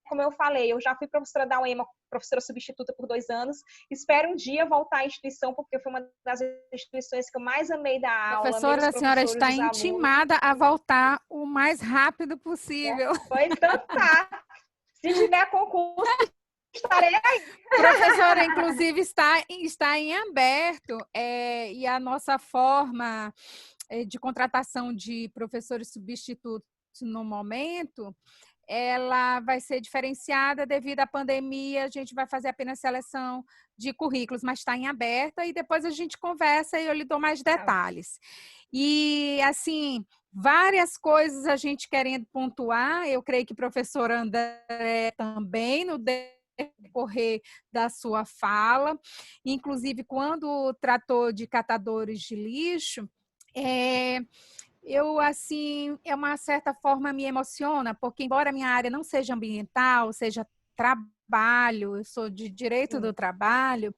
Como eu falei, eu já fui professora da UEMA, professora substituta por 2 anos. Espero um dia voltar à instituição, porque foi uma das instituições que eu mais amei dar aula. Professora, a senhora está intimada a voltar o mais rápido possível. Pois então tá. Se tiver concurso, estarei aí. Professora, inclusive, está em aberto, e a nossa forma de contratação de professores substitutos no momento, ela vai ser diferenciada devido à pandemia, a gente vai fazer apenas seleção de currículos, mas está em aberta, e depois a gente conversa e eu lhe dou mais detalhes. E, assim, várias coisas a gente querendo pontuar, eu creio que o professor André também, no decorrer da sua fala, inclusive quando tratou de catadores de lixo, eu, assim, é uma certa forma me emociona, porque embora a minha área não seja ambiental, seja trabalho, eu sou de direito do trabalho,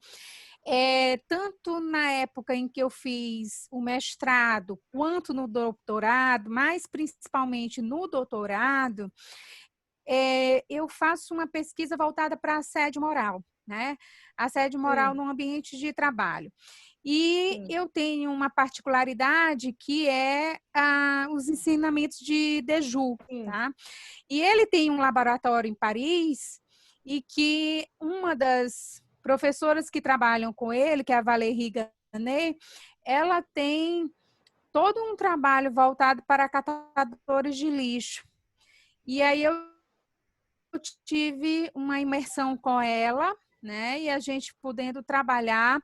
tanto na época em que eu fiz o mestrado, quanto no doutorado, mas principalmente no doutorado, eu faço uma pesquisa voltada para assédio moral, né? Assédio moral no ambiente de trabalho. E eu tenho uma particularidade que é os ensinamentos de Deju, tá? E ele tem um laboratório em Paris e que uma das professoras que trabalham com ele, que é a Valérie Ganet, ela tem todo um trabalho voltado para catadores de lixo. E aí eu tive uma imersão com ela, né? E a gente podendo trabalhar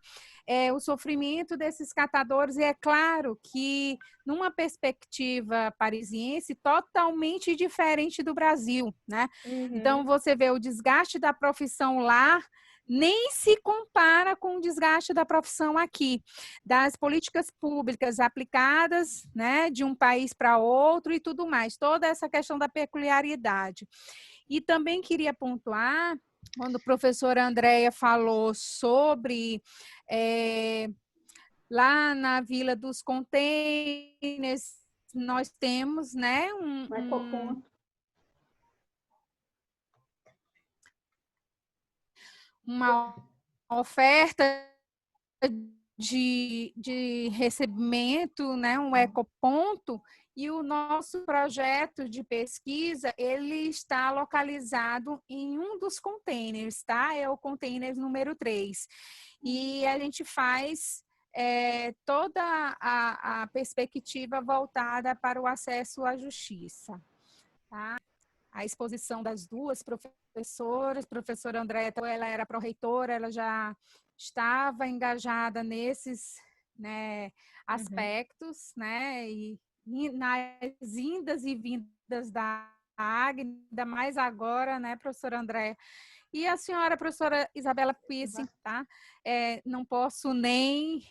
o sofrimento desses catadores, e é claro que numa perspectiva parisiense totalmente diferente do Brasil, né? Então você vê o desgaste da profissão lá, nem se compara com o desgaste da profissão aqui, das políticas públicas aplicadas, né, de um país para outro e tudo mais, toda essa questão da peculiaridade. E também queria pontuar, quando a professora Andréia falou sobre lá na Vila dos Containers, nós temos, né, uma oferta de recebimento, né, um ecoponto, e o nosso projeto de pesquisa, ele está localizado em um dos containers, tá? É o container número 3. E a gente faz toda a perspectiva voltada para o acesso à justiça, tá? A exposição das duas professoras, a professora Andréia, ela era pró-reitora, ela já estava engajada nesses, né, aspectos, né, e nas indas e vindas da AG, ainda mais agora, né, professora Andréia. E a senhora, professora Isabela Pissing, tá? Não posso nem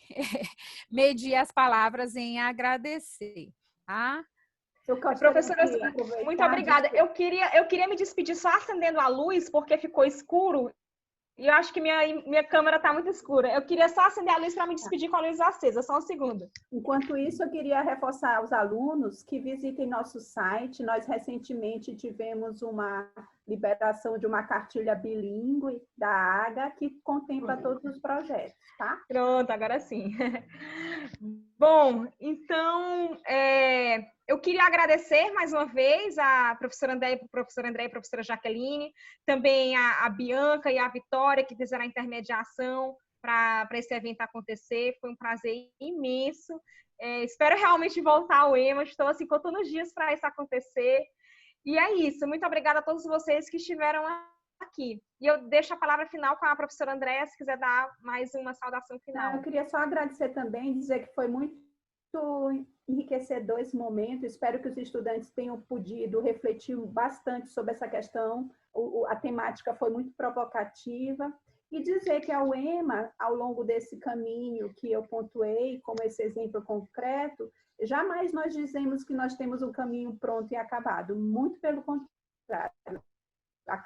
medir as palavras em agradecer, tá? Professora, muito obrigada. Eu queria me despedir só acendendo a luz, porque ficou escuro. E eu acho que minha câmera está muito escura. Eu queria só acender a luz para me despedir com a luz acesa. Só um segundo. Enquanto isso, eu queria reforçar aos alunos que visitem nosso site. Nós recentemente tivemos uma liberação de uma cartilha bilíngue da AGA que contempla todos os projetos, tá? Pronto, agora sim. Bom, então, eu queria agradecer mais uma vez a professora André e a professora Jaqueline, também a Bianca e a Vitória, que fizeram a intermediação para esse evento acontecer. Foi um prazer imenso. Espero realmente voltar ao EMA, estou assim, contando os dias para isso acontecer. E é isso, muito obrigada a todos vocês que estiveram aqui. E eu deixo a palavra final com a professora Andréia, se quiser dar mais uma saudação final. Eu queria só agradecer também, dizer que foi muito enriquecedor esse momento. Espero que os estudantes tenham podido refletir bastante sobre essa questão. A temática foi muito provocativa. E dizer que a UEMA, ao longo desse caminho que eu pontuei, como esse exemplo concreto, jamais nós dizemos que nós temos um caminho pronto e acabado. Muito pelo contrário. A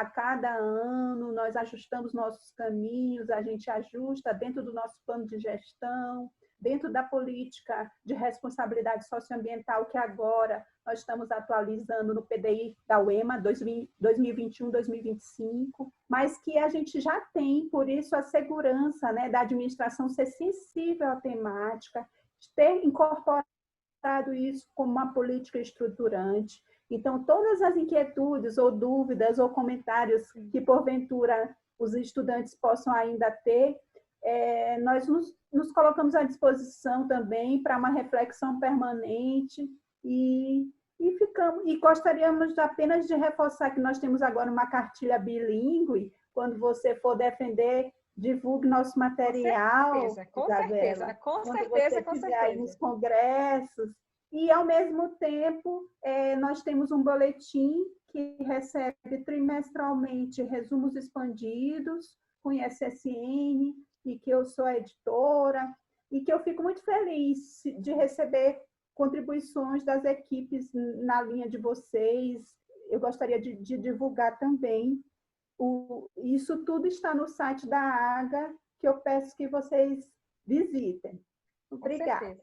cada ano, nós ajustamos nossos caminhos, a gente ajusta dentro do nosso plano de gestão, dentro da política de responsabilidade socioambiental, que agora nós estamos atualizando no PDI da UEMA 2021-2025, mas que a gente já tem, por isso, a segurança, né, da administração ser sensível à temática, ter incorporado isso como uma política estruturante. Então, todas as inquietudes ou dúvidas ou comentários que, porventura, os estudantes possam ainda ter, nós nos colocamos à disposição também para uma reflexão permanente e gostaríamos apenas de reforçar que nós temos agora uma cartilha bilíngue. Quando você for defender, divulgue nosso material. Com certeza. Quando você estiver aí nos congressos. E, ao mesmo tempo, nós temos um boletim que recebe trimestralmente resumos expandidos com ISSN, e que eu sou a editora, e que eu fico muito feliz de receber contribuições das equipes na linha de vocês. Eu gostaria de divulgar também. Isso tudo está no site da AGA, que eu peço que vocês visitem. Obrigada.